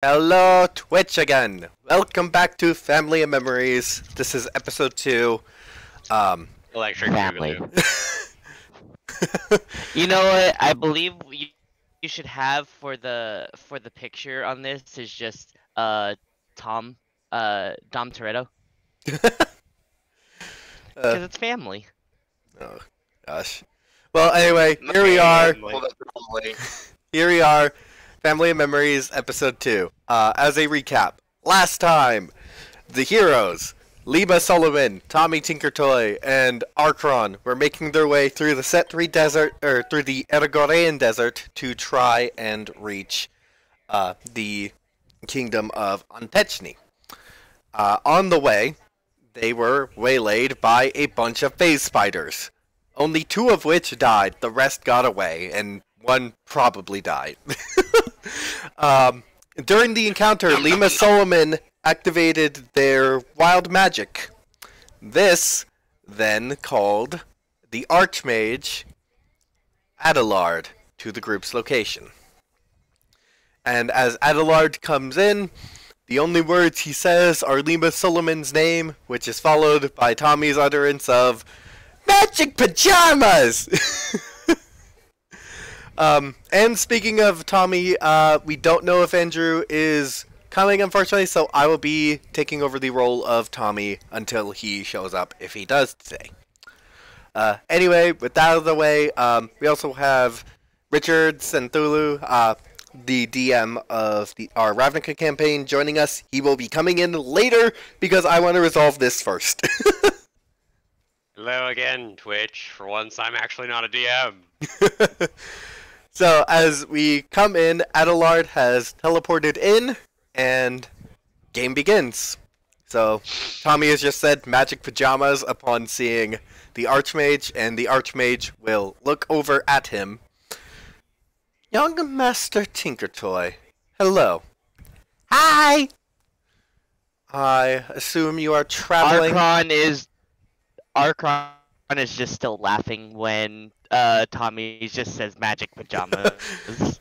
Hello, Twitch again. Welcome back to Family and Memories. This is episode 2. Electric Family. Boogaloo. You know what? I believe you should have for the picture on this is just Dom Toretto because it's family. Oh gosh. Well, anyway, here we are. Here we are. Family and Memories, episode 2. As a recap, last time, the heroes, Lima Solomon, Tommy Tinkertoy, and Arkhron were making their way through the Setri Desert, or through the Ergorean Desert, to try and reach the kingdom of Antechny. On the way, they were waylaid by a bunch of phase spiders, only 2 of which died. The rest got away, and one probably died. During the encounter, Lima Solomon activated their wild magic. This then called the Archmage Adelard to the group's location. And as Adelard comes in, the only words he says are Lima Solomon's name, which is followed by Tommy's utterance of "Magic Pajamas!" And speaking of Tommy, we don't know if Andrew is coming, unfortunately, so I will be taking over the role of Tommy until he shows up, if he does today. Anyway, with that out of the way, we also have Richard Senthulu, the DM of our Ravnica campaign, joining us. He will be coming in later because I want to resolve this first. Hello again, Twitch. For once, I'm actually not a DM. So, as we come in, Adelard has teleported in, and game begins. So, Tommy has just said magic pajamas upon seeing the Archmage, and the Archmage will look over at him. Young Master Tinkertoy, hello. Hi! I assume you are traveling... Arkhron is just still laughing when Tommy just says magic pajamas.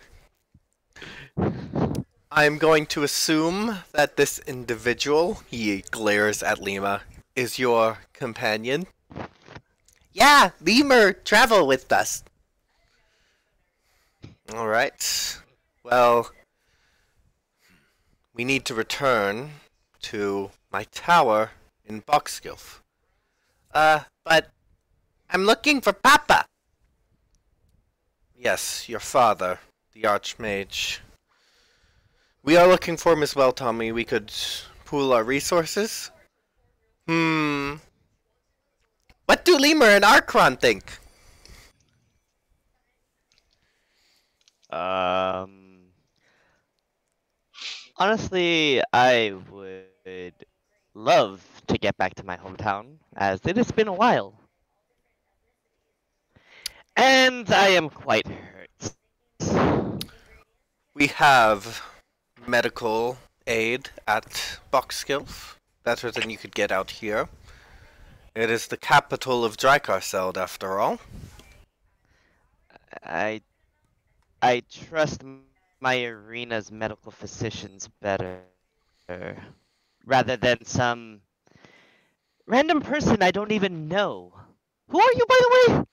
I'm going to assume that this individual, he glares at Lima, is your companion. Yeah, Lima travel with us. Alright. Well, we need to return to my tower in Boxgilf. But I'm looking for Papa. Yes, your father, the Archmage. We are looking for him as well, Tommy. We could pool our resources. What do Lemur and Arkhron think? Honestly, I would love to get back to my hometown, as it has been a while. And I am quite hurt. We have medical aid at Boxgilf. Better than you could get out here. It is the capital of Drycarseld, after all. I trust my arena's medical physicians better, rather than some random person I don't even know. Who are you, by the way?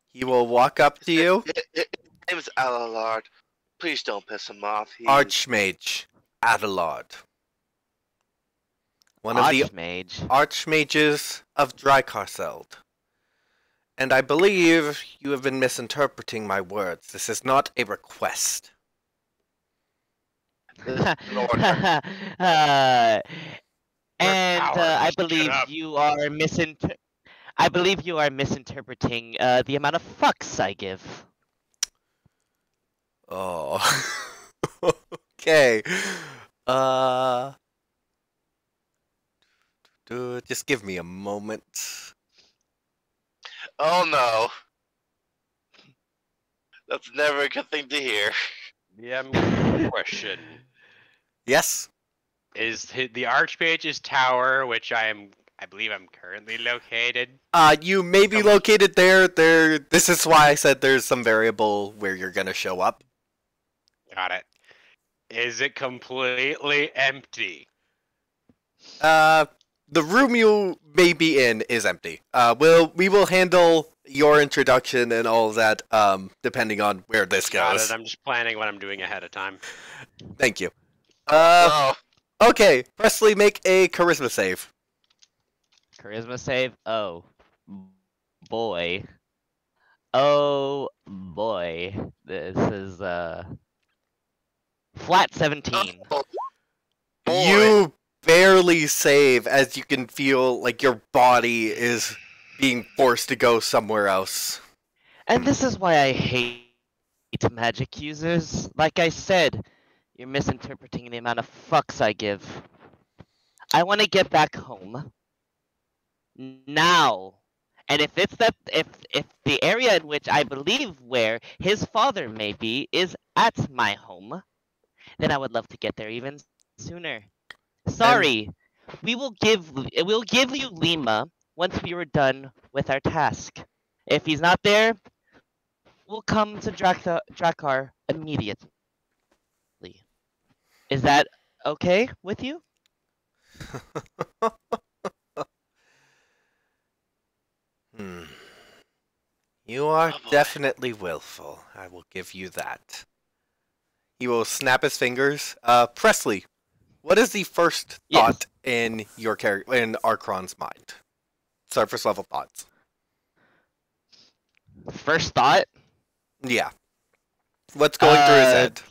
He will walk up to you. His name's Adelard. Please don't piss him off. Archmage Adelard. One of Archmage. the Archmages of Drycarseld. And I believe you have been misinterpreting my words. This is not a request. And I believe you are misinterpreting the amount of fucks I give. Oh. Okay. Just give me a moment. Oh no. That's never a good thing to hear. Yeah, I'm question. Yes? Is the Archmage's tower, which I believe I'm currently located? You may be located there. This is why I said there's some variable where you're gonna show up. Got it. Is it completely empty? The room you may be in is empty. We will handle your introduction and all of that, depending on where this Got goes. it. I'm just planning what I'm doing ahead of time. Thank you. Oh, Okay, Presley, make a charisma save. Charisma save. Oh boy. Oh boy. This is flat 17. oh, boy. You barely save as you can feel like your body is being forced to go somewhere else. And this is why I hate magic users. Like I said, you're misinterpreting the amount of fucks I give. I want to get back home. Now. And if it's that if the area in which I believe where his father may be is at my home, then I would love to get there even sooner. Sorry. We'll give you Lima once we were done with our task. If he's not there, we'll come to Drakkar immediately. Is that okay with you? You are Oh, boy. definitely willful. I will give you that. He will snap his fingers. Presley, what is the first thought in your in Arkhron's mind? Surface level thoughts. First thought? Yeah. What's going through his head?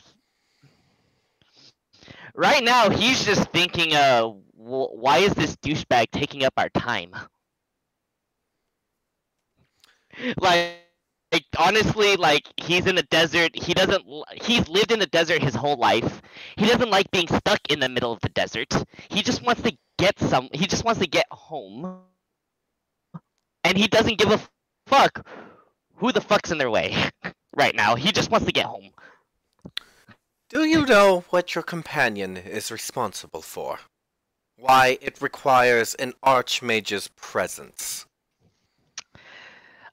Right now, he's just thinking, why is this douchebag taking up our time? Like, honestly, like, he's in the desert. He's lived in the desert his whole life. He doesn't like being stuck in the middle of the desert. He just wants to get home. And he doesn't give a fuck who the fuck's in their way right now. He just wants to get home. Do you know what your companion is responsible for? Why it requires an Archmage's presence?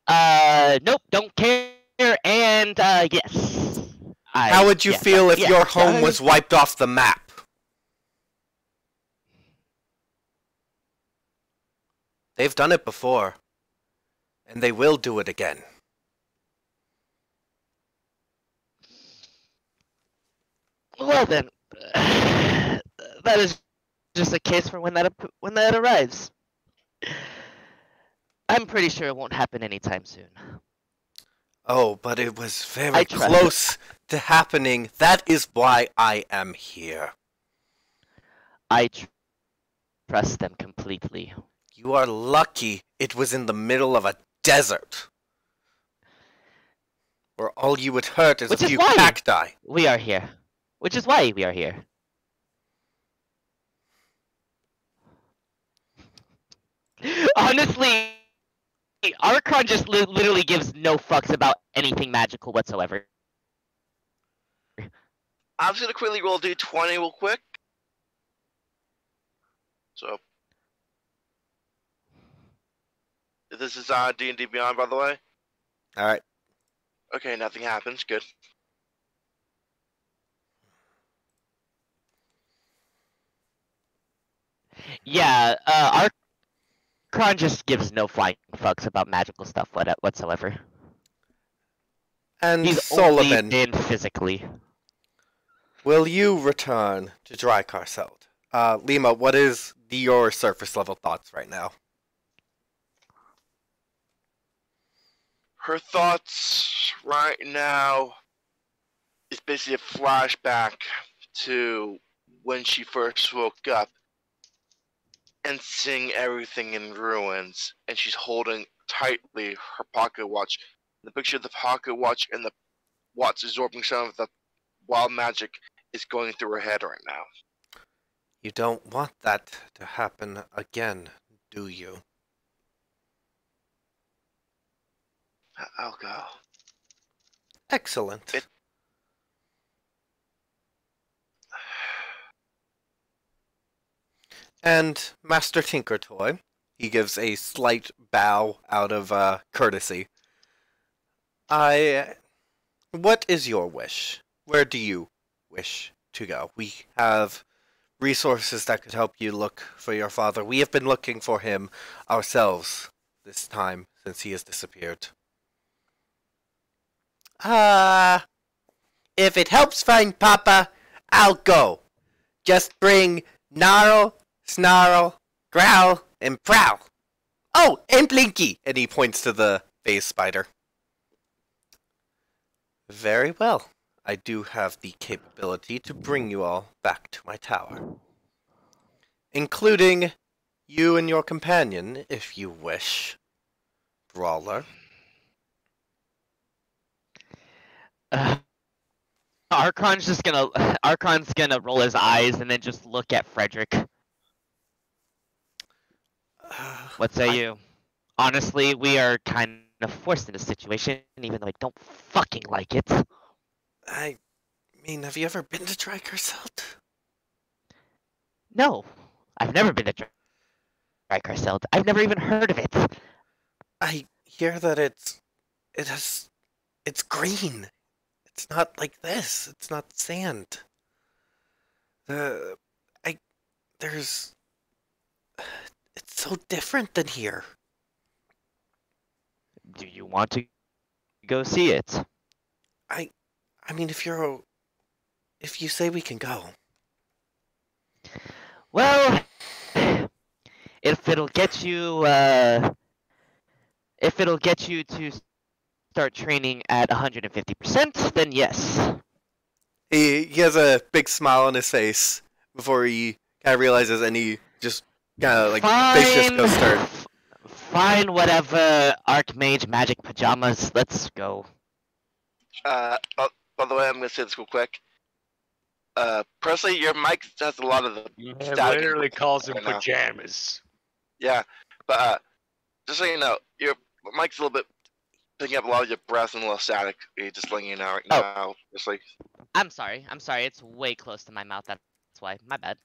Nope, don't care, and, yes. How would you feel if your home was wiped off the map? They've done it before, and they will do it again. Well then, that is just a case for when that arrives. I'm pretty sure it won't happen anytime soon. Oh, but it was very close to happening. That is why I am here. I trust them completely. You are lucky it was in the middle of a desert, where all you would hurt is a few cacti. We are here. Which is why we are here. Honestly, Arkhron just literally gives no fucks about anything magical whatsoever. I'm just gonna quickly roll D20 real quick. So, this is D&D Beyond, by the way. All right. Okay, nothing happens. Good. Yeah, Arkhron just gives no flying fucks about magical stuff whatsoever. And He's Solomon, only been physically. will you return to Drycarseld? Lima, what is your surface level thoughts right now? Her thoughts right now is basically a flashback to when she first woke up and seeing everything in ruins, and she's holding tightly her pocket watch. The picture of the pocket watch and the watch absorbing some of the wild magic is going through her head right now. You don't want that to happen again, do you? I'll go. Excellent. And Master Tinkertoy, he gives a slight bow out of courtesy. What is your wish? Where do you wish to go. We have resources that could help you look for your father. We have been looking for him ourselves this time since he has disappeared. If it helps find Papa, I'll go. Just bring Gnarl, Snarl, Growl, and Prowl. Oh, and Blinky! And he points to the phase spider. Very well. I do have the capability to bring you all back to my tower. Including you and your companion, if you wish. Brawler. Archron's gonna roll his eyes and then just look at Frederick. What say you? Honestly, we are kind of forced in this situation, even though I don't fucking like it. I mean, have you ever been to Drykerseld? No, I've never been to Drykerseld. I've never even heard of it. I hear that it's green. It's not like this. It's not sand. It's so different than here. Do you want to go see it? I mean, if you say we can go. Well, if it'll get you to start training at 150%, then yes. He has a big smile on his face before he kind of realizes, and he just kind of like face just goes stern. Fine, whatever. Archmage magic pajamas. Let's go. By the way, I'm gonna say this real quick. Personally, your mic has a lot of the. It literally calls him pajamas. Yeah, but just so you know, your mic's a little bit picking up a lot of your breath and a little static. You're just letting you know right now. Just like. I'm sorry. It's way close to my mouth. That's why. My bad.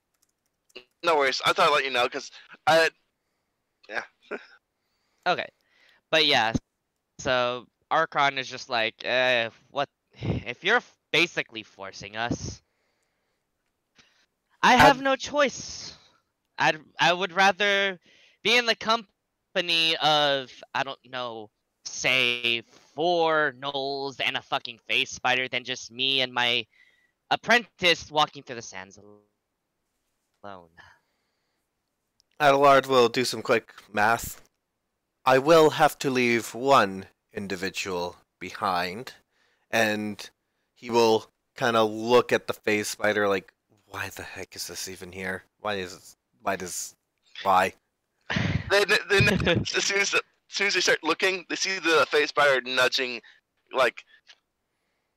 No worries. I thought I'd let you know because yeah. Okay, but yeah. So Archron is just like, what? If you're basically forcing us, I have no choice. I would rather be in the company of, I don't know, say 4 gnolls and a fucking face spider than just me and my apprentice walking through the sands alone. Adelard will do some quick math. I will have to leave one individual behind, and he will kind of look at the phase spider like, why the heck is this even here? Why? Then as soon as they start looking, they see the phase spider nudging, like,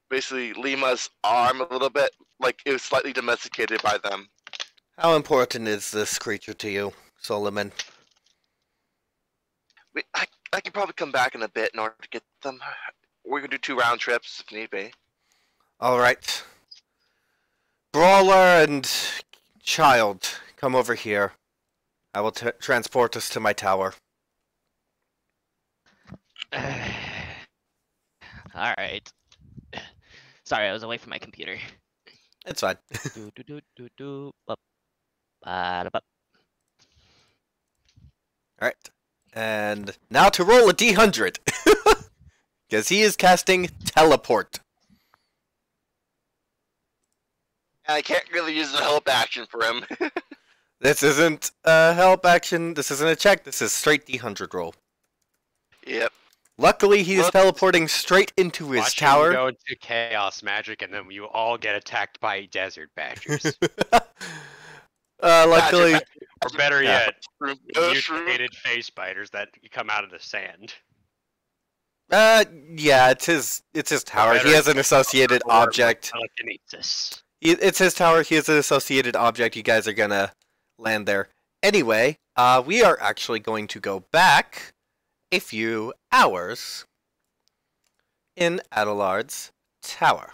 basically Lima's arm a little bit, like it was slightly domesticated by them. How important is this creature to you, Solomon? I can probably come back in a bit in order to get them. We're gonna do 2 round trips if need be. Alright. Brawler and Child, come over here. I will transport us to my tower. Alright. Sorry, I was away from my computer. It's fine. Alright. And now to roll a D100. Because he is casting Teleport. I can't really use the help action for him. This isn't a help action. This isn't a check. This is straight D100 roll. Yep. Luckily, he is teleporting straight into his tower. Him go into chaos magic, and then you all get attacked by desert badgers. Luckily, or better yet, mutated phase spiders that come out of the sand. yeah, it's his tower. He has an associated object. Telekinesis. It's his tower. He has an associated object. You guys are gonna land there anyway. We are actually going to go back a few hours in Adelard's tower.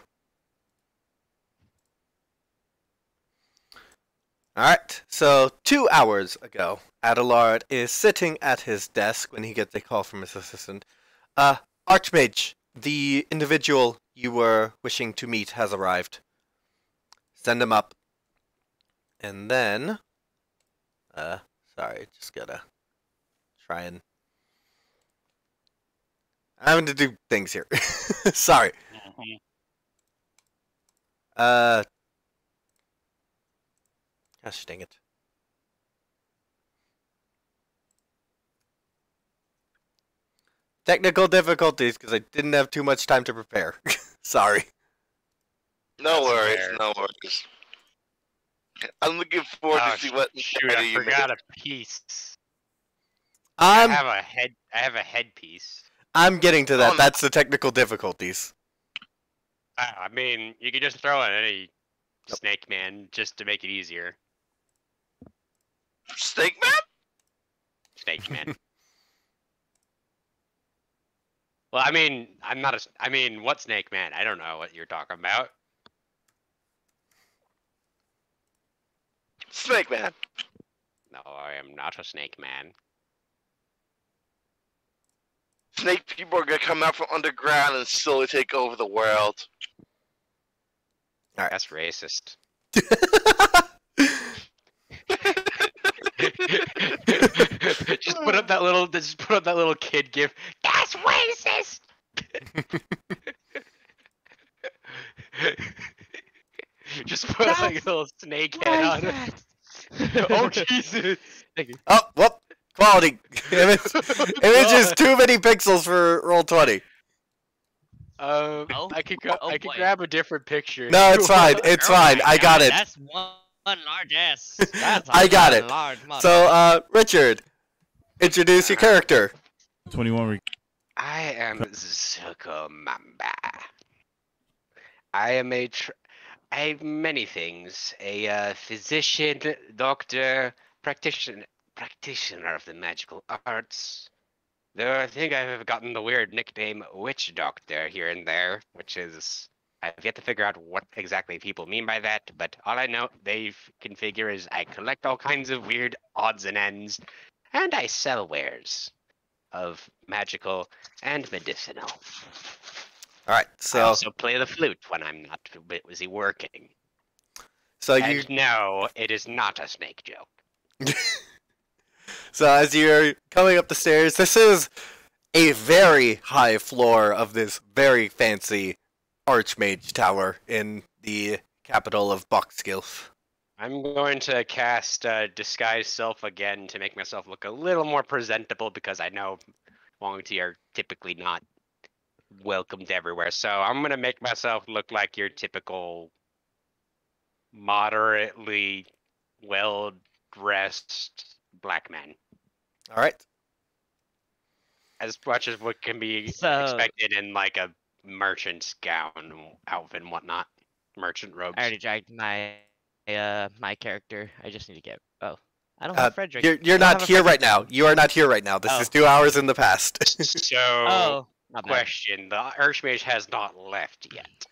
Alright, so 2 hours ago, Adelard is sitting at his desk when he gets a call from his assistant. Archmage, the individual you were wishing to meet has arrived. Send him up. And then, sorry, just gotta try and... I'm having to do things here. Sorry. Gosh dang it. Technical difficulties because I didn't have too much time to prepare. Sorry. No worries, no worries. I'm looking forward to see what. Shoot, I forgot a piece. I have a headpiece. I'm getting to that. That's the technical difficulties. I mean, you could just throw in any Snake Man just to make it easier. Snake Man? Snake Man. Well, I mean, I'm not a. I mean, what Snake Man? I don't know what you're talking about. Snake Man. No, I am not a Snake Man. Snake people are gonna come out from underground and slowly take over the world. Alright. That's racist. Just put up that little kid gif. That's racist. Just put like a little snake head on it. Oh Jesus! Thank you. Oh, whoop! Quality. Image is too many pixels for Roll20. I could grab a different picture. No, it's fine. It's fine. I got it. That's one large ass. I got it. So, Richard, introduce your character. 21. I am Zuko Mamba. I am I have many things. A physician, doctor, practitioner of the magical arts. Though I think I've gotten the weird nickname Witch Doctor here and there, which is... I've yet to figure out what exactly people mean by that, but all I know they can figure is I collect all kinds of weird odds and ends, and I sell wares of magical and medicinal. Alright, so... I also play the flute when I'm not busy working. So and no, it is not a snake joke. So as you're coming up the stairs, this is a very high floor of this very fancy Archmage Tower in the capital of Boxgilf. I'm going to cast Disguise Self again to make myself look a little more presentable because I know Wong-Ti are typically not welcomed everywhere. So I'm going to make myself look like your typical moderately well-dressed black man. Alright. As much as what can be expected in like a merchant's gown outfit and whatnot. Merchant robes. I already dragged my my character. I just need to get... Oh. I don't have Frederick. You're not here right now. You are not here right now. This is 2 hours in the past. So, question. The Archmage has not left yet.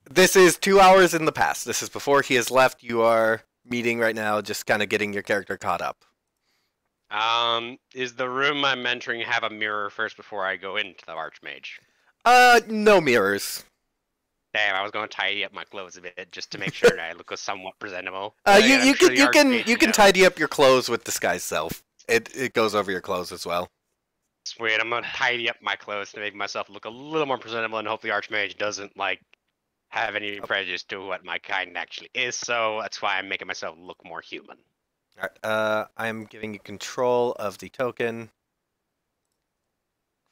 This is 2 hours in the past. This is before he has left. You are meeting right now, just kind of getting your character caught up. Is the room I'm entering have a mirror first before I go into the Archmage? No mirrors. Damn, I was going to tidy up my clothes a bit just to make sure that I look somewhat presentable. You can tidy up your clothes with Disguise Self. It goes over your clothes as well. Sweet, I'm gonna tidy up my clothes to make myself look a little more presentable, and hopefully Archmage doesn't like have any prejudice to what my kind actually is. So that's why I'm making myself look more human. Alright, I'm giving you control of the token.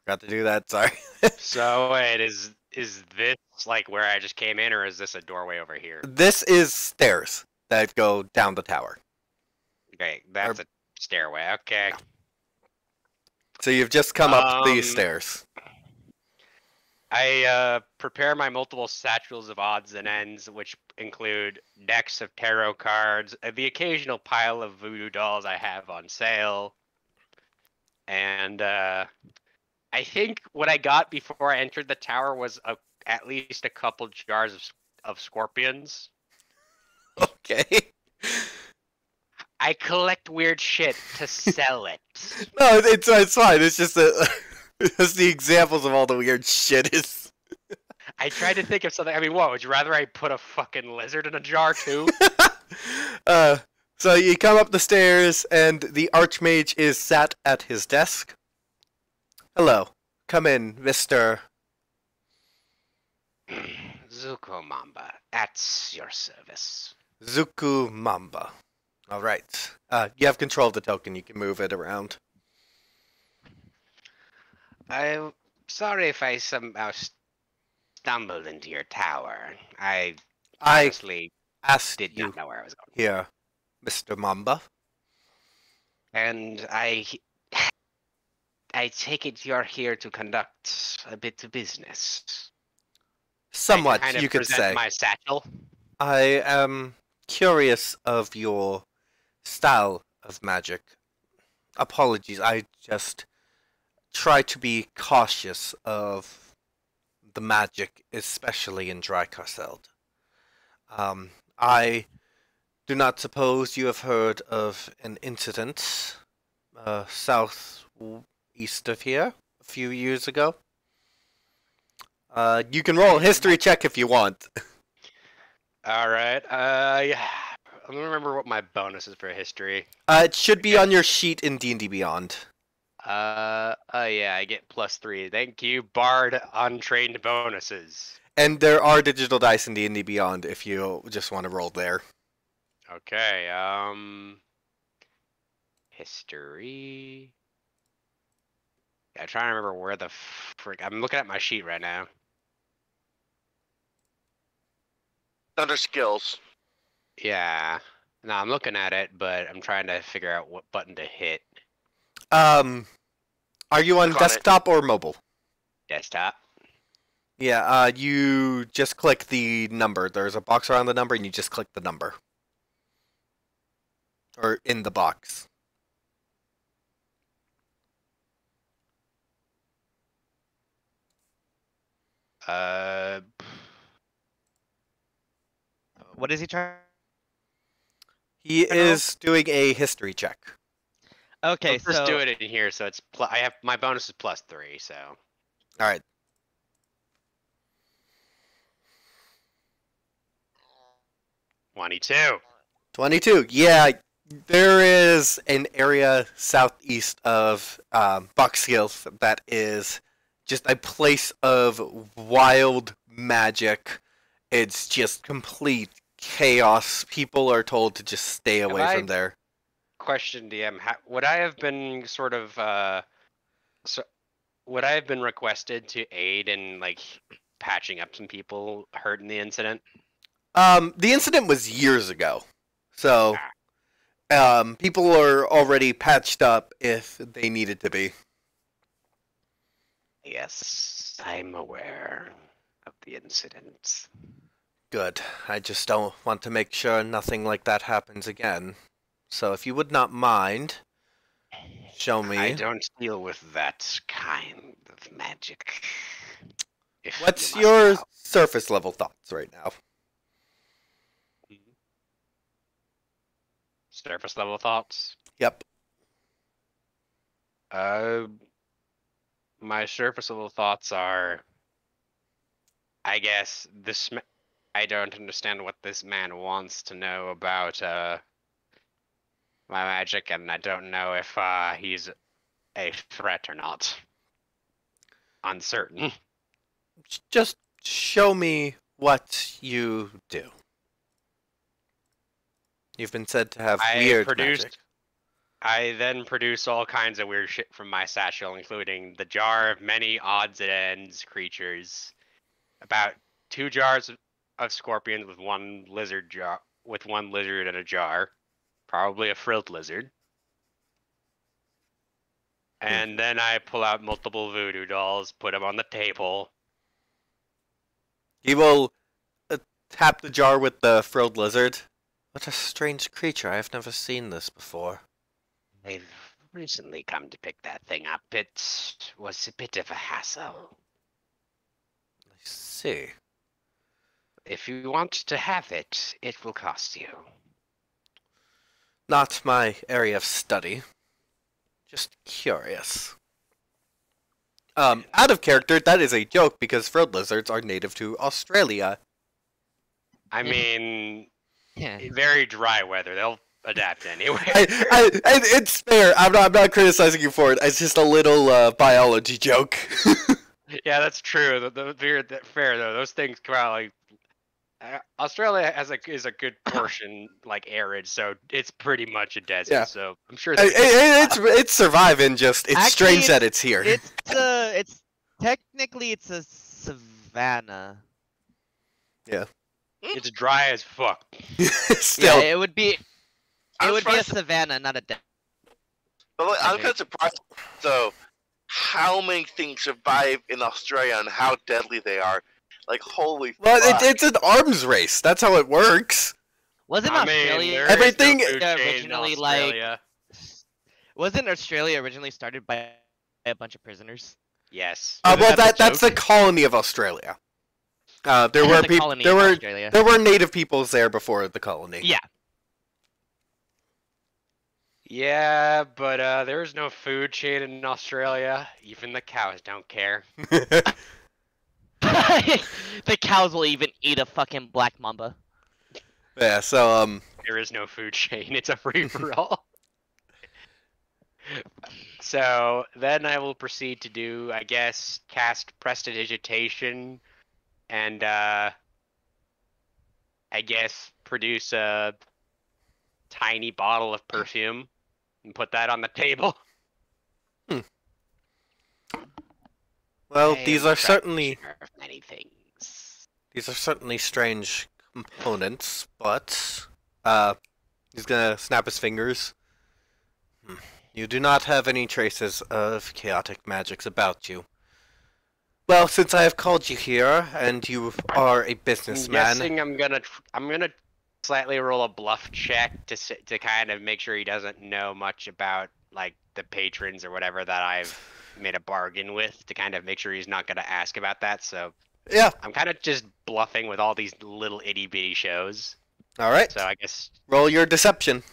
Forgot to do that, sorry. So wait, is this like where I just came in, or is this a doorway over here? This is stairs that go down the tower. Okay, that's a stairway, okay. So you've just come up these stairs. I prepare my multiple satchels of odds and ends, which include decks of tarot cards, the occasional pile of voodoo dolls I have on sale, and I think what I got before I entered the tower was at least a couple jars of scorpions. Okay. I collect weird shit to sell it. No, it's fine. It's just just the examples of all the weird shit is. I tried to think of something. I mean, what, would you rather I put a fucking lizard in a jar too? So you come up the stairs, and the Archmage is sat at his desk. Hello. Come in, Mr. Zuko Mamba, at your service. Zuku Mamba. Alright. You have control of the token. You can move it around. I'm sorry if I somehow stumbled into your tower. I honestly asked did you not know where I was going. here, Mr. Mamba. And I take it you're here to conduct a bit of business. Somewhat, I kind of you could present say. my satchel. I am curious of your style of magic. Apologies, I just try to be cautious of the magic, especially in Drycarseld. I do not suppose you have heard of an incident southeast of here a few years ago. You can roll a history check if you want. Alright, yeah. I don't remember what my bonus is for history. It should be on your sheet in D&D Beyond. Yeah, I get +3. Thank you, Bard untrained bonuses. And there are digital dice in D&D Beyond if you just want to roll there. Okay, history. Yeah, I'm trying to remember where the frick. I'm looking at my sheet right now. Under skills. Yeah. No, I'm looking at it, but I'm trying to figure out what button to hit. Are you on Click on desktop or mobile? Desktop. Yeah, you just click the number. There's a box around the number, and you just click the number. Or in the box. What is he trying? He is doing a history check. Okay, I'll first so do it in here, so it's I have my bonus is +3, so. All right. '22. 22. Yeah, there is an area southeast of Buckskills that is just a place of wild magic. It's just complete chaos. People are told to just stay away from there. Question, DM. Would I have been sort of would I have been requested to aid in like patching up some people hurt in the incident? The incident was years ago, so people are already patched up if they needed to be. Yes, I'm aware of the incident. Good. I just don't want to make sure nothing like that happens again. So if you would not mind, show me. I don't deal with that kind of magic. What's your surface level thoughts right now? Surface level thoughts? Yep. My surface level thoughts are, I guess I don't understand what this man wants to know about my magic, and I don't know if he's a threat or not. Uncertain. Just show me what you do. You've been said to have weird magic. I then produce all kinds of weird shit from my satchel, including the jar of many odds and ends creatures, about 2 jars of scorpions with one lizard in a jar, probably a frilled lizard. And then I pull out multiple voodoo dolls, put them on the table. He will tap the jar with the frilled lizard. What a strange creature. I have never seen this before. I've recently come to pick that thing up. It was a bit of a hassle. I see. If you want to have it, it will cost you. Not my area of study. Just curious. Out of character, that is a joke because frilled lizards are native to Australia. I mean, Yeah. very dry weather. They'll adapt anyway. It's fair. I'm not criticizing you for it. It's just a little biology joke. Yeah, that's true. Fair though. Those things come out like Australia is a good portion like arid, so it's pretty much a desert. Yeah. So I'm sure It's surviving. Just it's Actually, strange that it's here. It's technically it's a savanna. it's dry as fuck. Still, Yeah, it would be. I'm It would be a surprised- savanna, not a desert. But like, I'm Okay. kind of surprised, though, how many things survive in Australia and how deadly they are. Like, holy well, fuck. it's an arms race. That's how it works. Wasn't I mean, Australia there is Everything- no food chain in originally like? Australia. Wasn't Australia originally started by a bunch of prisoners? Yes. Isn't Well, that the that's the joke? colony of Australia. There were The people. colony There of were Australia. there were native peoples there before the colony. Yeah. Yeah, but there's no food chain in Australia. Even the cows don't care. The cows will even eat a fucking black mamba. Yeah. So There is no food chain. It's a free for all. So then I will proceed to do, I guess, cast prestidigitation, and I guess produce a tiny bottle of perfume and put that on the table. well, I these am are certainly practitioner of many things. strange components, but he's gonna snap his fingers. You do not have any traces of chaotic magics about you. Well, since I have called you here, and you are a I'm businessman, guessing I'm gonna slightly roll a bluff check to kind of make sure he doesn't know much about like the patrons or whatever that I've made a bargain with, to kind of make sure he's not gonna ask about that. So yeah. I'm kind of just bluffing with all these little itty bitty shows. All right, So I guess roll your deception.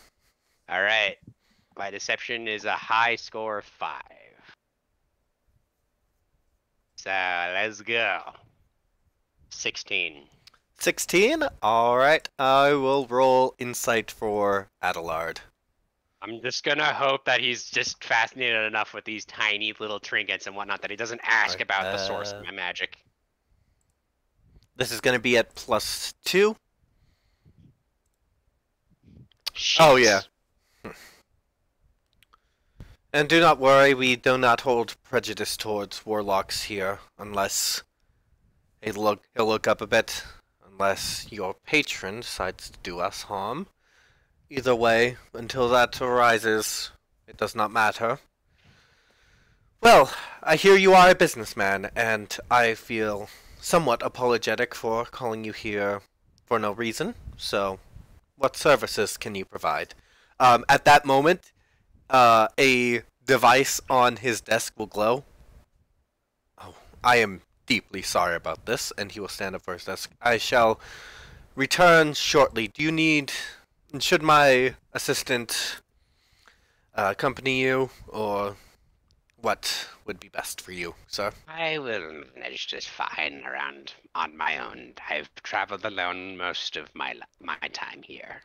all right. My deception is a high score of 5. So let's go. 16. 16. All right, I will roll insight for Adelard. I'm just gonna hope that he's just fascinated enough with these tiny little trinkets and whatnot that he doesn't ask Right, about the source of my magic. This is gonna be at +2. Shit. Oh, yeah. And do not worry, we do not hold prejudice towards warlocks here, unless he'll look up a bit, unless your patron decides to do us harm. Either way, until that arises, it does not matter. Well, I hear you are a businessman, and I feel somewhat apologetic for calling you here for no reason, so what services can you provide? At that moment, a device on his desk will glow. Oh, I am deeply sorry about this, and he will stand up for his desk. I shall return shortly. Do you need... Should my assistant accompany you, or what would be best for you, sir? I will manage just fine around on my own. I've traveled alone most of my time here.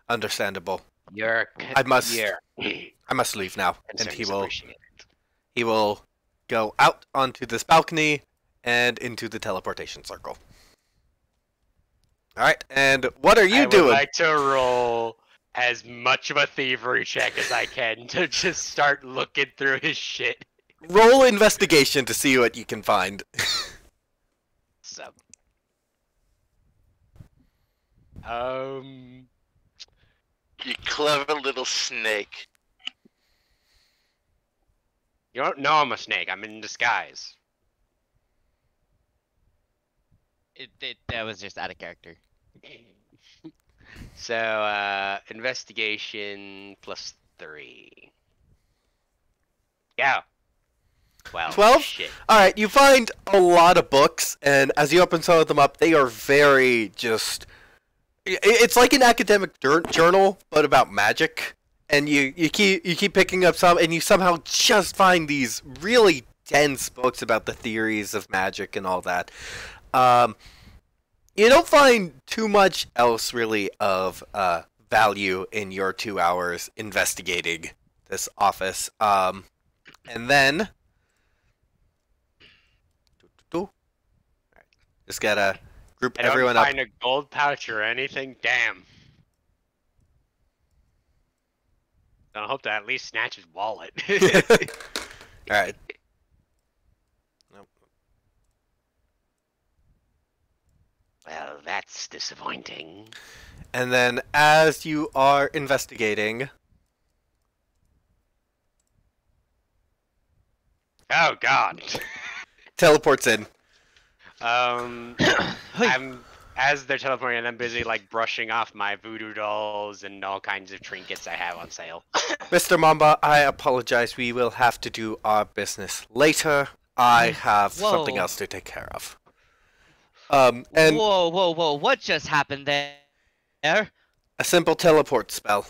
Understandable. I must leave now, and he will go out onto this balcony and into the teleportation circle. All right, and what are you I doing? would like to roll as much of a thievery check as I can to just start looking through his shit. Roll investigation to see what you can find. So, You clever little snake. you don't know I'm a snake. I'm in disguise. That was just out of character. So, investigation +3. Yeah. 12. 12? Shit. All right, you find a lot of books, and as you open some of them up, they are very just... It's like an academic journal, but about magic. And you keep picking up some, and you somehow just find these really dense books about the theories of magic and all that. You don't find too much else really of value in your 2 hours investigating this office. And then just gotta group everyone up. Find a gold pouch or anything. Damn. I hope to at least snatch his wallet. All right. Well, that's disappointing. And then, as you are investigating, Oh God. teleports in. As they're teleporting, I'm busy like brushing off my voodoo dolls and all kinds of trinkets I have on sale. Mr. Mamba, I apologize. We will have to do our business later. I have something else to take care of. And Whoa! What just happened there? a simple teleport spell.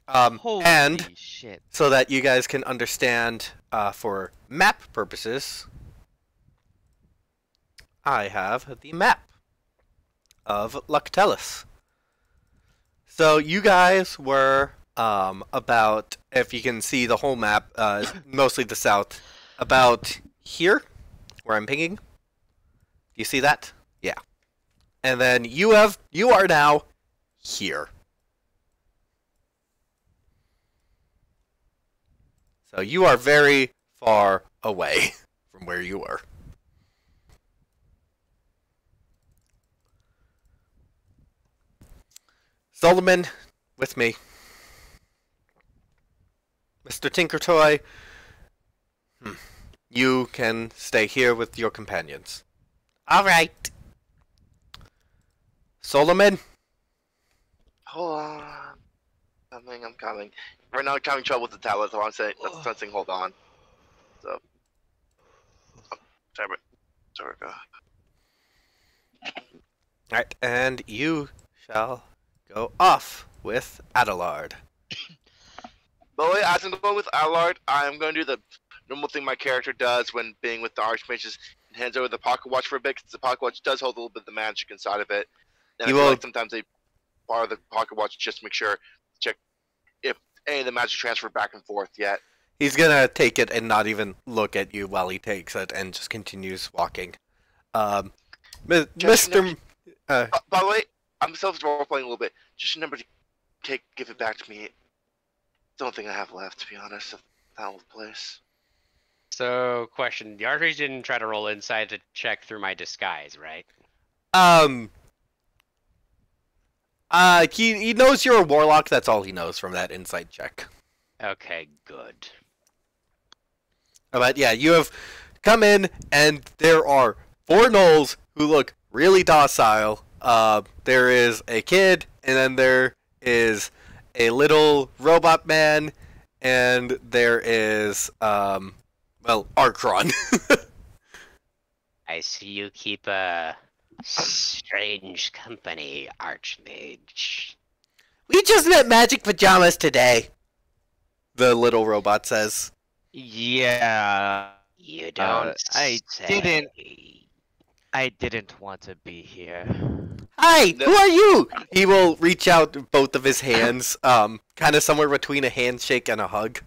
Holy and shit! so that you guys can understand, for map purposes, I have the map of Luctellus. So you guys were about, if you can see the whole map, mostly the south, about here, where I'm pinging. Do you see that? Yeah. And then you are now here. So you are very far away from where you were. Solomon, with me. Mr. Tinkertoy, you can stay here with your companions. All right. Solomon? Hold on. I'm coming. Right now I'm having trouble with the tablet, so I'm saying, hold on. So. Sorry, go. Alright, and you shall go off with Adelard. But wait, as I'm going with Adelard, I'm going to do the normal thing my character does when being with the Archmages, and hands over the pocket watch for a bit, because the pocket watch does hold a little bit of the magic inside of it. And I feel like sometimes they borrow the pocket watch just to make sure, check if any of the magic transfer back and forth yet. He's gonna take it and not even look at you while he takes it, and just continues walking. Mr. By the way, I'm self-role-playing a little bit. Just remember to give it back to me. It's the only thing I have left, to be honest, of that old place. So, question: the Archmage didn't try to roll inside to check through my disguise, right? He knows you're a warlock. That's all he knows from that insight check. Okay, good. But yeah, you have come in, and there are 4 gnolls who look really docile. There is a kid, and then there is a little robot man, and there is, Arkhron. I see you keep a strange company, Archmage. We just met Magic Pajamas today, the little robot says. Yeah. You don't I say. didn't want to be here. Hi, who are you? He will reach out both of his hands, kind of somewhere between a handshake and a hug.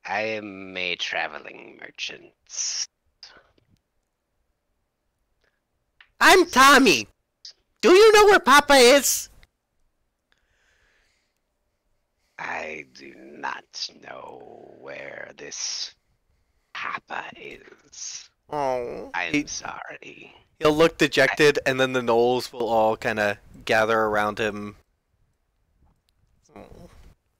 I am a traveling merchant. I'm Tommy. Do you know where Papa is? I do not know where this Papa is. Oh, I'm sorry. He'll look dejected, and then the gnolls will all kind of gather around him.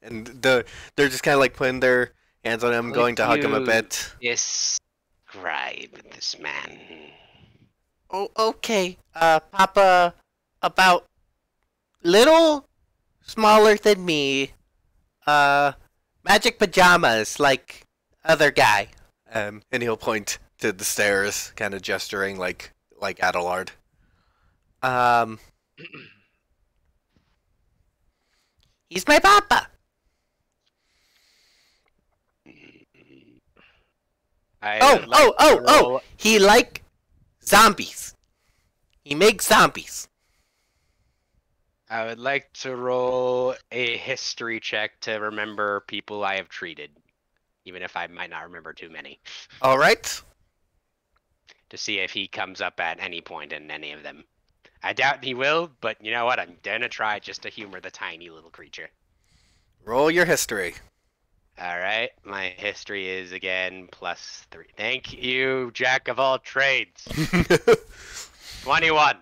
And they're just kind of like putting their hands on him, going to hug him a bit. Describe this man. Oh, okay. Papa, about little smaller than me. Magic pajamas, like other guy. And he'll point to the stairs, kind of gesturing like Adelard. He's my papa. Oh! He like zombies. He makes zombies. I would like to roll a history check to remember people I have treated, even if I might not remember too many. All right. To see if he comes up at any point in any of them. I doubt he will, but you know what? I'm gonna try just to humor the tiny little creature. Roll your history. Alright, my history is again +3. Thank you, Jack of all trades. 21.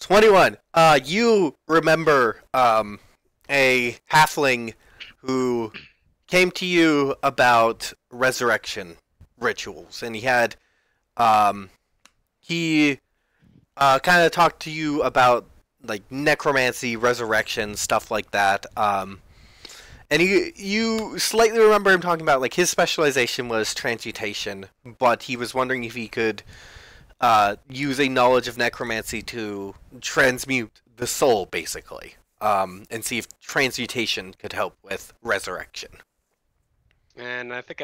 21. You remember a halfling who came to you about resurrection rituals, and he had he kind of talked to you about like necromancy, resurrection, stuff like that. And you slightly remember him talking about like his specialization was transmutation, but he was wondering if he could use a knowledge of necromancy to transmute the soul, basically, and see if transmutation could help with resurrection. And I think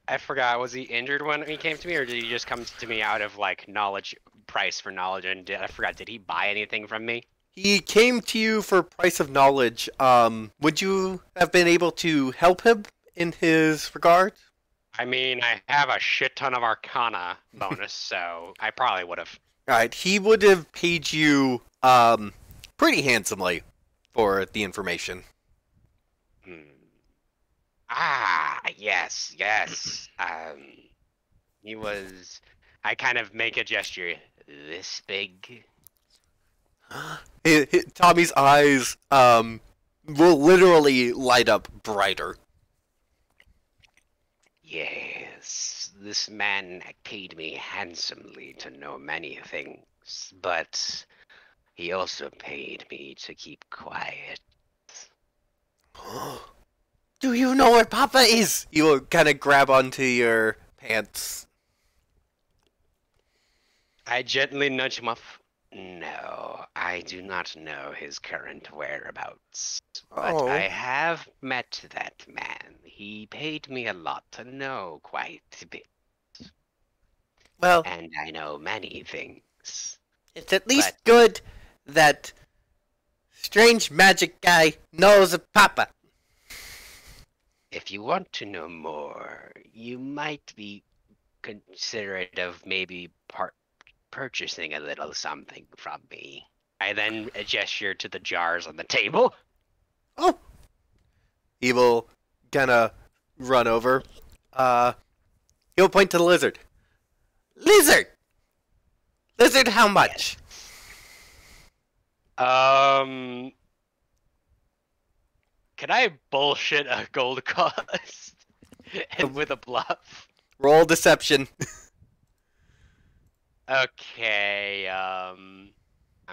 I forgot, was he injured when he came to me, or did he just come to me out of like knowledge, price for knowledge? And I forgot, did he buy anything from me? He came to you for price of knowledge. Would you have been able to help him in his regard? I mean, I have a shit ton of Arcana bonus, so I probably would have. Alright, he would have paid you pretty handsomely for the information. Yes. He was... I kind of make a gesture. This big... Tommy's eyes will literally light up brighter. Yes, this man paid me handsomely to know many things, but he also paid me to keep quiet. Do you know where Papa is? You will kind of grab onto your pants. I gently nudge him off. No, I do not know his current whereabouts, but I have met that man. He paid me a lot to know quite a bit. Well, and I know many things. It's at least good that strange magic guy knows of Papa. If you want to know more, you might be considerate of maybe purchasing a little something from me. I then gesture to the jars on the table. Oh! He will gonna run over. He'll point to the lizard. Lizard! Lizard, how much? Can I bullshit a gold cost? And with a bluff? Roll deception. Okay, I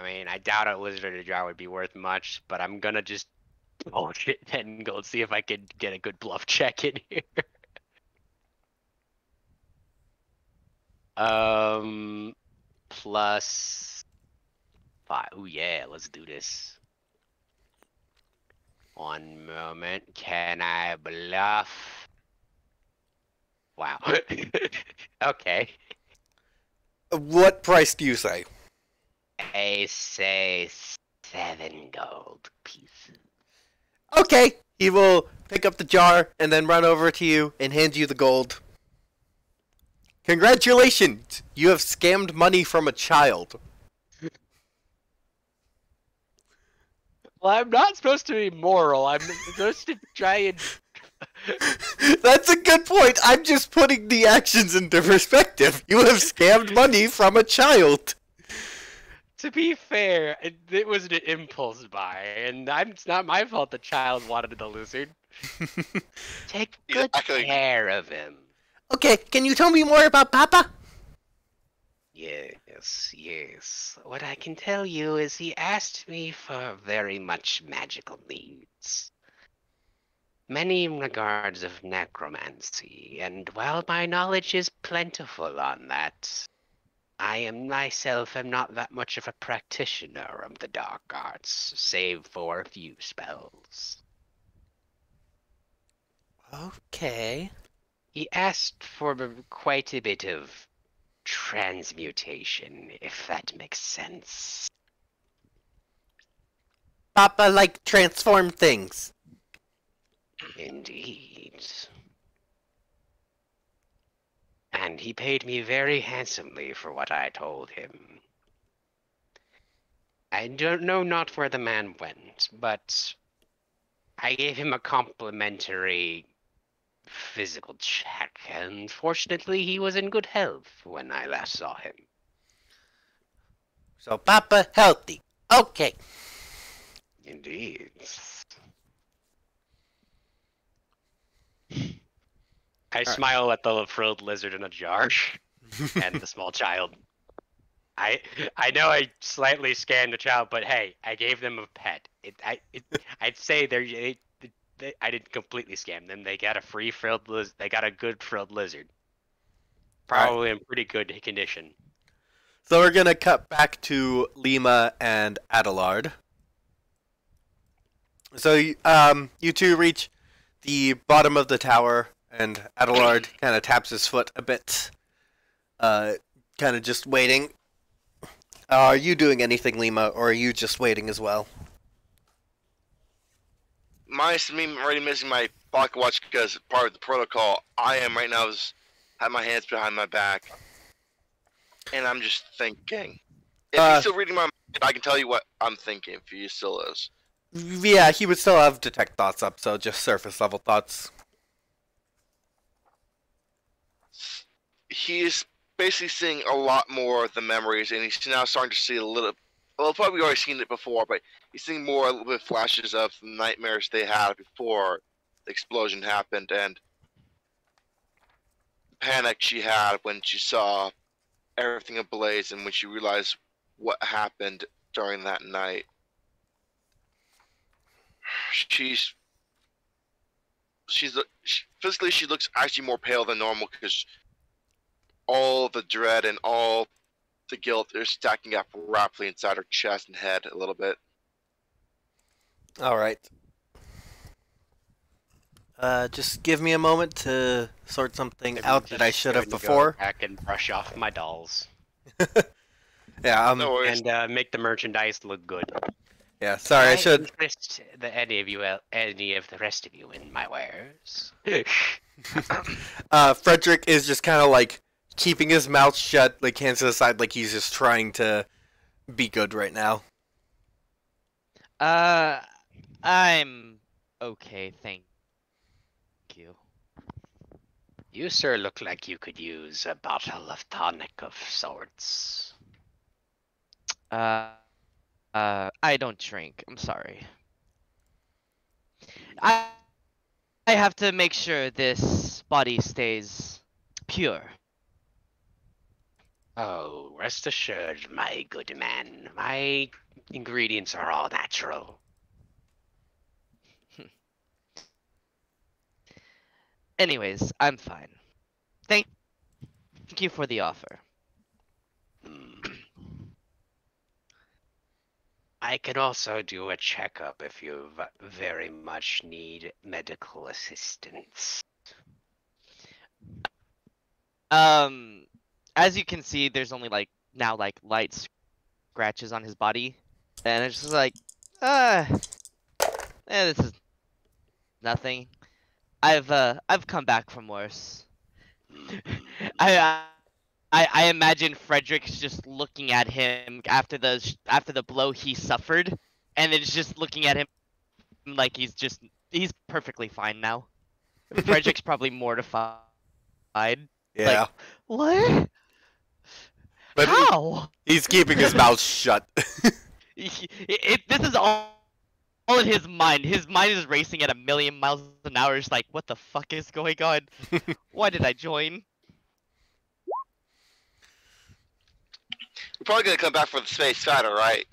mean, I doubt a lizard or a jar would be worth much, but I'm gonna just bullshit 10 gold, see if I can get a good bluff check in here. Plus 5. Ooh, yeah, let's do this. One moment, can I bluff? Wow. Okay. What price do you say? I say 7 gold pieces. Okay. He will pick up the jar and then run over to you and hand you the gold. Congratulations! You have scammed money from a child. Well, I'm not supposed to be moral. I'm supposed to try and... That's a good point. I'm just putting the actions into perspective. You have scammed money from a child. To be fair, it was an impulse buy, and it's not my fault the child wanted the lizard. Take good care of him. Okay, can you tell me more about Papa? Yes. What I can tell you is he asked me for very much magical needs. Many in regards of necromancy, and while my knowledge is plentiful on that, I am myself am not that much of a practitioner of the dark arts, save for a few spells. Okay. He asked for quite a bit of transmutation, if that makes sense. Papa like transform things. Indeed. And he paid me very handsomely for what I told him. I don't know not where the man went, but I gave him a complimentary physical check, and fortunately he was in good health when I last saw him. So Papa healthy. Okay. Indeed. I smile at the frilled lizard in a jar and the small child. I know I slightly scammed the child, but hey, I gave them a pet. I'd say I didn't completely scam them. They got a free frilled lizard. They got a good frilled lizard. Probably in pretty good condition. So we're gonna cut back to Lima and Adelard. So you two reach the bottom of the tower, and Adelard kind of taps his foot a bit, kind of just waiting. Are you doing anything, Lima, or are you just waiting as well? Minus me already missing my pocket watch because part of the protocol, I am right now have my hands behind my back, and I'm just thinking. If he's still reading my mind, I can tell you what I'm thinking. If he still is. Yeah, he would still have detect thoughts up, so just surface level thoughts. He's basically seeing a lot more of the memories, and he's now starting to see a little. Well, probably already seen it before, but he's seeing more with flashes of the nightmares they had before the explosion happened, and the panic she had when she saw everything ablaze, and when she realized what happened during that night. Physically she looks actually more pale than normal because all the dread and all the guilt are stacking up rapidly inside her chest and head a little bit. Alright. Just give me a moment to sort something out that I should have before. Go back and brush off my dolls. Yeah, No worries. And make the merchandise look good. Yeah, sorry, I should. Interest any of the rest of you in my wares. Frederick is just kind of like keeping his mouth shut, like hands to the side, like he's just trying to be good right now. I'm okay, thank you. You, sir, look like you could use a bottle of tonic of sorts. I don't drink. I'm sorry. I have to make sure this body stays pure. Oh, rest assured, my good man. My ingredients are all natural. Anyways, I'm fine. Thank you for the offer. I can also do a checkup if you very much need medical assistance. As you can see, there's only now light scratches on his body, and it's just like, this is nothing. I've come back from worse. I imagine Frederick's just looking at him after the blow he suffered, and it's just looking at him like he's perfectly fine now. Frederick's probably mortified. Yeah. Like, what? But how? He's keeping his mouth shut. This is all in his mind. His mind is racing at 1,000,000 miles an hour. It's like, what the fuck is going on? Why did I join? We're probably gonna come back for the space fighter, right?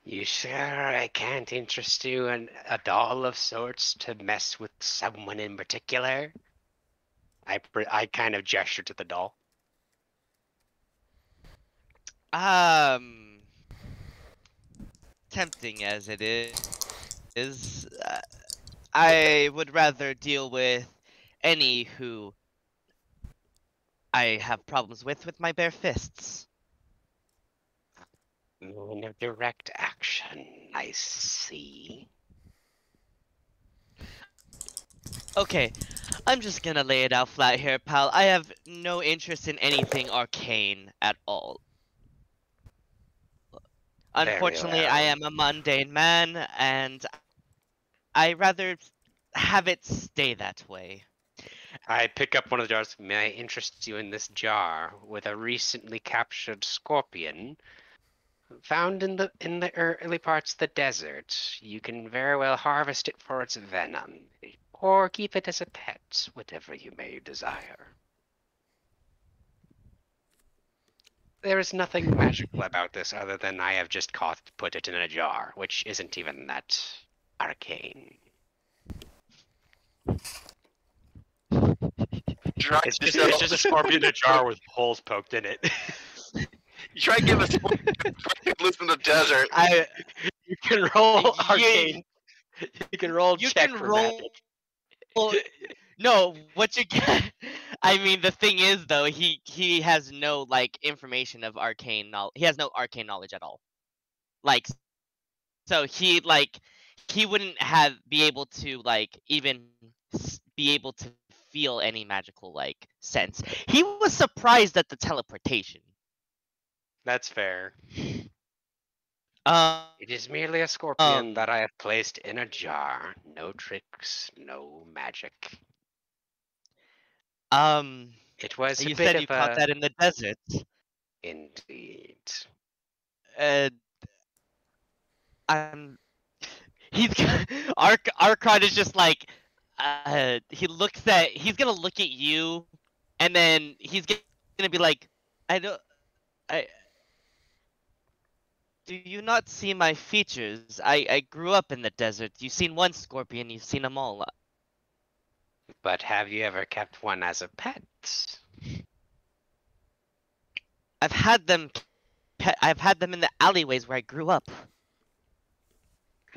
You sure I can't interest you in a doll of sorts to mess with someone in particular? I kind of gesture to the doll. Tempting as it is, I would rather deal with any who I have problems with my bare fists. Man of direct action, I see. Okay, I'm just gonna lay it out flat here, pal. I have no interest in anything arcane at all. Unfortunately, I am a mundane man, and I rather have it stay that way. I pick up one of the jars. May I interest you in this jar with a recently captured scorpion found in the early parts of the desert? You can very well harvest it for its venom, or keep it as a pet, whatever you may desire. There is nothing magical about this other than I have just put it in a jar, which isn't even that arcane. It's just a scorpion in a jar with holes poked in it. You try to give us live in the desert. You can roll arcane. You can roll check for magic. No, what you get? I mean, the thing is, though, he has no information of arcane knowledge. He has no arcane knowledge at all. So he wouldn't be able to even be able to feel any magical sense. He was surprised at the teleportation. That's fair. It is merely a scorpion that I have placed in a jar. No tricks, no magic. It was. You said you caught that in the desert. Indeed. He's Arkhron is just he's gonna look at you, and then he's gonna be like, do you not see my features? I grew up in the desert. You've seen one scorpion, you've seen them all. But have you ever kept one as a pet? I've had them in the alleyways where I grew up.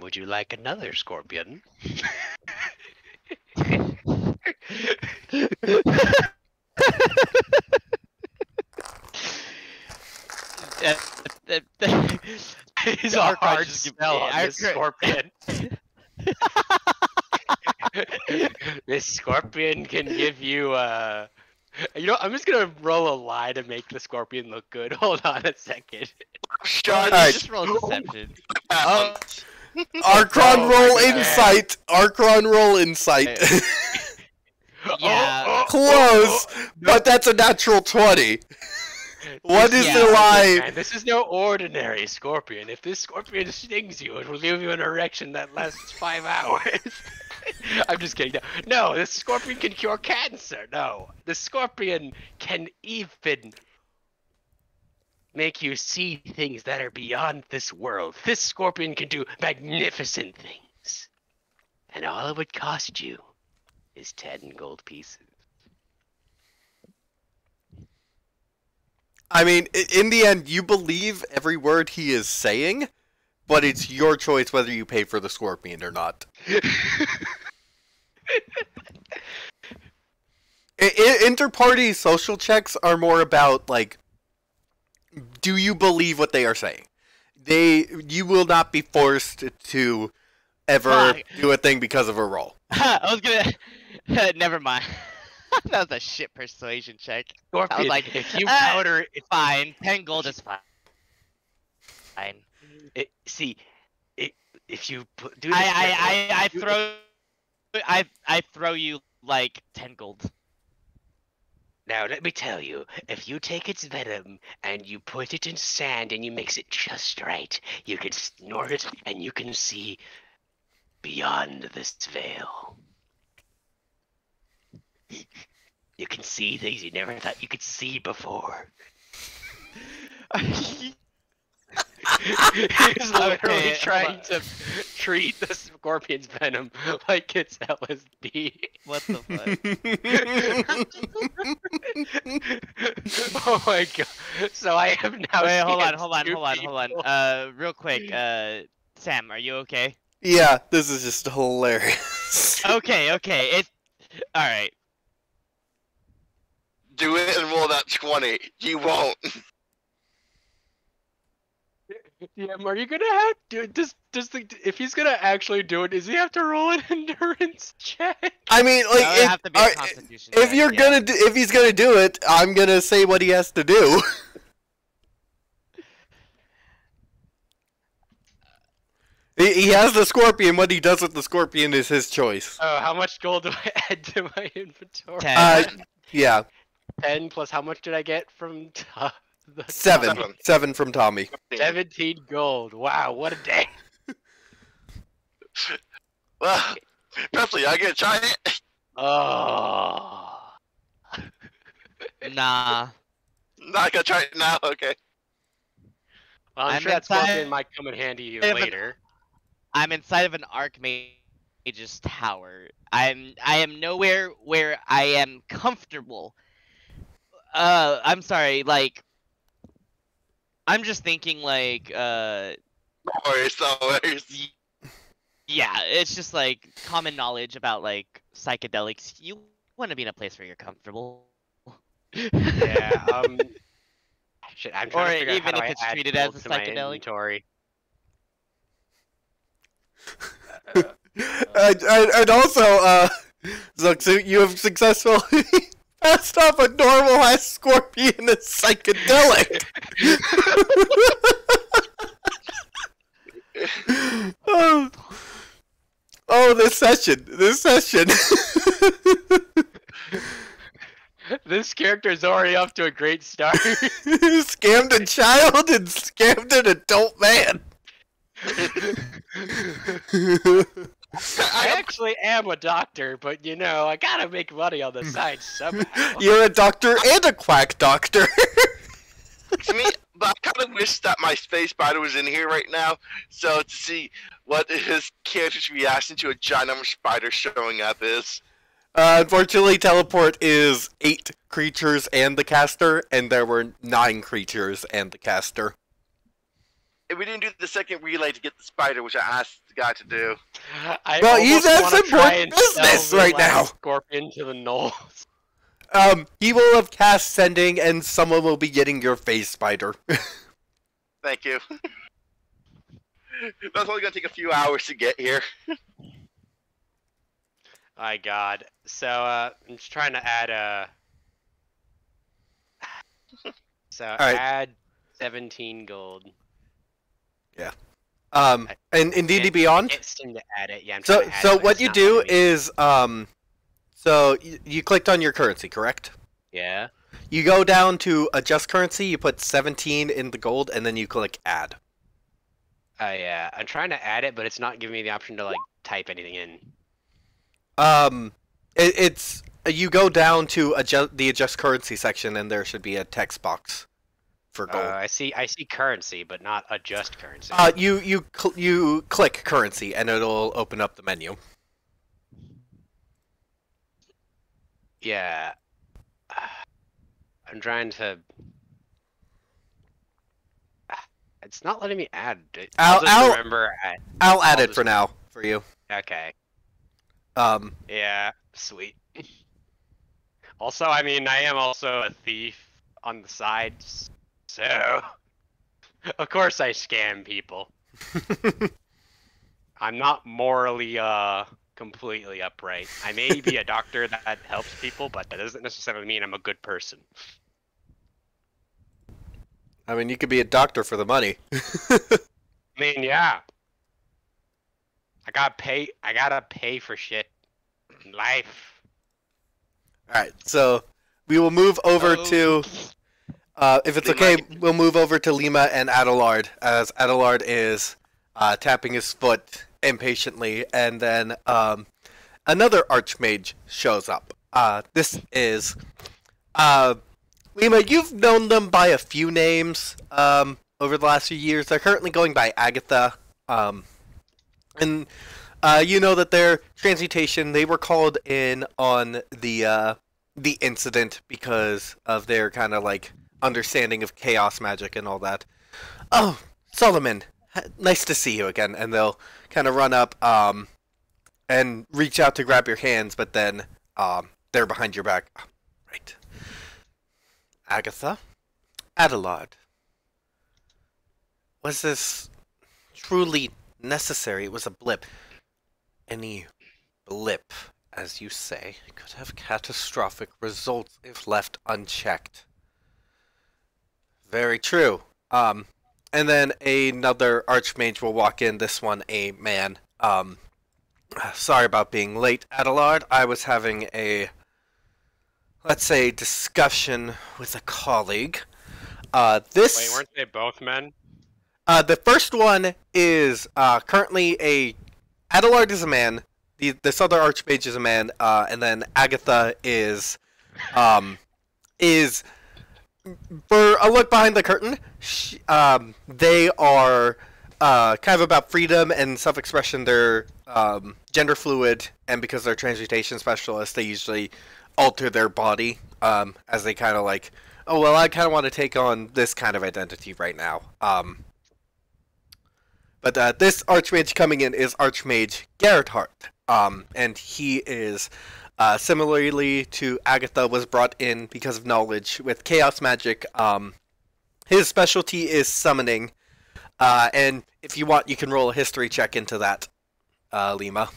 Would you like another scorpion? He's a hard spell on this scorpion. This scorpion can give you I'm just gonna roll a lie to make the scorpion look good. Hold on a second. Just roll deception. Arkhron roll insight. Arkhron roll insight. Yeah. Close, but that's a natural 20. What is the lie? Man, this is no ordinary scorpion. If this scorpion stings you, it will give you an erection that lasts 5 hours. I'm just kidding. No, this scorpion can cure cancer. No, the scorpion can even make you see things that are beyond this world. This scorpion can do magnificent things. And all it would cost you is 10 gold pieces. I mean, in the end, you believe every word he is saying, but it's your choice whether you pay for the scorpion or not. Inter-party social checks are more about, do you believe what they are saying? You will not be forced to ever do a thing because of a roll. I was gonna... Never mind. That was a shit persuasion check. Scorpion, I was like, if you powder... It's fine. 10 gold is fine. If you do this... I throw you, 10 gold. Now, let me tell you, if you take its venom and you put it in sand and you mix it just right, you can snort it and you can see beyond this veil. You can see things you never thought you could see before. He's literally trying to treat the scorpion's venom like it's LSD. What the Oh my god. So I have now. Wait, hold scanned on. Real quick, Sam, are you okay? Yeah, this is just hilarious. Okay, it's alright. Do it and roll that 20. You won't. DM, are you gonna have to if he's gonna actually do it, does he have to roll an endurance check? I mean, like, That would have to be a constitution if check, you're yeah. gonna do, if he's gonna do it, I'm gonna say what he has to do. He has the scorpion. What he does with the scorpion is his choice. Oh, how much gold do I add to my inventory? 10. Yeah, 10 plus how much did I get from the 7 from Tommy. 17 gold. Wow, what a day. Well, Presley, I gonna try it. Oh. Nah. Not gonna try it now. Okay. Well, I'm I'm sure that inside- scorpion might come in handy I have an- later. I'm inside of an Archmage's tower. I am nowhere where I am comfortable. I'm sorry, like I'm just thinking like No worries, no worries. yeah, it's just like common knowledge about like psychedelics. You want to be in a place where you're comfortable. Yeah, shit, I'm trying Or to figure out even how if do I it's add treated as gold a to my psychedelic. inventory. And also, Zuxu, you have successfully passed off a normal ass scorpion as psychedelic. Oh, this session. This character is already off to a great start. Scammed a child and scammed an adult man. I actually am a doctor, but you know, I gotta make money on the side somehow. You're a doctor and a quack doctor. To me, but I kind of wish that my space spider was in here right now, so to see what his character's reaction to a giant spider showing up is. Unfortunately, teleport is 8 creatures and the caster, and there were 9 creatures and the caster. If we didn't do the second relay to get the spider, which I asked the guy to do. Well, he's at some important business right now. Scorpion to the gnolls. He will have cast sending, and someone will be getting your face spider. Thank you. That's only gonna take a few hours to get here. My god. So, I'm just trying to add So, Alright. add 17 gold. And in D&D Beyond, Can't seem to add it. Yeah, I'm so trying to add it, but what it's you not do letting me. is, so you clicked on your currency, correct? Yeah. You go down to adjust currency, you put 17 in the gold, and then you click add. Yeah. I'm trying to add it, but it's not giving me the option to, like, type anything in. It's you go down to the adjust currency section, and there should be a text box for gold. I see currency, but not adjust currency. You click currency, and it'll open up the menu. Yeah. I'm trying to... It's not letting me add it. I'll Remember... I'll add I'll it just- for now for you. Okay. Yeah, Sweet. Also, I mean, I am also a thief on the side, so... Of course I scam people. I'm not morally, completely upright. I may be a doctor that helps people, but that doesn't necessarily mean I'm a good person. I mean, you could be a doctor for the money. I mean, yeah. I gotta pay for shit in life. Alright, so we will move over to, if it's okay, we'll move over to Lima and Adelard, as Adelard is tapping his foot impatiently, and then another Archmage shows up. This is, Lima, you've known them by a few names over the last few years. They're currently going by Agatha, and you know that their transmutation, they were called in on the incident because of their kind of like understanding of chaos magic and all that. Oh, Solomon, nice to see you again. And they'll kind of run up and reach out to grab your hands, but then they're behind your back. Right. Agatha? Adelard. Was this truly necessary? It was a blip. Any blip, as you say, could have catastrophic results if left unchecked. Very true. And then another Archmage will walk in, this one a man. Sorry about being late, Adelard. I was having a, let's say, discussion with a colleague. Wait, weren't they both men? The first one is currently a... Adelard is a man. This other Archmage is a man. And then Agatha is... For a look behind the curtain, they are kind of about freedom and self-expression. They're gender fluid, and because they're transmutation specialists, they usually alter their body as they kind of like, oh, well, I kind of want to take on this kind of identity right now. But this Archmage coming in is Archmage Garrett, and he is... similarly to Agatha, was brought in because of knowledge with chaos magic. His specialty is summoning, and if you want, you can roll a history check into that, Lima.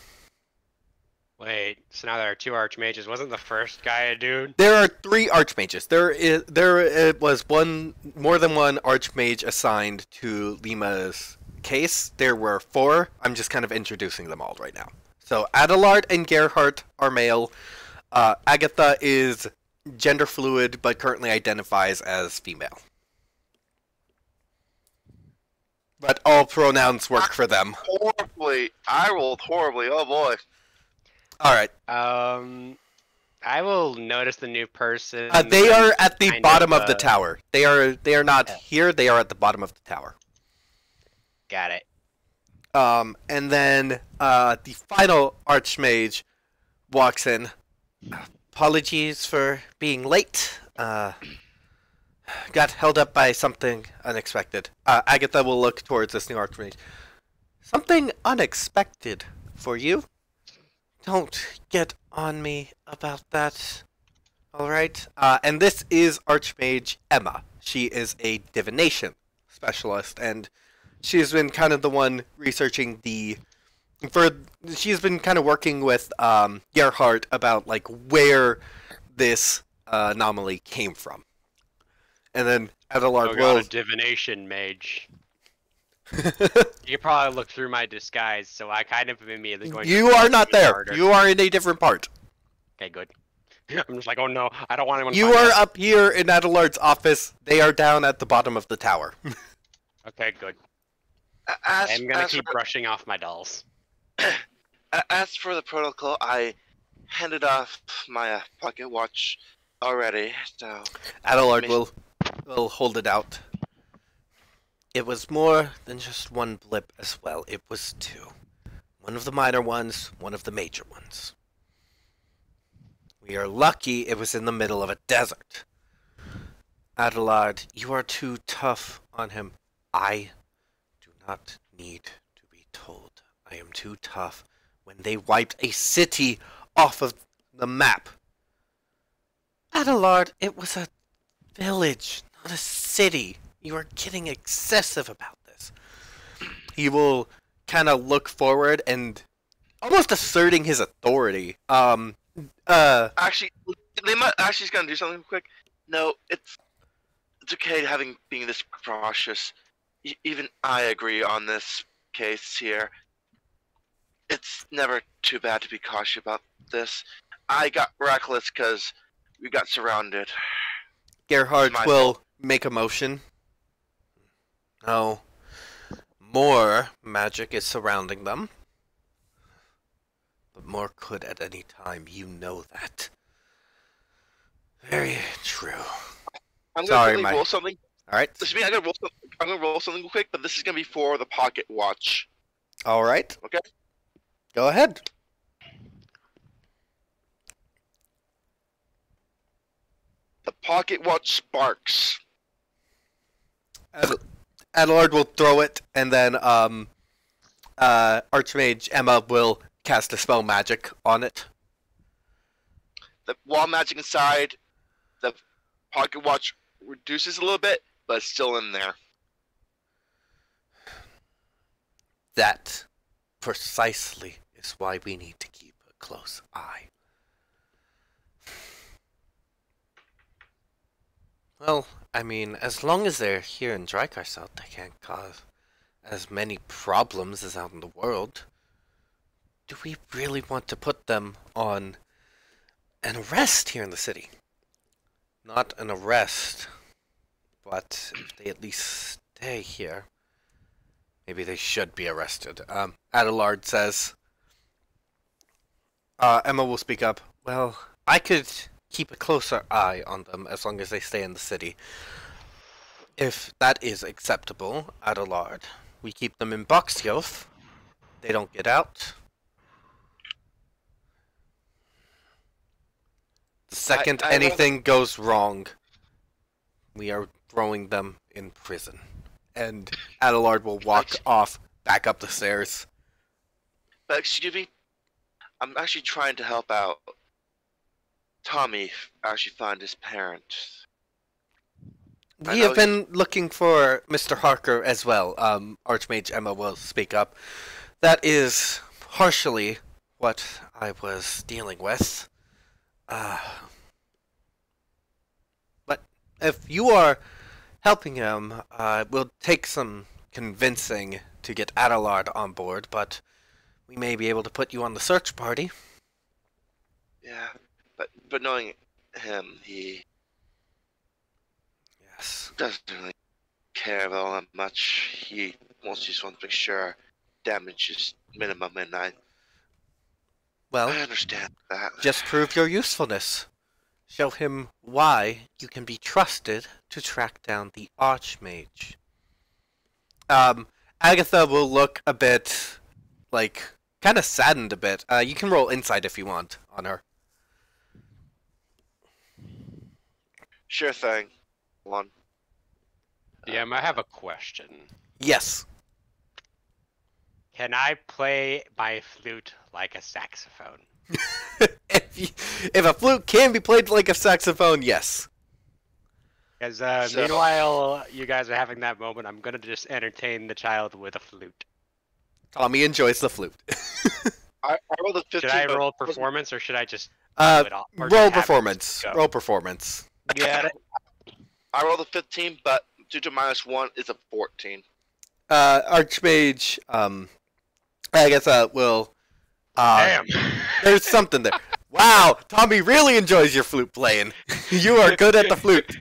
Wait, so now there are two Archmages. Wasn't the first guy a dude? There are 3 Archmages. There was more than one Archmage assigned to Lima's case. There were 4. I'm just kind of introducing them all right now. So Adelard and Gerhardt are male. Agatha is gender fluid, but currently identifies as female. But all pronouns work for them. Horribly. I rolled horribly. Oh boy. Alright. I will notice the new person. They are at the bottom of the tower. They are not here, they are at the bottom of the tower. Got it. And then the final Archmage walks in. Apologies for being late. Got held up by something unexpected. Agatha will look towards this new Archmage. Something unexpected for you? Don't get on me about that. Alright? And this is Archmage Emma. She is a divination specialist, and she's been kind of the one researching she's been kind of working with Gerhardt about like where this anomaly came from. And then Adelard will... a divination mage. You probably look through my disguise, so I kind of immediately going. You are not there. Harder. You are in a different part. Okay, good. I'm just like, oh no, I don't want anyone. You are up here in Adelard's office. They are down at the bottom of the tower. Okay, good. I'm gonna keep brushing off my dolls. As for the protocol, I handed off my pocket watch already, so... Adelard will hold it out. It was more than just one blip as well. It was 2. One of the minor ones, one of the major ones. We are lucky it was in the middle of a desert. Adelard, you are too tough on him. I do not need to be told. I am too tough. When they wiped a city off of the map. Adelard, it was a village, not a city. You are getting excessive about this. He will kind of look forward and almost asserting his authority. Actually, Lima actually is gonna do something quick. No, it's okay being this cautious. Even I agree on this case here. It's never too bad to be cautious about this. I got reckless because we got surrounded. Gerhardt will make a motion. No. More magic is surrounding them. But more could at any time. You know that. Very true. I'm gonna roll something. Alright. I'm gonna roll something quick, but this is gonna be for the pocket watch. Alright. Okay. Go ahead. The pocket watch sparks Adelard will throw it, and then Archmage Emma will cast a spell magic on it. The wall magic inside, the pocket watch reduces a little bit, but it's still in there. That precisely is why we need to keep a close eye. Well, I mean, as long as they're here in Drycarsalt, they can't cause as many problems as out in the world. Do we really want to put them on an arrest here in the city? Not an arrest, but if they at least stay here, maybe they should be arrested. Adelard says, Emma will speak up. Well, I could keep a closer eye on them as long as they stay in the city. If that is acceptable, Adelard, we keep them in Boxyoth. They don't get out. The second anything goes wrong, we are throwing them in prison. And Adelard will walk off back up the stairs. But excuse me, I'm actually trying to help out Tommy actually find his parents. We have been looking for Mr. Harker as well. Archmage Emma will speak up. That is partially what I was dealing with. But if you are helping him, it will take some convincing to get Adelard on board, but we may be able to put you on the search party. Yeah, but knowing him, he doesn't really care all that much. He just wants to make sure damage is minimum, and I understand that. Just prove your usefulness. Show him why you can be trusted to track down the Archmage. Agatha will look a bit, kind of saddened a bit. You can roll insight if you want on her. Sure thing. One. I have a question. Yes. Can I play my flute like a saxophone? If a flute can be played like a saxophone, yes. Because meanwhile, you guys are having that moment, I'm gonna just entertain the child with a flute. Tommy enjoys the flute. I rolled a 15. Should I roll performance, or should I just roll performance? Roll performance. Get it? I rolled a 15, but due to -1 is a 14. Archmage, Agatha will. Damn. There's something there. Wow, Tommy really enjoys your flute playing. You are good at the flute.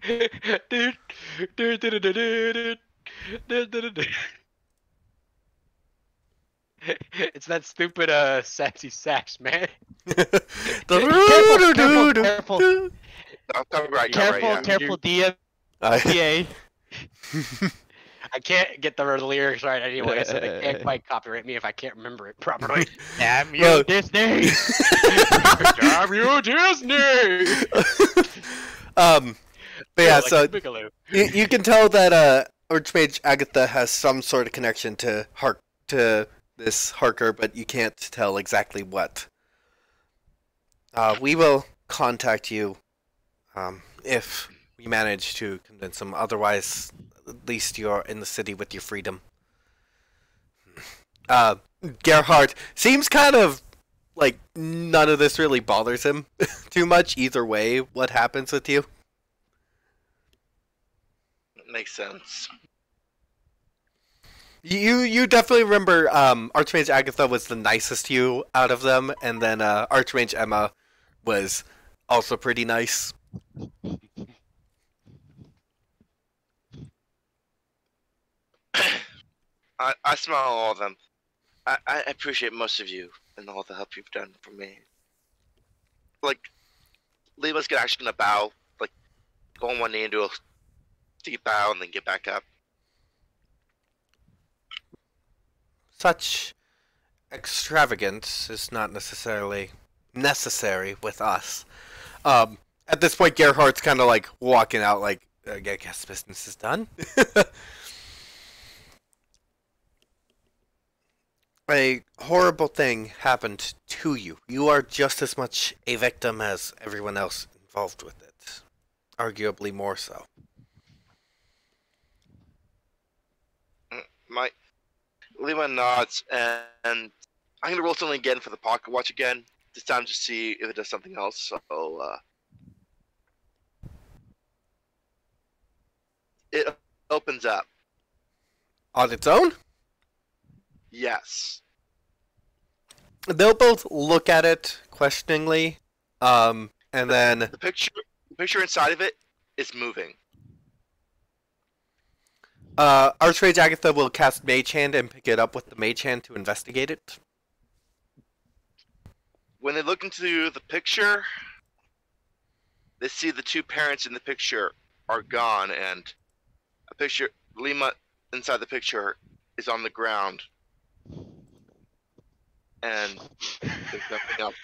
It's that stupid sassy sax, man. Careful. Careful, DM. Yeah. I can't get the lyrics right anyway, so they can't quite copyright me if I can't remember it properly. Damn you, Disney! Damn you, Disney! But yeah, like so you can tell that Archmage Agatha has some sort of connection to this Harker, but you can't tell exactly what. We will contact you if we manage to convince him. Otherwise, at least you're in the city with your freedom. Gerhardt seems kind of like none of this really bothers him too much either way. What happens with you? Makes sense. You definitely remember Archmage Agatha was the nicest to you out of them, and then Archmage Emma was also pretty nice. I smell all of them. I appreciate most of you and all the help you've done for me. Lima's actually gonna bow, go on one knee and do a deep bow and then get back up. Such extravagance is not necessarily necessary with us. At this point, Gerhardt's kind of walking out, I guess business is done. A horrible thing happened to you. You are just as much a victim as everyone else involved with it. Arguably more so. Lima nods, and I'm going to roll something again for the pocket watch again. This time to see if it does something else. So, it opens up. On its own? Yes. They'll both look at it questioningly, and then... The picture inside of it is moving. Archmage Agatha will cast Mage Hand and pick it up with the Mage Hand to investigate it. When they look into the picture, they see the two parents in the picture are gone, and a picture, Lima inside the picture, is on the ground. And there's nothing else.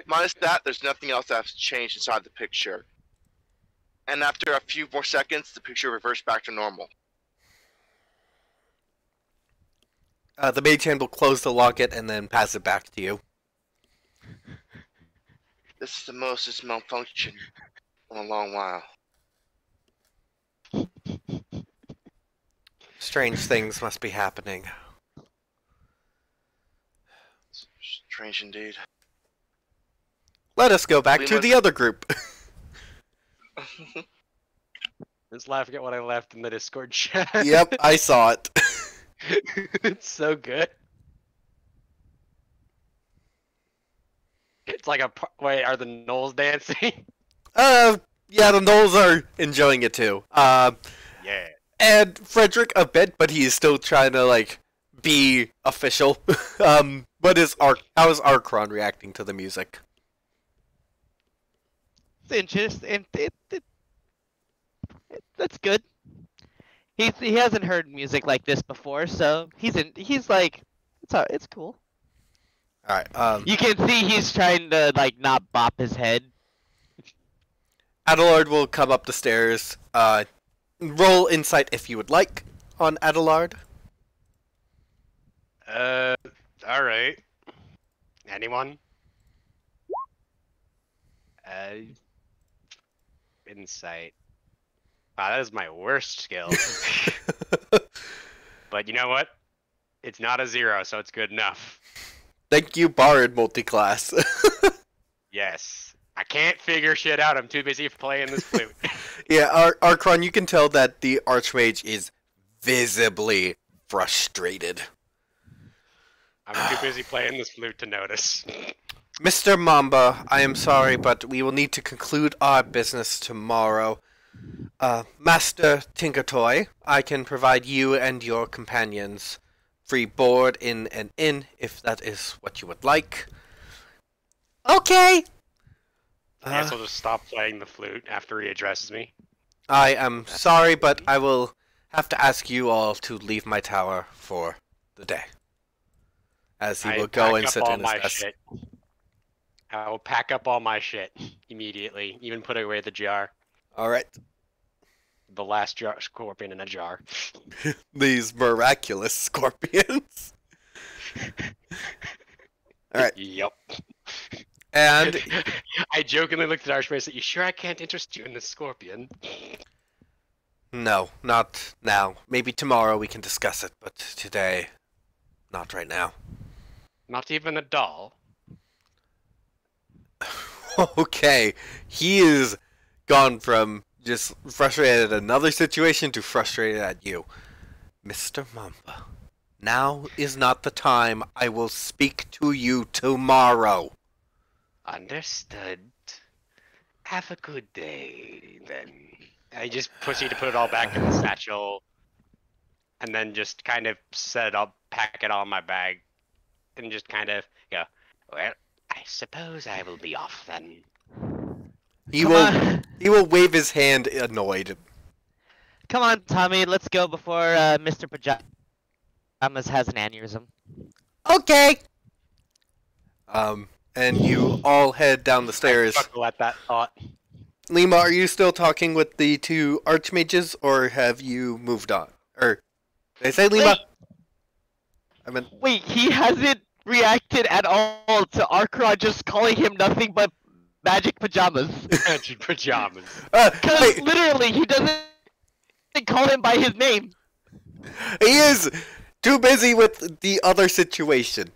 Minus that, there's nothing else that's changed inside the picture. And after a few more seconds, the picture reverts back to normal. The Mage Hand will close the locket and then pass it back to you. This is the most it's malfunctioned in a long while. Strange things must be happening. Strange indeed. Let us go back to the other group. Just laughing at what I left in the Discord chat. Yep, I saw it. It's so good. It's like a wait. Are the gnolls dancing? Yeah, the gnolls are enjoying it too. Yeah. And Frederick a bit, but he's still trying to like be official. How is Arkhron reacting to the music? It's interesting. That's good. He hasn't heard music like this before, so he's like, it's cool. All right. You can see he's trying to like not bop his head. Adelard will come up the stairs. Roll insight if you would like on Adelard. All right. Anyone? Insight. Wow, that is my worst skill. But you know what? It's not a 0, so it's good enough. Thank you, Bard multiclass. Yes. I can't figure shit out. I'm too busy playing this flute. Yeah, Arkhron, you can tell that the Archmage is visibly frustrated. I'm too busy playing this flute to notice. Mr. Mamba, I am sorry, but we will need to conclude our business tomorrow. Master Tinkertoy, I can provide you and your companions free board in an inn, if that is what you would like. Okay! I guess I'll just stop playing the flute after he addresses me. I am sorry, but I will have to ask you all to leave my tower for the day. As he will go and sit in his desk. Shit. I will pack up all my shit immediately, even put away the jar. Alright. The last jar, scorpion in a jar. These miraculous scorpions. Alright. Yep. And I jokingly looked at Archmage and said, "You sure I can't interest you in this scorpion?" No, not now. Maybe tomorrow we can discuss it, but today, not right now. Not even a doll. Okay, he is gone from just frustrated at another situation to frustrated at you. Mr. Mamba, now is not the time. I will speak to you tomorrow. Understood. Have a good day, then. I just proceed to put it all back in the satchel, and then just kind of set it up, pack it all in my bag, and just kind of go, well, I suppose I will be off then. He will wave his hand annoyed. Come on, Tommy, let's go before Mr. Pajamas has an aneurysm. Okay. And you all head down the stairs. I chuckle at that thought. Lima, are you still talking with the two archmages, or have you moved on? Or did I say Lima? Wait, he hasn't reacted at all to Arkhron just calling him nothing but magic pajamas. Magic pajamas. Because literally, he doesn't call him by his name. He is too busy with the other situation.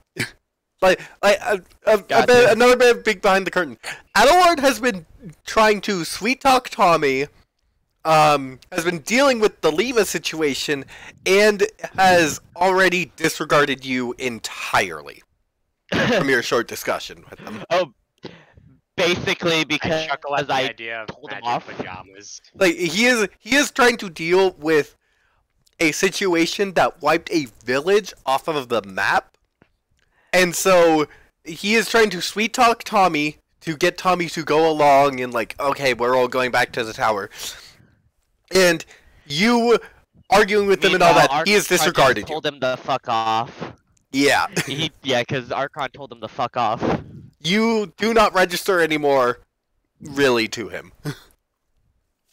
Gotcha. Another bit of big behind the curtain. Adelard has been trying to sweet talk Tommy, has been dealing with the Lima situation, and has already disregarded you entirely from your short discussion with him. Oh, basically because I chuckle at the I idea of told him magic off. pajamas. Like he is trying to deal with a situation that wiped a village off of the map, and so he is trying to sweet talk Tommy to get Tommy to go along and like, okay, we're all going back to the tower. And you arguing with him and all that, he has disregarded you. Told him to fuck off. Yeah. Yeah, because Archon told him to fuck off. You do not register anymore, really, to him.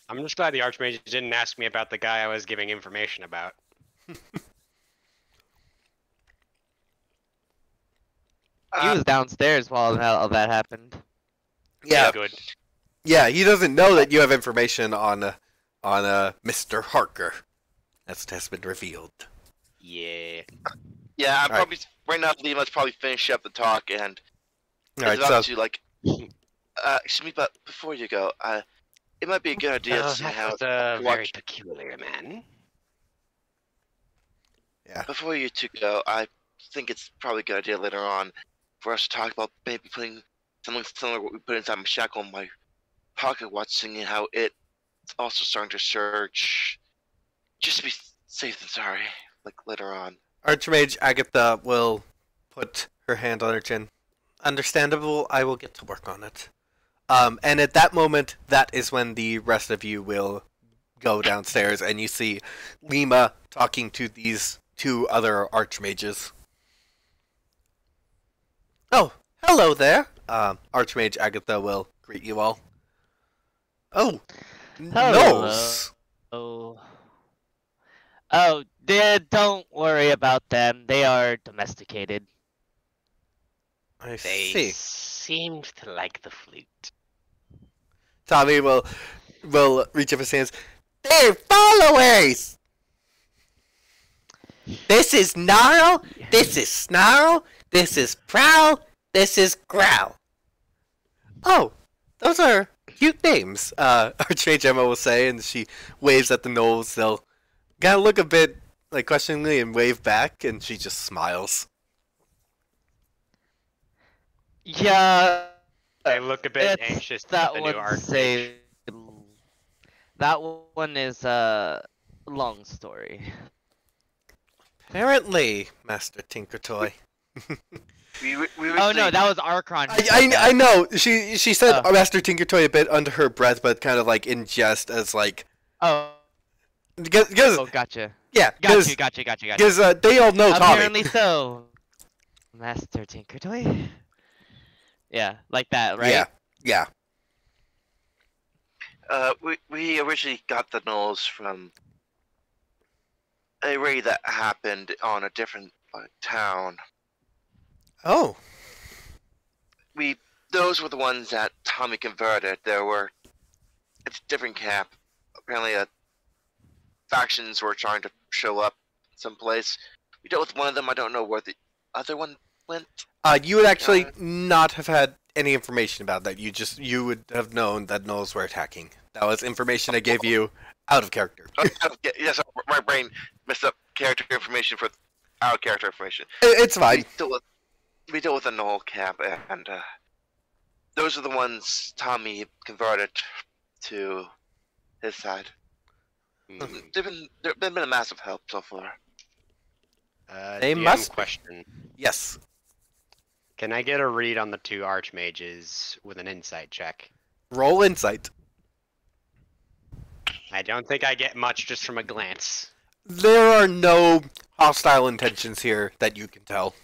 I'm just glad the Archmage didn't ask me about the guy I was giving information about. He was downstairs while all that happened. Yeah. Good. Yeah, he doesn't know that you have information on Mr. Harker. That's what has been revealed. Yeah. Yeah, I'm All probably right now. Lima's probably finish up the talk and Alright, is so about to like. Excuse me, but before you go, it might be a good idea to see how That's a to very watch. peculiar man. Before you two go, I think it's probably a good idea later on for us to talk about maybe putting something similar to what we put inside my shackle in my pocket watch, seeing how it's also starting to surge. Just to be safe than sorry, like later on. Archmage Agatha will put her hand on her chin. Understandable, I will get to work on it. And at that moment, that is when the rest of you will go downstairs and you see Lima talking to these two other archmages. Oh, hello there. Archmage Agatha will greet you all. Oh, Hello. Nose. Oh, don't worry about them. They are domesticated. I They see. seemed to like the flute. Tommy will reach up his hands. They're followers! This is Gnarl, this is Snarl, this is Prowl, this is Growl. Oh, those are cute names, Archmage Emma will say, and she waves at the gnolls. They'll kind of look a bit like questioningly and wave back, and she just smiles. Yeah. They look a bit it's anxious that at the new one Archmage. say. That one is a long story. Apparently, Master Tinkertoy. Oh no, that was Archron. I know. She said Oh. Master Tinkertoy a bit under her breath, but kind of like in jest, as like Oh, because gotcha. yeah, Gotcha. because they all know Tommy. Apparently so. Master Tinkertoy? Yeah, like that, right? Yeah. We originally got the gnolls from a raid that happened on a different town. Oh, Those were the ones that Tommy converted. It's a different camp. Apparently, factions were trying to show up someplace. We dealt with one of them. I don't know where the other one went. you would actually not have had any information about that. You would have known that gnolls were attacking. That was information I gave you out of character. Yes, my brain messed up character information for our character information. It's fine. We dealt with a gnoll camp, and those are the ones Tommy converted to his side. They've been a massive help so far. They DM must be. question. Yes. Can I get a read on the two archmages with an insight check? Roll insight. I don't think I get much just from a glance. There are no hostile intentions here that you can tell.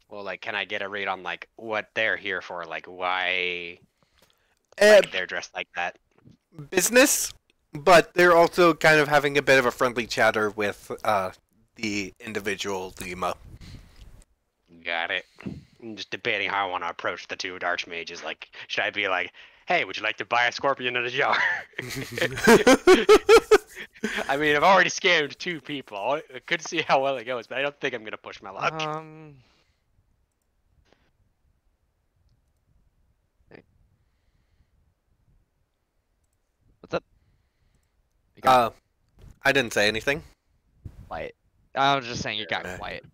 Well, like, can I get a read on like what they're here for? Like, why? Like they're dressed like that. Business, but they're also kind of having a bit of a friendly chatter with the individual Lima. Got it. I'm just debating how I want to approach the two Archmages. Like, should I be like, hey, would you like to buy a scorpion in a jar? I mean, I've already scammed 2 people. I could see how well it goes, but I don't think I'm gonna push my luck. What's up? You got I didn't say anything. quiet. I was just saying you got quiet.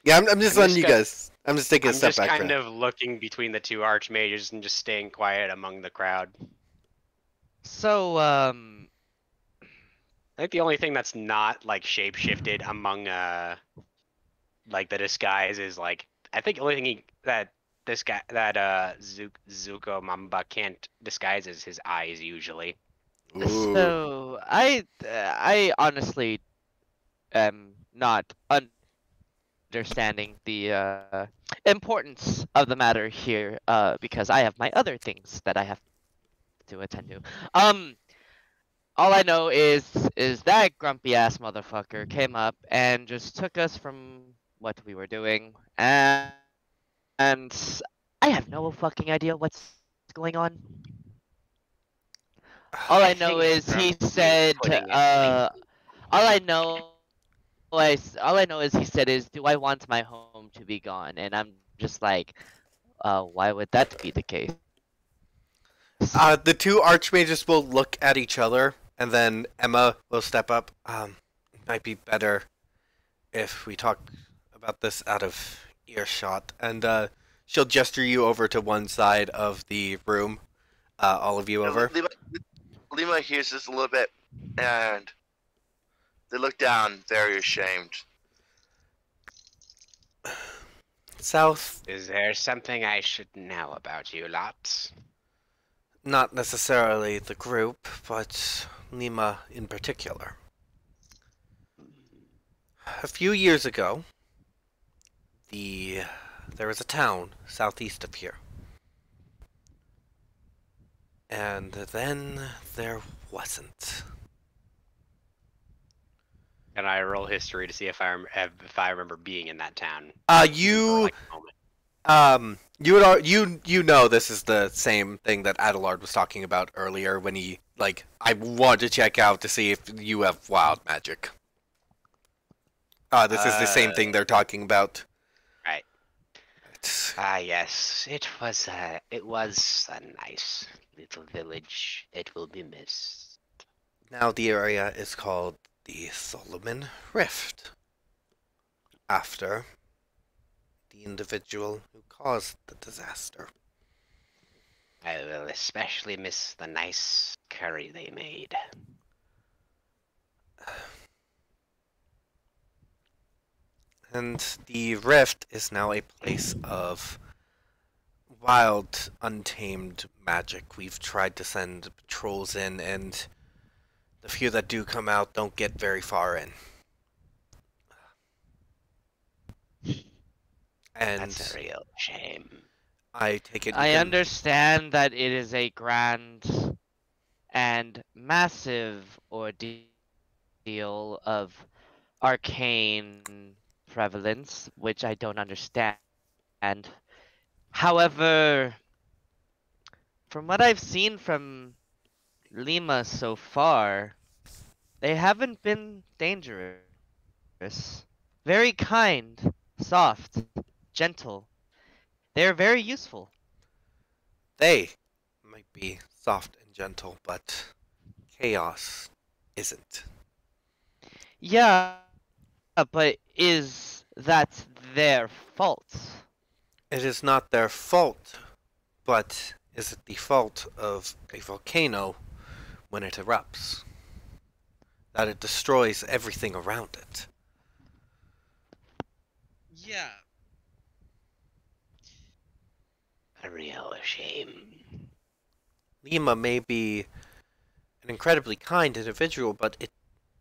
Yeah, I'm just letting you gonna- guys. I'm just taking a I'm step just back. kind of looking between the 2 Archmages and just staying quiet among the crowd. So, I think the only thing that's not like shape-shifted among like the disguise is like I think the only thing that Zuko Mamba can't disguise is his eyes usually. Ooh. so I honestly am not understanding the importance of the matter here, because I have my other things that I have to attend to. All I know is that grumpy ass motherfucker came up and just took us from what we were doing, and I have no fucking idea what's going on. All I know think is he from said, putting it all I know is he said is, do I want my home to be gone? And I'm just like, why would that be the case? The 2 archmages will look at each other, and then Emma will step up. It might be better if we talk about this out of earshot, and she'll gesture you over to one side of the room. All of you over. Lima hears this a little bit, and they look down, very ashamed. South, Is there something I should know about you lot? not necessarily the group, but Lima in particular. A few years ago, there was a town southeast of here. And then there wasn't. Can I roll history to see if I remember being in that town? You know this is the same thing that Adelard was talking about earlier when he I wanted to check out to see if you have wild magic. This is the same thing they're talking about. Right. Yes, it was a nice little village. It will be missed. Now the area is called the Solomon Rift, after the individual who caused the disaster. I will especially miss the nice curry they made. And the Rift is now a place of wild, untamed magic. We've tried to send patrols in, and the few that do come out don't get very far in. And That's a real shame. I take it. I understand that it is a grand and massive ordeal of arcane prevalence, which I don't understand. However, from what I've seen from Lima so far, they haven't been dangerous. Very kind, soft, gentle. They're very useful. They might be soft and gentle, but chaos isn't. Yeah, but is that their fault? It is not their fault, but is it the fault of a volcano when it erupts? That it destroys everything around it. Yeah. A real shame. Lima may be an incredibly kind individual, but it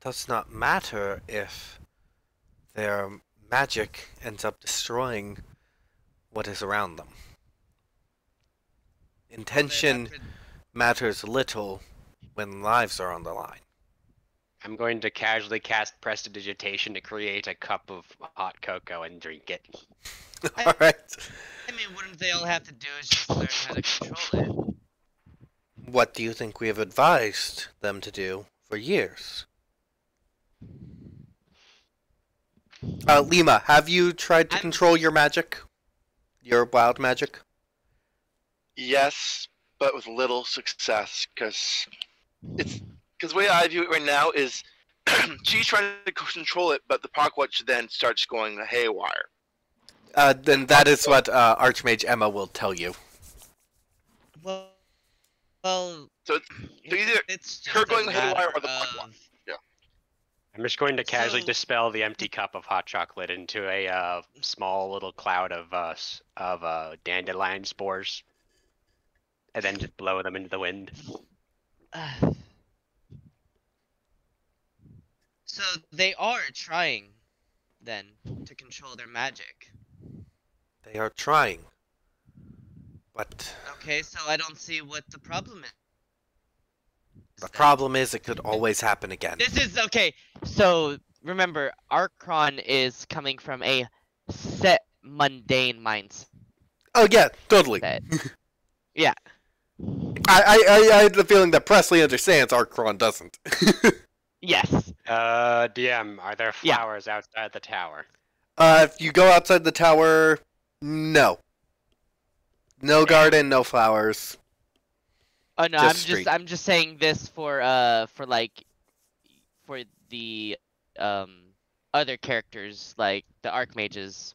does not matter if their magic ends up destroying what is around them. Intention matters little when lives are on the line. I'm going to casually cast Prestidigitation to create a cup of hot cocoa and drink it. Alright. I mean, wouldn't they all have to do is just learn how to control it? What do you think we have advised them to do for years? Lima, have you tried to control your magic? Your wild magic? Yes, but with little success, because the way I view it right now is she's trying to control it, but the Pokwatch then starts going haywire. Then that is what Archmage Emma will tell you. Well, so either it's her just going a haywire or matter the Pokwatch. Yeah. I'm just going to casually So- dispel the empty cup of hot chocolate into a small little cloud of dandelion spores, and then just blow them into the wind. So they are trying, then, to control their magic. They are trying. But Okay, so I don't see what the problem is. the problem is it could always happen again. This is okay. So remember, Arkhron is coming from a set mundane mindset. Oh yeah, totally. Yeah. I had the feeling that Presley understands, Arkhron doesn't. Yes. DM, are there Yeah. flowers outside the tower? If you go outside the tower, no. No garden, no flowers. Oh no, Just street. I'm just saying this for the other characters, like the Archmage's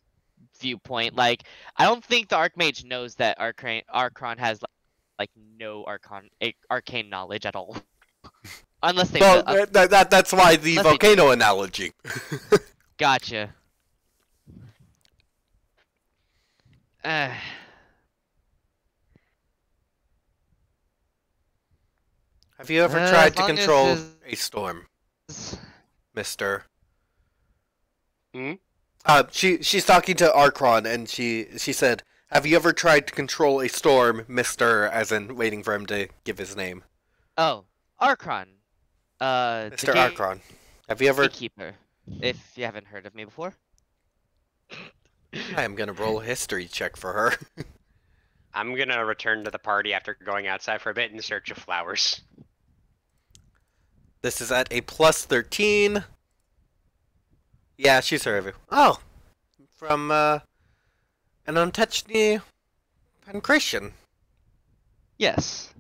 viewpoint. Like, I don't think the Archmage knows that Archron has like no arcane knowledge at all. Unless they Well, that's why the unless they volcano analogy. Gotcha. Have you ever As tried to long as control there's- a storm, mister? Hmm? She's talking to Arkhron, and she said, "Have you ever tried to control a storm, mister?" As in waiting for him to give his name. Oh, Arkhron. Mr. Arkhron. Have you ever... Gatekeeper. If you haven't heard of me before. I am gonna roll a history check for her. I'm gonna return to the party after going outside for a bit in search of flowers. This is at a plus 13. Yeah, she's heard of you. Oh! From, an untouched pancreation. Yes.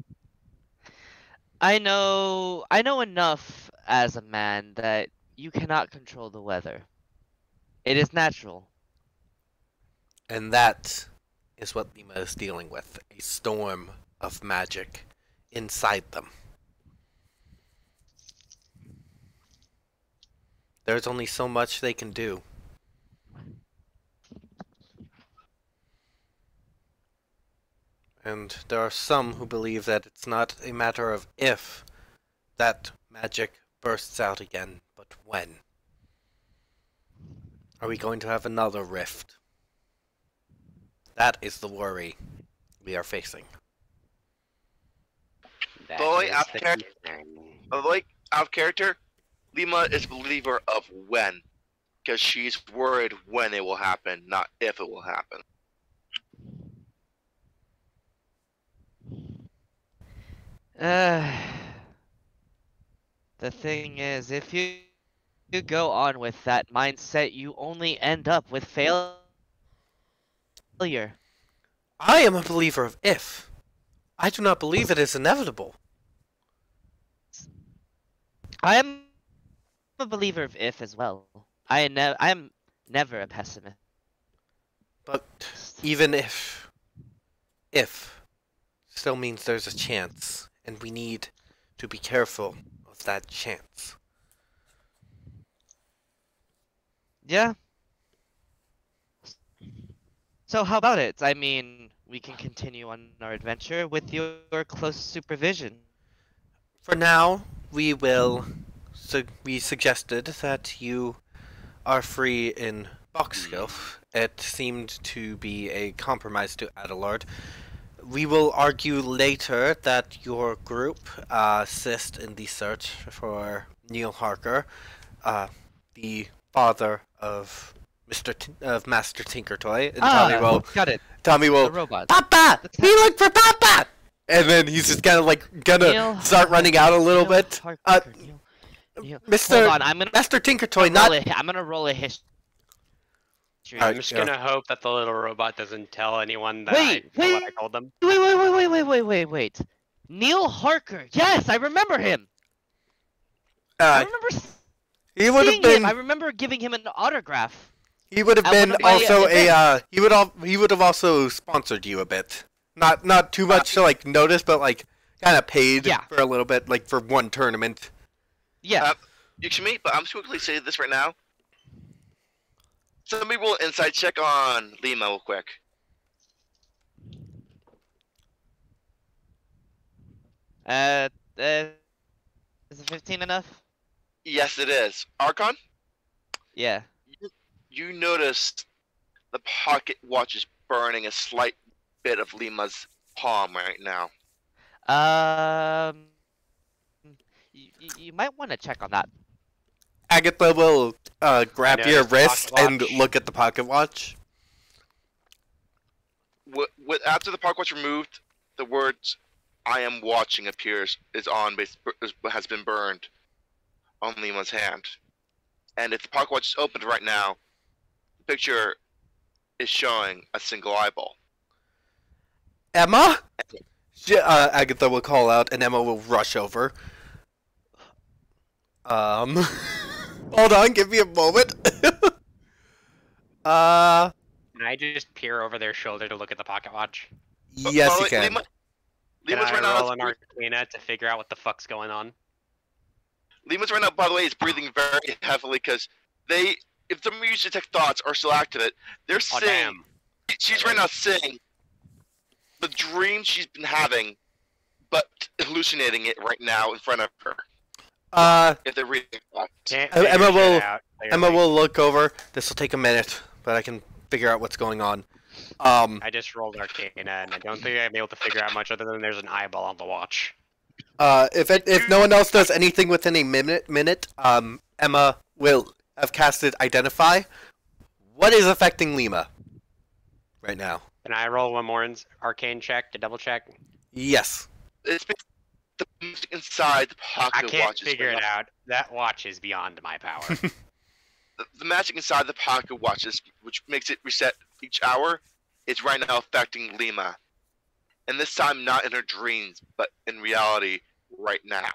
I know enough as a man that you cannot control the weather. It is natural. And that is what Lima is dealing with. A storm of magic inside them. There's only so much they can do. And there are some who believe that it's not a matter of if that magic bursts out again, but when. Are we going to have another rift? That is the worry we are facing. That Boy, is out the character. concern. Out of character, Lima is a believer of when, because she's worried when it will happen, not if it will happen. The thing is, if you go on with that mindset, you only end up with failure. I am a believer of if. I do not believe it is inevitable. I am a believer of if as well. I'm never a pessimist. But even if still means there's a chance, and we need to be careful of that chance. Yeah. So how about it? I mean, we can continue on our adventure with your close supervision. For now, we will. We suggested that you are free in Boxkill. It seemed to be a compromise to Adelard. we will argue later that your group assist in the search for Neil Harker, the father of Master Tinkertoy, and got it. Tommy will, The robot. Papa! He looked for Papa! And then he's just kind of like gonna start running out a little bit. Mr. Hold on, Master Tinkertoy, I'm gonna roll a history. I'm just gonna hope that the little robot doesn't tell anyone that what I told them. Wait. Neil Harker. Yes, I remember him. I remember he would have been. I remember giving him an autograph. He would have been also he would have also sponsored you a bit. Not too much to like notice, but like kind of paid for a little bit, like for one tournament. Yeah. Excuse me, but I'm just quickly say this right now. Somebody will inside check on Lima real quick. Is it 15 enough? Yes, it is. Archon? Yeah. You noticed the pocket watch is burning a slight bit of Lima's palm right now. You might want to check on that. Agatha will grab your wrist and look at the pocket watch. After the pocket watch removed, the words "I am watching" has been burned on Lima's hand. And if the pocket watch is opened right now, the picture is showing a single eyeball. Emma? Agatha will call out, and Emma will rush over. Hold on, give me a moment. Can I just peer over their shoulder to look at the pocket watch? Yes, you can. Lima's right now roll an Arcana to figure out what the fuck's going on? Lima's right now, by the way, is breathing very heavily because if the music detect thoughts are still activate, they're saying. Damn. She's right now saying the dream she's been having, but hallucinating it right now in front of her. If they're reading thoughts. Emma will look over. This will take a minute, but I can figure out what's going on. I just rolled Arcana, and I don't think I'm able to figure out much other than there's an eyeball on the watch. If no one else does anything within a minute, Emma will have casted Identify. What is affecting Lima right now? Can I roll one more arcane check to double check? Yes. It's the music inside the pocket watch. I can't figure it out. That watch is beyond my power. The magic inside the pocket watches, which makes it reset each hour, is right now affecting Lima. And this time not in her dreams, but in reality right now.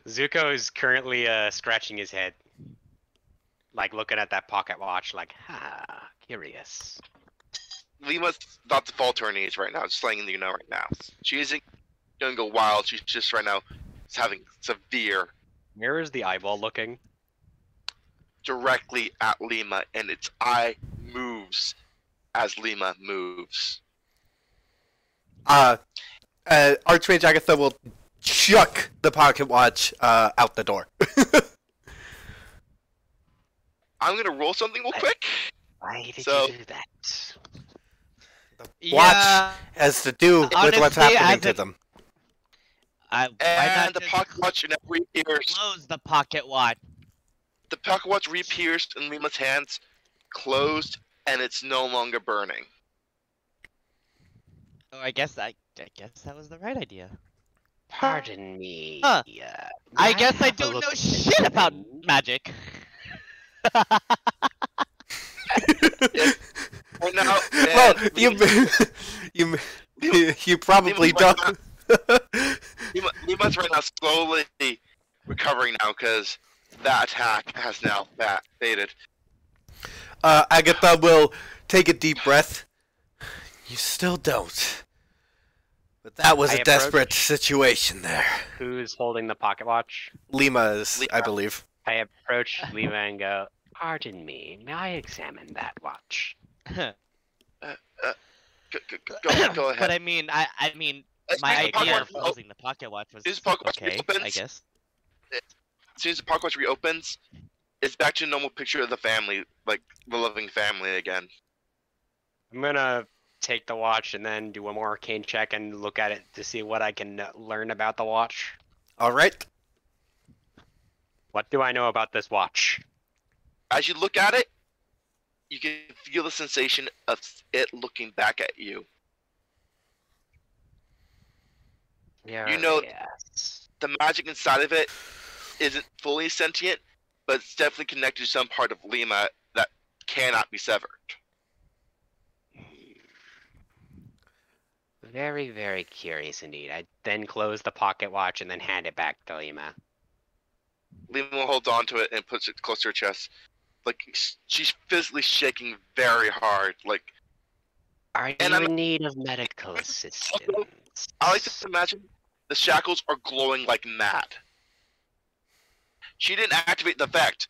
Zuko is currently scratching his head. Like looking at that pocket watch like, curious. Lima's about to fall to her knees right now, just letting you know right now. She isn't gonna go wild, she's just right now having severe. Where is the eyeball looking? Directly at Lima, and its eye moves as Lima moves. Archmage Agatha will chuck the pocket watch out the door. I'm gonna roll something real quick. Why did you do that? The watch has to do with what's happening to them. And the pocket watch now reappears. Close the pocket watch. The pocket watch reappears in Lima's hands, closed, and it's no longer burning. Oh, I guess that was the right idea. Pardon me. Huh. I guess I don't know shit about magic. Well, you probably don't. Lima's right now slowly recovering now because that attack has now faded. Agatha will take a deep breath. You still don't. But that was a desperate situation there. Who's holding the pocket watch? Lima is, I believe. I approach Lima and go, pardon me, may I examine that watch? Go ahead. But I mean, my idea of closing the pocket watch was okay, I guess. As soon as the pocket watch reopens, it's back to a normal picture of the family, like the loving family again. I'm gonna take the watch and then do one more arcane check and look at it to see what I can learn about the watch. All right. What do I know about this watch? As you look at it, you can feel the sensation of it looking back at you. Yeah. You know, yes. the magic inside of it isn't fully sentient, but it's definitely connected to some part of Lima that cannot be severed. Very, very curious indeed. I then close the pocket watch and then hand it back to Lima. Lima holds on to it and puts it close to her chest. Like, she's physically shaking very hard. Like, Are you in need of medical assistance? I like to imagine the shackles are glowing like mad. She didn't activate the effect,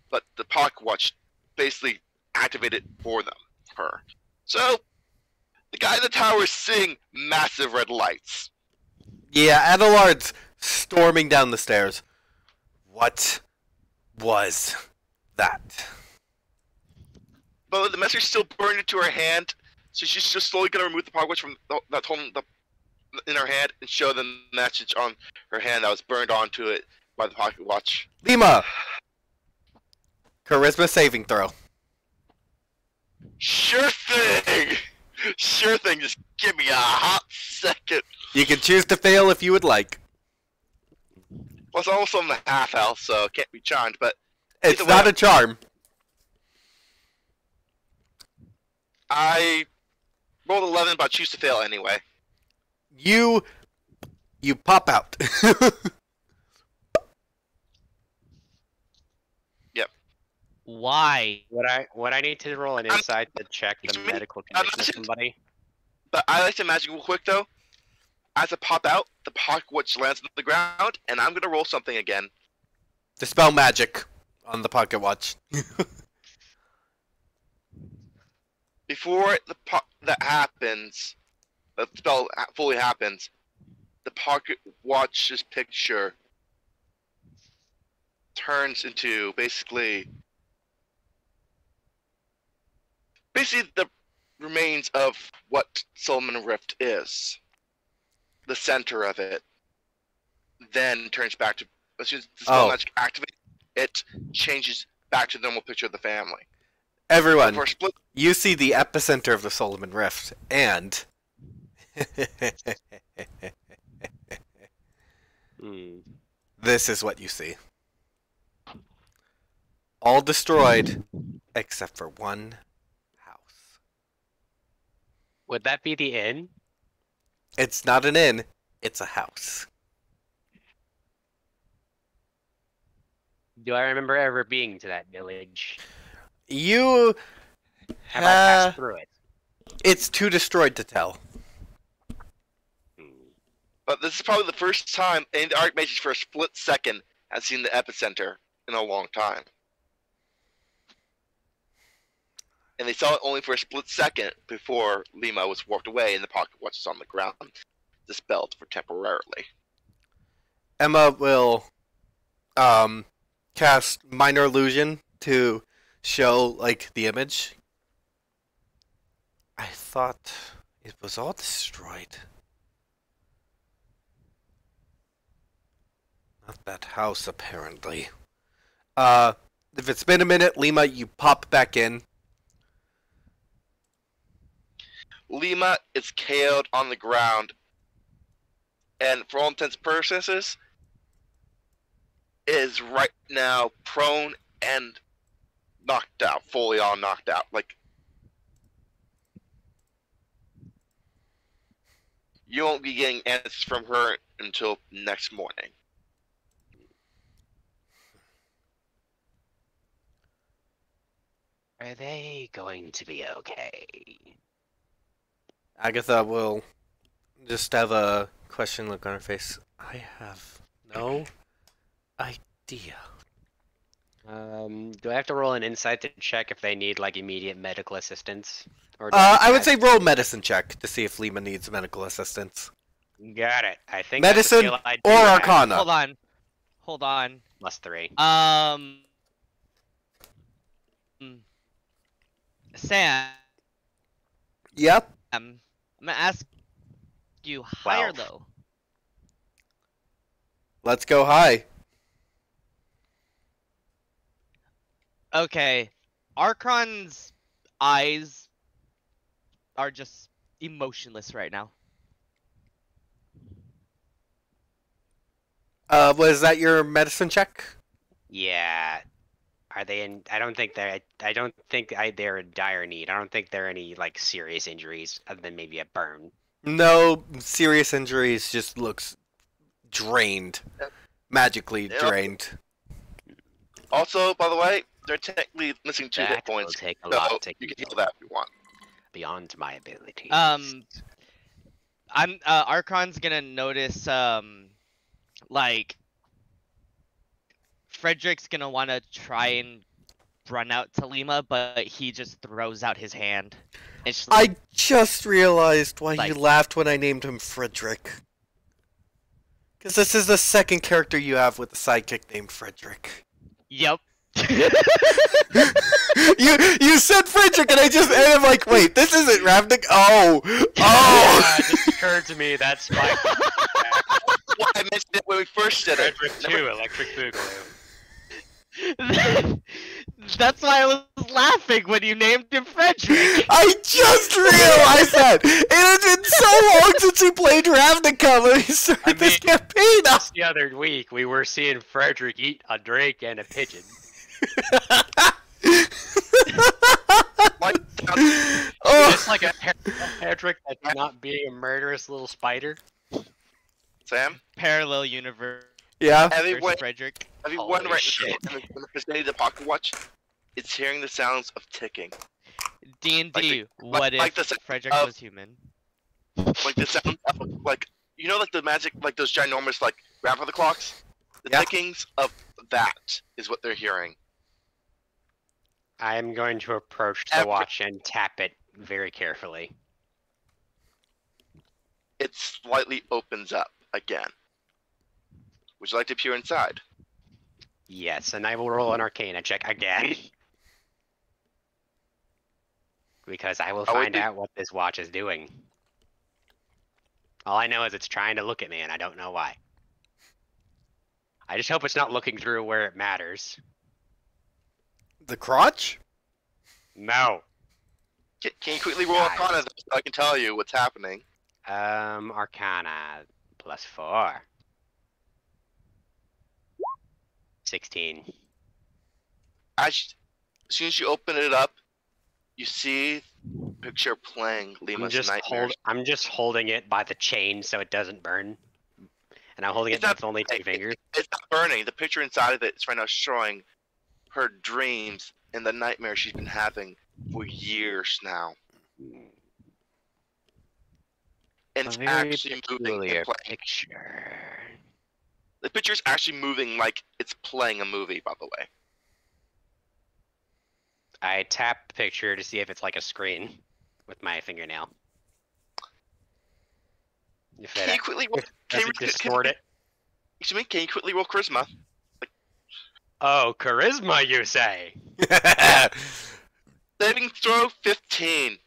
but the pocket watch basically activated for her. So, the guy in the tower is seeing massive red lights. Yeah, Adelard's storming down the stairs. What was that? But the message still burned into her hand, so she's just slowly going to remove the pocket watch from that's holding in her hand and show the message on her hand that was burned onto it by the pocket watch. Lima! Charisma saving throw. Sure thing! Sure thing, just give me a hot second. You can choose to fail if you would like. Well, it's almost on the half health, so it can't be charmed, but... It's not a charm. I rolled 11, but I choose to fail anyway. You pop out. Yep. Why? Would I need to roll an insight to check the Excuse me? medical condition of somebody? But I like to imagine real quick, though. As I pop out, the pocket watch lands on the ground, and I'm going to roll something again. Dispel magic on the pocket watch. Before that happens, the spell fully happens, the pocket watch's picture turns into basically the remains of what Solomon Rift is. The center of it then turns back to, as soon as the spell magic activates, it changes back to the normal picture of the family. Everyone, you see the epicenter of the Solomon Rift, and... This is what you see. All destroyed, except for one house. Would that be the inn? It's not an inn, it's a house. Do I remember ever being to that village? You have I passed through it? It's too destroyed to tell. But this is probably the first time in the Archmage's for a split second has seen the epicenter in a long time. And they saw it only for a split second before Lima was warped away and the pocket watch was on the ground, dispelled for temporarily. Emma will cast Minor Illusion to show, like, the image. I thought it was all destroyed. Not that house, apparently. If it's been a minute, Lima, you pop back in. Lima is KO'd on the ground, and for all intents and purposes, is right now prone and knocked out, fully on knocked out. Like, you won't be getting answers from her until next morning. Are they going to be okay? Agatha will just have a question look on her face. I have no idea. Do I have to roll an insight to check if they need, like, immediate medical assistance? Or I would say roll a medicine check to see if Lima needs medical assistance. Got it. I think medicine or Arcana. Hold on. +3. Sam. Yep. I'm gonna ask you high or 12. low. Let's go high. Okay, Archron's eyes are just emotionless right now. Was that your medicine check? Yeah. Are they in? I don't think they're. I don't think they're in dire need. I don't think there are any like serious injuries other than maybe a burn. No serious injuries. Just looks drained, magically drained. Also, by the way, they're technically missing 2 hit That will points. take a So lot to take you can control. heal that if you want. Beyond my ability. Archon's gonna notice like Frederick's gonna want to try and run out to Lima, but he just throws out his hand. And she's like, I just realized why you Like- laughed when I named him Frederick. Because this is the second character you have with a sidekick named Frederick. "Yep." You said Frederick, and I'm like, wait, this isn't Ravnik. Oh, Yeah, it just occurred to me that's my Well, I mentioned it when we first said it. Frederick 2 Electric Boogaloo. That's why I was laughing when you named him Frederick. I just realized that! It has been so long since we played Ravnica when we started this campaign! Just the other week, we were seeing Frederick eat a drake and a pigeon. Oh. It's like a Frederick that's not being a murderous little spider. Sam, Parallel universe. Yeah? everyone, Frederick. everyone Holy right shit. now in the vicinity of the pocket watch, it's hearing the sounds of ticking. D&D. Like What like if the sound Frederick of- was human? Like the sound of, like, you know, like the magic, like those ginormous, like, grandfather clocks? The Yeah. tickings of that is what they're hearing. I am going to approach the watch and tap it very carefully. It slightly opens up again. Would you like to peer inside? Yes, and I will roll an Arcana check again. Because I will I would find be- out what this watch is doing. All I know is it's trying to look at me, and I don't know why. I just hope it's not looking through where it matters. The crotch? No. Can you quickly roll Guys. Arcana so I can tell you what's happening? Arcana +4. 16. As soon as you open it up, you see picture playing Lima's Nightmares. I'm just holding it by the chain so it doesn't burn. And I'm holding it It's not- with only 2 fingers. It's not burning. The picture inside of it is right now showing her dreams and the nightmares she's been having for years now. And it's A very actually moving peculiar and playing. picture. The picture's actually moving like it's playing a movie, by the way. I tap the picture to see if it's like a screen with my fingernail. If Can it, you quickly roll? does it distort it? Excuse me. Can you quickly roll charisma? Oh, charisma, you say? Saving throw 15.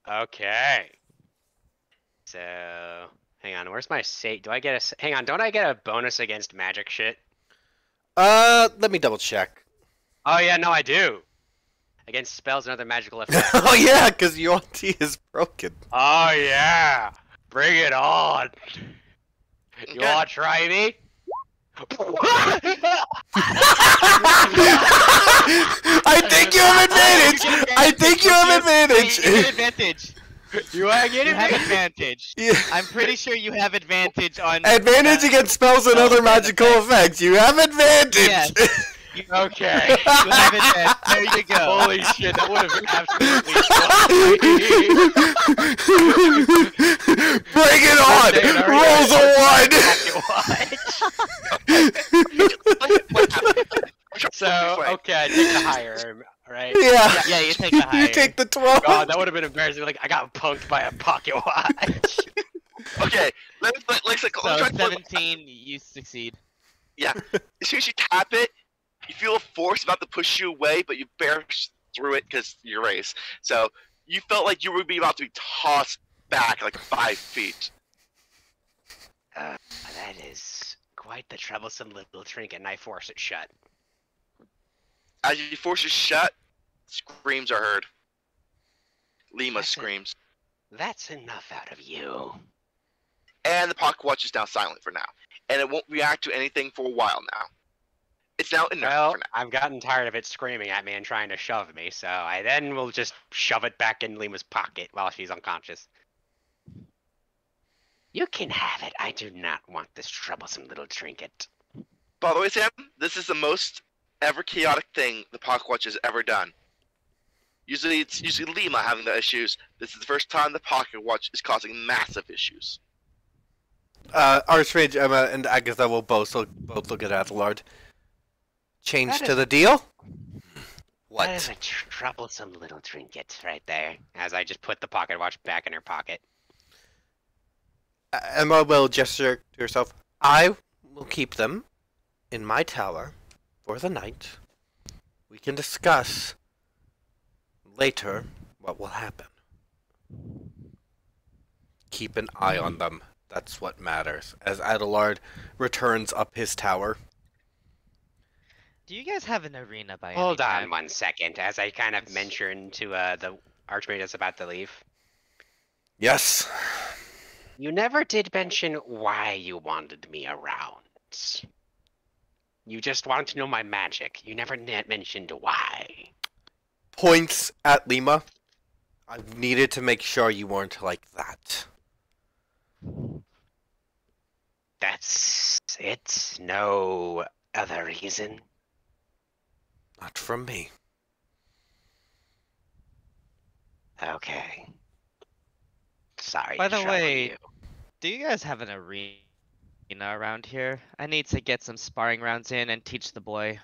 Okay. So, hang on. Where's my save? Do I get a? Hang on. Don't I get a bonus against magic shit? Let me double check. Oh yeah, no, I do. Against spells and other magical effects. Oh yeah, because your T is broken. Oh yeah, bring it on. You Okay. wanna try me? I think you have advantage! I think you have advantage! You get advantage. You wanna get You it? have advantage. Yeah. I'm pretty sure you have advantage on. Advantage against spells and other magical effects. You have advantage! Yes. Okay. You have advantage. There you go. Holy shit, that would have been absolutely Bring it on! Rolls a 1! So, okay, I take the higher, right? Yeah. Yeah, you take the higher. You take the 12. God, that would have been embarrassing. Like, I got punked by a pocket watch. Okay. Let's So try to 17, you succeed. Yeah. As soon as you tap it, you feel a force about to push you away, but you bear through it because you're race. So you felt like you were about to be tossed back like 5 feet. That is quite the troublesome little trinket, and I force it shut. As you force it shut, screams are heard. Lima screams. That's enough out of you. And the pocket watch is now silent for now. And it won't react to anything for a while now. It's now inert for now. I've gotten tired of it screaming at me and trying to shove me, so I then will just shove it back in Lima's pocket while she's unconscious. You can have it. I do not want this troublesome little trinket. By the way, Sam, this is the most ever chaotic thing the pocket watch has ever done. Usually it's Lima having the issues. This is the first time the pocket watch is causing massive issues. Archmage Emma and Agatha will both look at Adelard. Change to the deal? What? That is a troublesome little trinket right there, as I just put the pocket watch back in her pocket. Emma will gesture to herself. I will keep them in my tower for the night. We can discuss later what will happen. Keep an eye on them. That's what matters. As Adelard returns up his tower. Do you guys have an arena by Hold any on time? 1 second, as I kind of mention to the Archmage that's about to leave. Yes. You never did mention why you wanted me around. You just wanted to know my magic. You never mentioned why. Points at Lima. I needed to make sure you weren't like that. That's it? No other reason? Not from me. Okay. Sorry. By to the trouble way, you. do you guys have an arena around here? I need to get some sparring rounds in and teach the boy.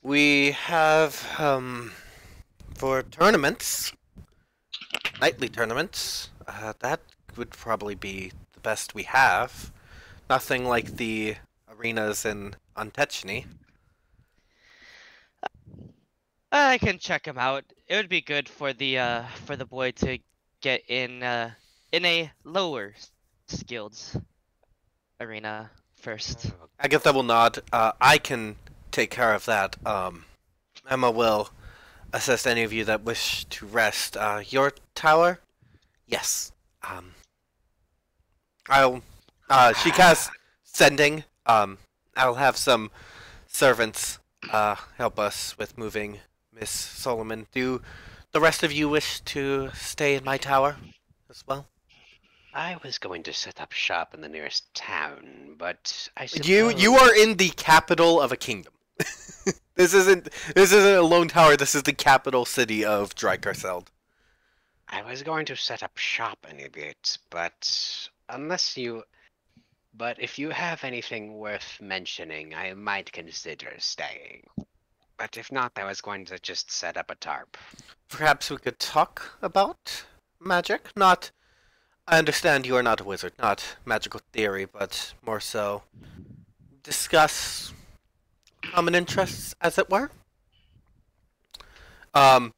We have, for tournaments, nightly tournaments, that would probably be the best we have. Nothing like the arenas in Untechny. I can check him out. It would be good for the boy to get in a lower skilled arena first. Agatha will nod. I can take care of that. Emma will assist any of you that wish to rest. Your tower? Yes. She casts sending. I'll have some servants help us with moving Miss Solomon. Do the rest of you wish to stay in my tower as well? I was going to set up shop in the nearest town, but I suppose... You are in the capital of a kingdom. This isn't a lone tower. This is the capital city of Drycarseld. I was going to set up shop in a bit, but if you have anything worth mentioning, I might consider staying. But if not, I was going to just set up a tarp. Perhaps we could talk about magic? I understand you are not a wizard, not magical theory, but more so discuss common interests, as it were. Are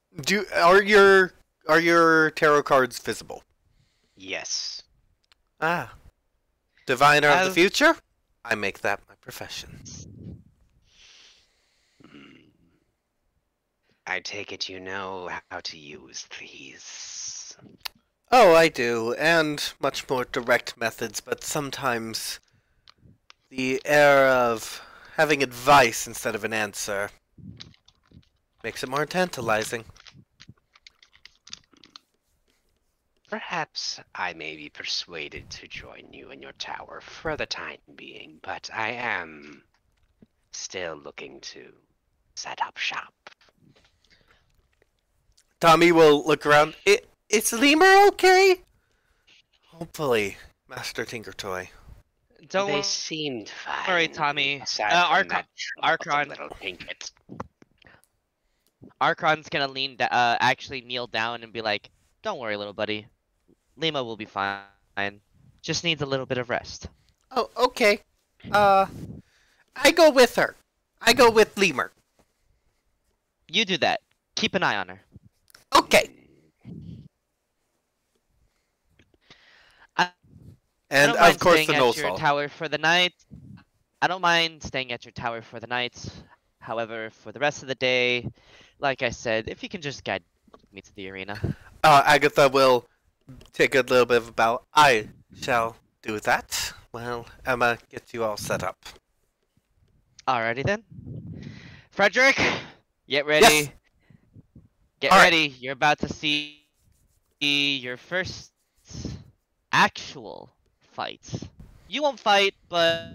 your tarot cards visible? Yes. Diviner of the future? I make that my profession. I take it you know how to use these. Oh, I do, and much more direct methods, but sometimes the air of having advice instead of an answer makes it more tantalizing. Perhaps I may be persuaded to join you in your tower for the time being, but I am still looking to set up shop. Tommy will look around. Is Lemur okay? Hopefully, Master Tinkertoy. Don't They seemed fine. worry, Tommy. Aside from that Arkhron. little trinket. Archron's gonna actually kneel down and be like, "Don't worry, little buddy. Lima will be fine. Just needs a little bit of rest." Oh, okay. I go with her. I go with Lemur. You do that. Keep an eye on her. Okay. And don't mind of course staying the at Nose your Fall. tower for the night. I don't mind staying at your tower for the night. However, for the rest of the day, like I said, if you can just guide me to the arena. Agatha will take a little bit of a bow. I shall do that. Well, Emma gets you all set up. Alrighty then. Frederick, get ready. Yes. Get All right. ready. You're about to see your first actual fight. You won't fight, but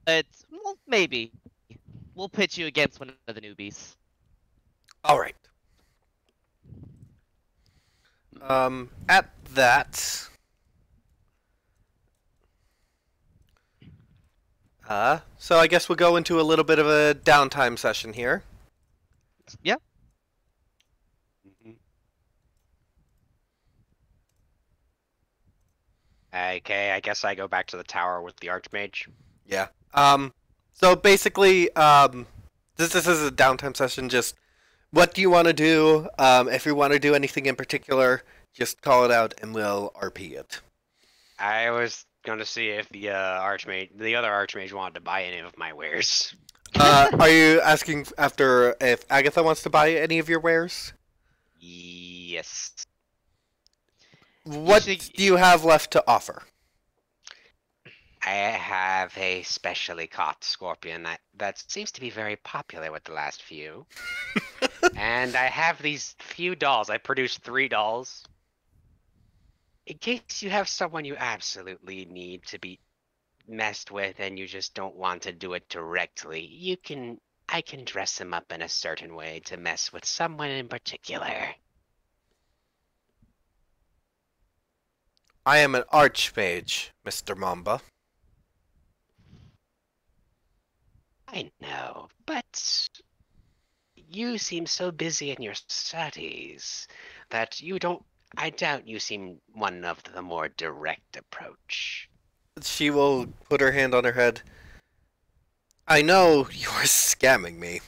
well, maybe. We'll pitch you against one of the newbies. All right. At that, so I guess we'll go into a little bit of a downtime session here. Yeah. Okay, I guess I go back to the tower with the Archmage. Yeah. So basically, this is a downtime session. Just what do you want to do? If you want to do anything in particular, just call it out and we'll RP it. I was gonna see if the the other Archmage wanted to buy any of my wares. Are you asking after if Agatha wants to buy any of your wares? Yes. What do you have left to offer? I have a specially caught scorpion that seems to be very popular with the last few. And I have these few dolls. I produced 3 dolls. In case you have someone you absolutely need to be messed with and you just don't want to do it directly, I can dress them up in a certain way to mess with someone in particular. I am an Archmage, Mr. Mamba. I know, but you seem so busy in your studies that I doubt you seem one of the more direct approach. She will put her hand on her head. I know you are scamming me.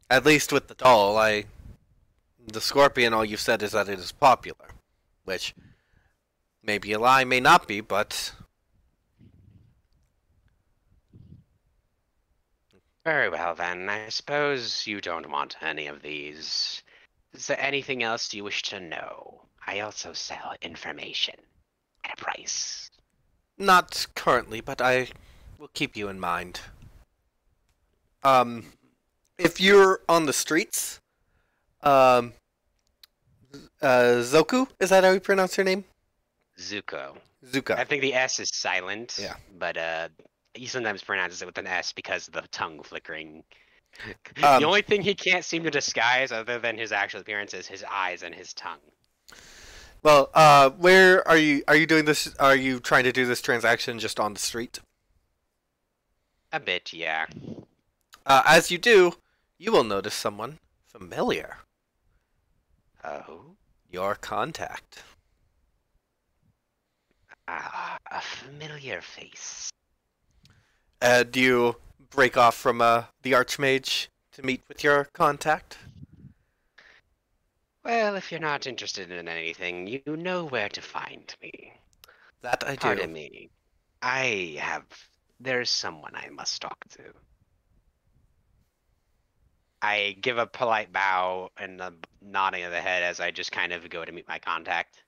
At least with the doll, the scorpion, all you've said is that it is popular. Which, may be a lie, may not be, but... Very well then, I suppose you don't want any of these. Is there anything else you wish to know? I also sell information at a price. Not currently, but I will keep you in mind. If you're on the streets, Zoku, is that how you pronounce your name? Zuko. Zuka. I think the S is silent. Yeah. But he sometimes pronounces it with an S because of the tongue flickering. Um, The only thing he can't seem to disguise other than his actual appearance is his eyes and his tongue. Well, where are you doing this? Are you trying to do this transaction just on the street? A bit, yeah. As you do, you will notice someone familiar. Oh? Your contact. Ah, a familiar face. Do you break off from the Archmage to meet with your contact? Well, if you're not interested in anything, you know where to find me. That I do. Pardon me. There's someone I must talk to. I give a polite bow and a nodding of the head as I just kind of go to meet my contact.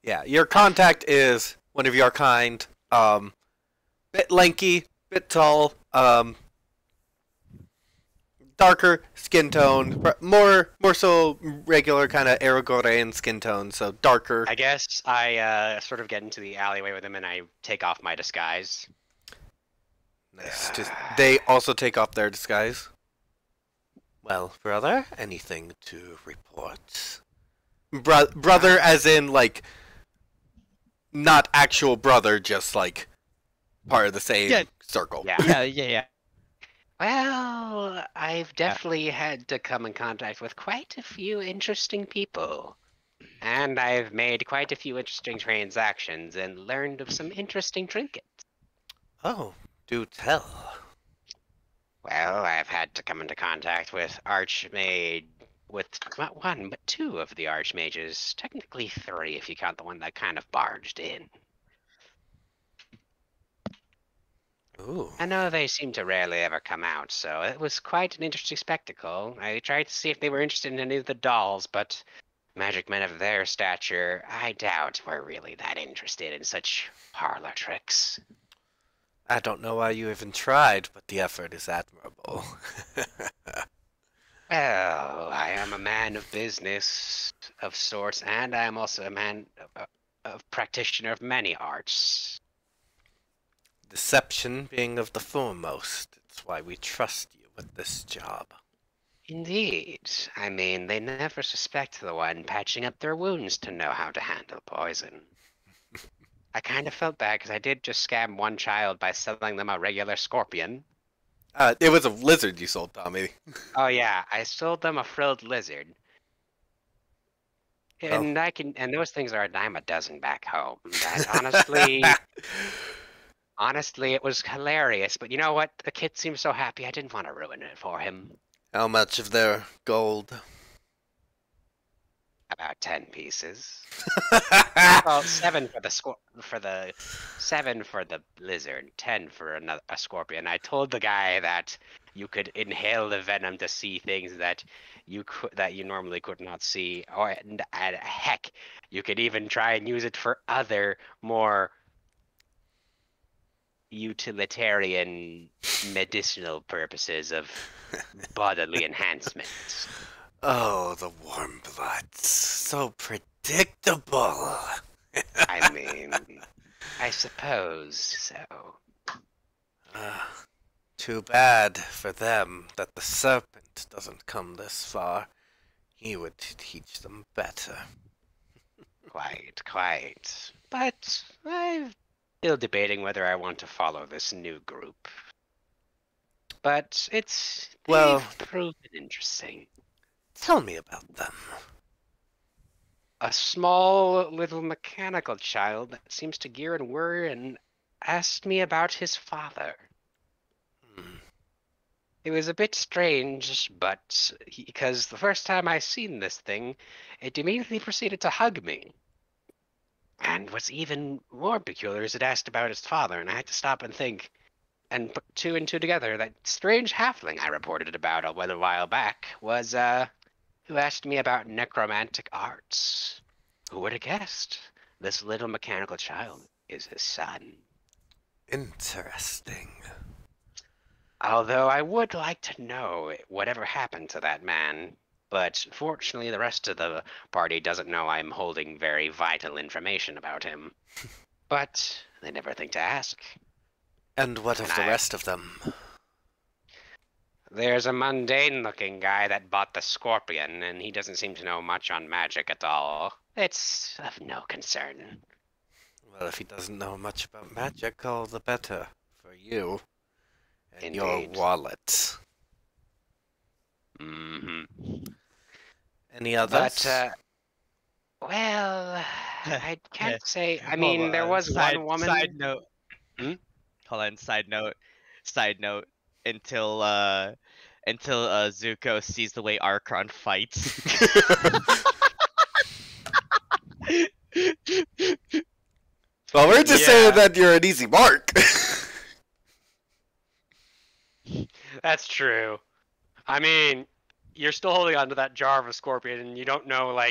Yeah, your contact is one of your kind. Bit lanky, bit tall, darker skin tone, more so regular kind of Aragorn skin tone, so darker. I guess I sort of get into the alleyway with him and I take off my disguise. Nice. They also take off their disguise. Well, brother, anything to report? Brother as in, like, not actual brother, just, like, part of the same circle. Yeah. Yeah. Well, I've definitely had to come in contact with quite a few interesting people. And I've made quite a few interesting transactions and learned of some interesting trinkets. Oh, do tell. Well, I've had to come into contact with Archmage with not one, but two of the Archmages. Technically three, if you count the one that kind of barged in. Ooh. I know they seem to rarely ever come out, so it was quite an interesting spectacle. I tried to see if they were interested in any of the dolls, but magic men of their stature, I doubt were really that interested in such parlor tricks. I don't know why you even tried, but the effort is admirable. Well, I am a man of business of sorts, and I am also a man of practitioner of many arts. Deception being of the foremost. It's why we trust you with this job. Indeed. I mean, they never suspect the one patching up their wounds to know how to handle poison. I kind of felt bad because I did just scam one child by selling them a regular scorpion. It was a lizard you sold, Tommy. Oh yeah, I sold them a frilled lizard. And and those things are a dime a dozen back home. That honestly, it was hilarious. But you know what? The kid seemed so happy. I didn't want to ruin it for him. How much of their gold? About 10 pieces. Well, 7 for the lizard, 10 for a scorpion. I told the guy that you could inhale the venom to see things that you normally could not see, and heck, you could even try and use it for other more utilitarian medicinal purposes of bodily enhancement. Oh, the warm blood. So predictable. I mean, I suppose so. Too bad for them that the serpent doesn't come this far. He would teach them better. Quite. But I'm still debating whether I want to follow this new group. But they've proven interesting. Tell me about them. A small little mechanical child that seems to gear and worry and asked me about his father. It was a bit strange, but because the first time I seen this thing, it immediately proceeded to hug me. And what's even more peculiar is it asked about his father, and I had to stop and think, and put two and two together. That strange halfling I reported about a little while back was, who asked me about necromantic arts. Who would have guessed? This little mechanical child is his son. Interesting. Although I would like to know whatever happened to that man, but fortunately the rest of the party doesn't know I'm holding very vital information about him. But they never think to ask. And what of the rest of them? There's a mundane-looking guy that bought the scorpion, and he doesn't seem to know much on magic at all. It's of no concern. Well, if he doesn't know much about magic, all the better for you. And Indeed. your wallet. Mm-hmm. Any others? But, well, I can't say. I mean, there was one woman. Side note. Hmm? Hold on. Side note. Until Zuko sees the way Arkhron fights. Well, we're just saying that you're an easy mark. That's true. I mean, you're still holding on to that jar of a scorpion, and you don't know how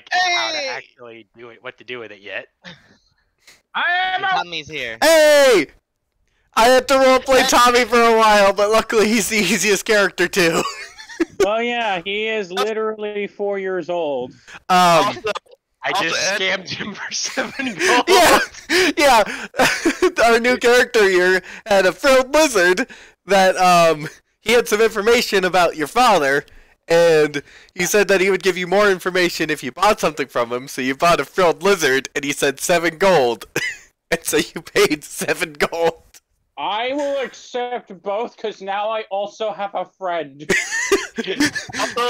to actually do it, what to do with it yet. Tommy's here. Hey! I had to roleplay Tommy for a while, but luckily he's the easiest character too. Well, yeah, he is literally 4 years old. I just scammed him for 7 gold. Yeah. Our new character here had a frilled lizard that he had some information about your father, and he said that he would give you more information if you bought something from him. So you bought a frilled lizard, and he said 7 gold, and so you paid 7 gold. I will accept both, because now I also have a friend. Also,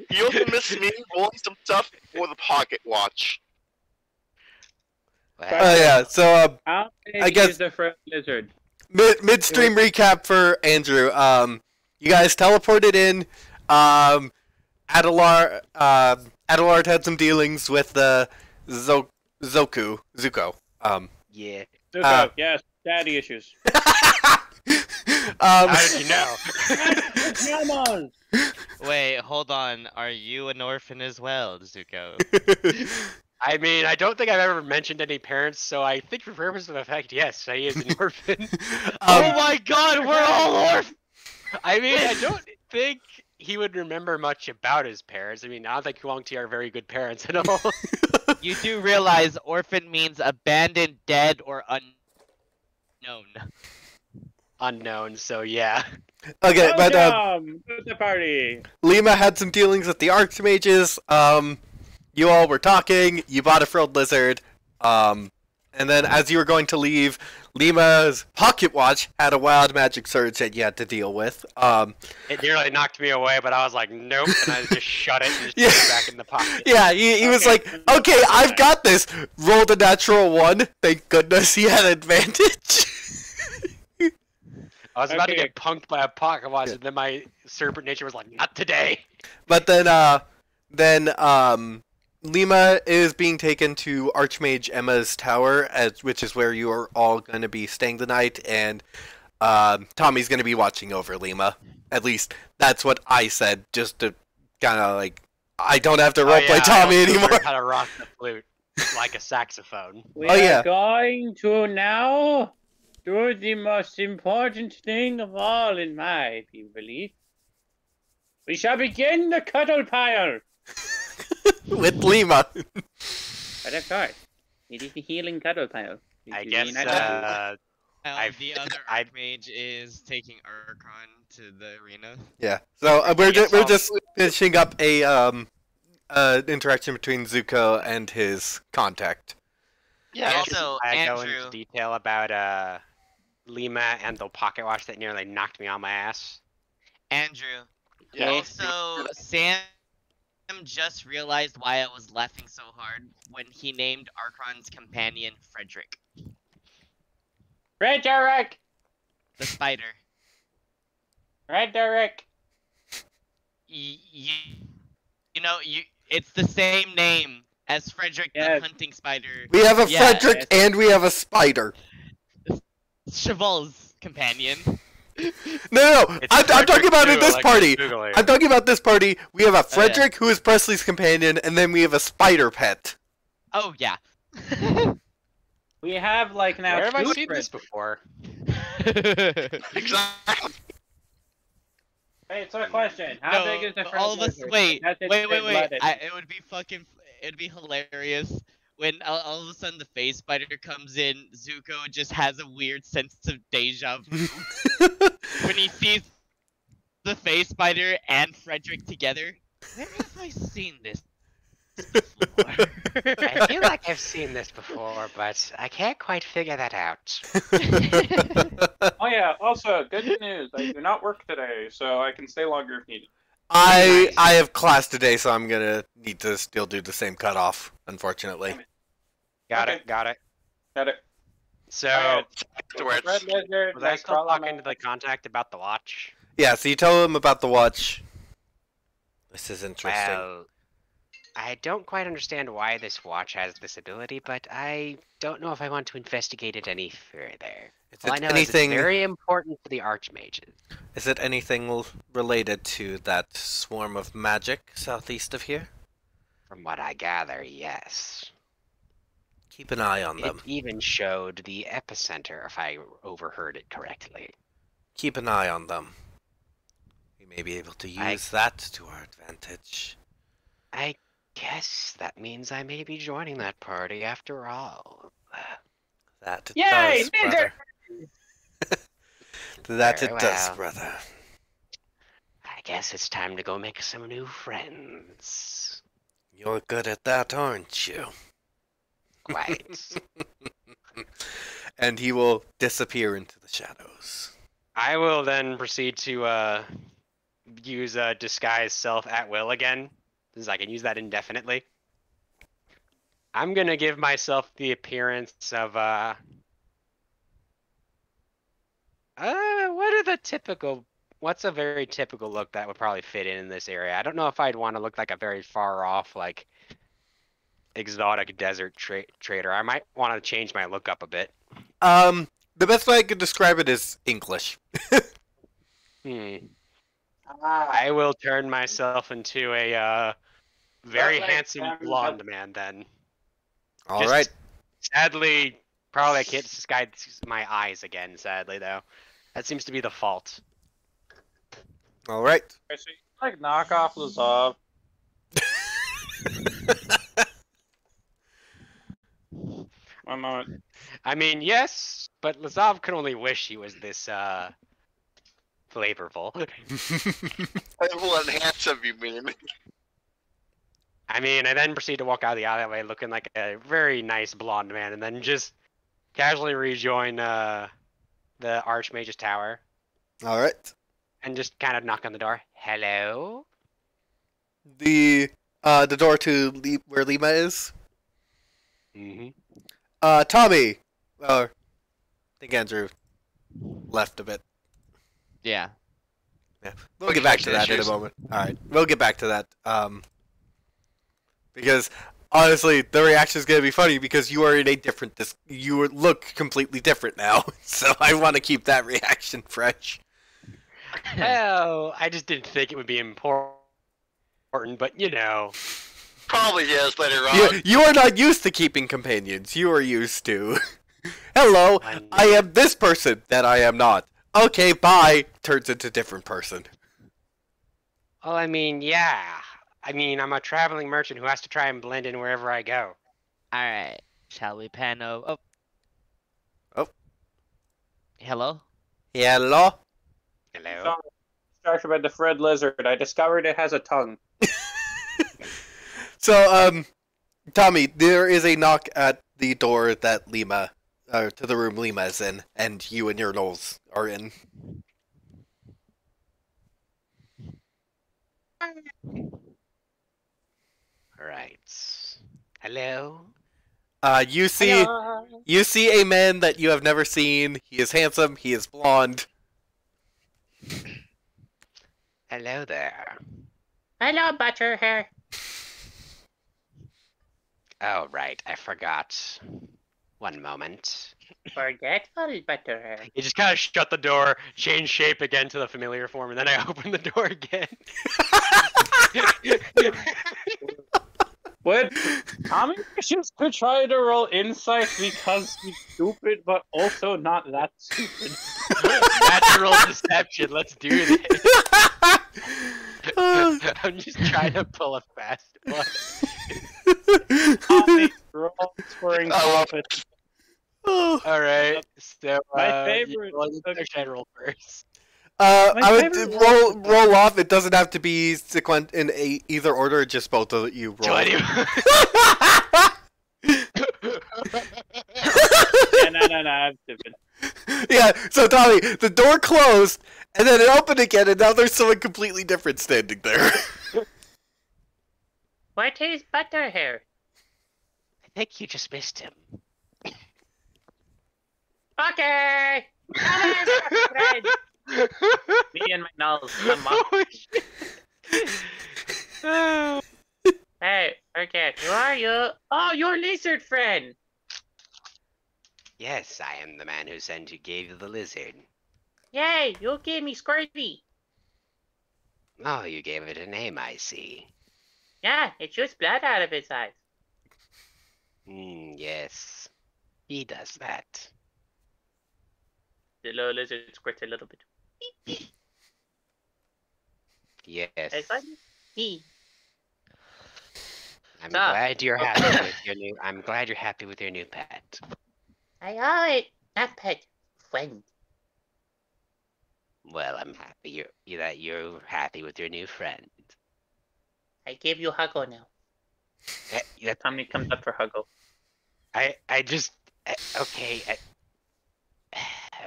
you also missed me rolling some stuff for the pocket watch. Yeah, so How I big guess is the friend lizard? midstream recap for Andrew. You guys teleported in. Adelard, Adelard had some dealings with Zuko. Yeah. Zuko, yes, daddy issues. How did you know? Come on. Wait, hold on. Are you an orphan as well, Zuko? I mean, I don't think I've ever mentioned any parents, so I think for purpose of effect, yes, he is an orphan. Oh my god, we're all orphans! I mean, I don't think he would remember much about his parents. I mean, I don't think Huang Ti are very good parents at all. You do realize orphan means abandoned, dead, or unknown. Unknown, so yeah. Okay, but Welcome to the party. Lima had some dealings with the Archmages. You all were talking. You bought a frilled lizard. And then as you were going to leave, Lima's pocket watch had a wild magic surge that you had to deal with. It nearly knocked me away, but I was like, nope, and I just shut it and just put it back in the pocket. Yeah, he was like, okay, I've got this. Rolled a natural 1. Thank goodness he had advantage. I was about to get punked by a pocket watch, and then my serpent nature was like, not today. But then Lima is being taken to Archmage Emma's tower, which is where you are all going to be staying the night, and Tommy's going to be watching over Lima. At least that's what I said, just to kind of like, I don't have to roleplay Tommy anymore. How to rock the flute like a saxophone. We are going to now do the most important thing of all in my belief. We shall begin the cuddle pile. With Lima. But of course, it is the healing cuddle pile. I guess, the other Archmage is taking Arkhron to the arena. Yeah, so we're just finishing up a interaction between Zuko and his contact. Yeah, also, I go Andrew. into detail about Lima and the pocket watch that nearly knocked me on my ass. Andrew. Yeah. Also, Sam just realized why I was laughing so hard when he named Archron's companion Frederick. Frederick! The spider. Frederick! You know, it's the same name as Frederick the hunting spider. We have a Frederick and we have a spider. Cheval's companion. No, I'm talking about in this party. I'm talking about this party. We have a Frederick who is Presley's companion, and then we have a spider pet. Oh yeah. We have like now. Where have I seen this before? Exactly. Wait, so a question. How big is the Frederick? All of us. Wait. It would be it'd be hilarious when all of a sudden the face spider comes in. Zuko just has a weird sense of deja vu when he sees the face spider and Frederick together. Where have I seen this before? I feel like I've seen this before, but I can't quite figure that out. Oh yeah, also, good news. I do not work today, so I can stay longer if needed. I have class today, so I'm gonna need to still do the same cutoff, unfortunately. Got it. So, Red lizard, was I still talking to the contact about the watch? Yeah, so you tell him about the watch. This is interesting. Well, I don't quite understand why this watch has this ability, but I don't know if I want to investigate it any further. All I know is it's very important to the Archmages. Is it anything related to that swarm of magic southeast of here? From what I gather, yes. Keep an eye on them. It even showed the epicenter, if I overheard it correctly. Keep an eye on them. We may be able to use that to our advantage. I guess that means I may be joining that party after all. That it Yay, does, brother. That Very it does, well. brother. I guess it's time to go make some new friends. You're good at that, aren't you? Quite. And he will disappear into the shadows. I will then proceed to use disguise self at will again, since I can use that indefinitely. I'm gonna give myself the appearance of what are the typical what's a very typical look that would probably fit in this area? I don't know if I'd want to look like a very far off, like exotic desert trader. I might want to change my look up a bit. The best way I could describe it is English. I will turn myself into a very handsome blonde man then. All right. Sadly, probably I can't disguise my eyes again, sadly, though. That seems to be the fault. All right. So you like knock off Lazav. One moment. I mean, yes, but Lazav could only wish he was this, flavorful. Well, handsome, you mean? I mean, I then proceed to walk out of the alleyway looking like a very nice blonde man, and then just casually rejoin the Archmage's tower. All right. And just kind of knock on the door. Hello? The door to where Lima is. Mm-hmm. Tommy. I think Andrew left a bit. Yeah. Yeah. We'll get back to that in a moment. All right. We'll get back to that. Because honestly, the reaction is going to be funny because you are in a different. You look completely different now, so I want to keep that reaction fresh. Oh, I just didn't think it would be important, but you know. Probably is later on. You are not used to keeping companions. You are used to. Hello, I am this person that I am not. Okay, bye. Turns into different person. Well, I mean, yeah. I mean, I'm a traveling merchant who has to try and blend in wherever I go. Alright. Shall we pan over? Oh. Hello? Hello? Hello? Starship about the Fred Lizard. I discovered it has a tongue. So, Tommy, there is a knock at the door that Lima, to the room Lima is in, and you and your Knowles are in. Right. Hello? You see a man that you have never seen. He is handsome, he is blonde. Hello there. Hello, Butterhair. Oh, right. I forgot. One moment. Forgetful, Butterhair. You just kind of shut the door, change shape again to the familiar form, and then I open the door again. Would Tommy just to try to roll insight because he's stupid, but also not that stupid? Natural deception. Let's do this. I'm just trying to pull a fast one. Tommy roll scoring profit. All right. So My favorite. I roll first. I would roll off. It doesn't have to be sequent in either order. Just both of you roll. No, I'm stupid. Yeah. So Tommy, the door closed, and then it opened again, and now there's someone completely different standing there. What is Butterhair? I think you just missed him. Okay. Me and my nose. Hey, okay, who are you? Oh, your lizard friend. Yes, I am the man who gave you the lizard. Yay, you gave me Squirty. Oh, you gave it a name, I see. Yeah, it shoots blood out of its eyes. Yes. He does that. The little lizard squirts a little bit. Yes. I'm glad you're happy with your new. I'm glad you're happy with your new pet. I owe it. Not pet. Friend. Well, I'm happy that you're happy with your new friend. I give you Huggo now. Tommy comes up for Huggo.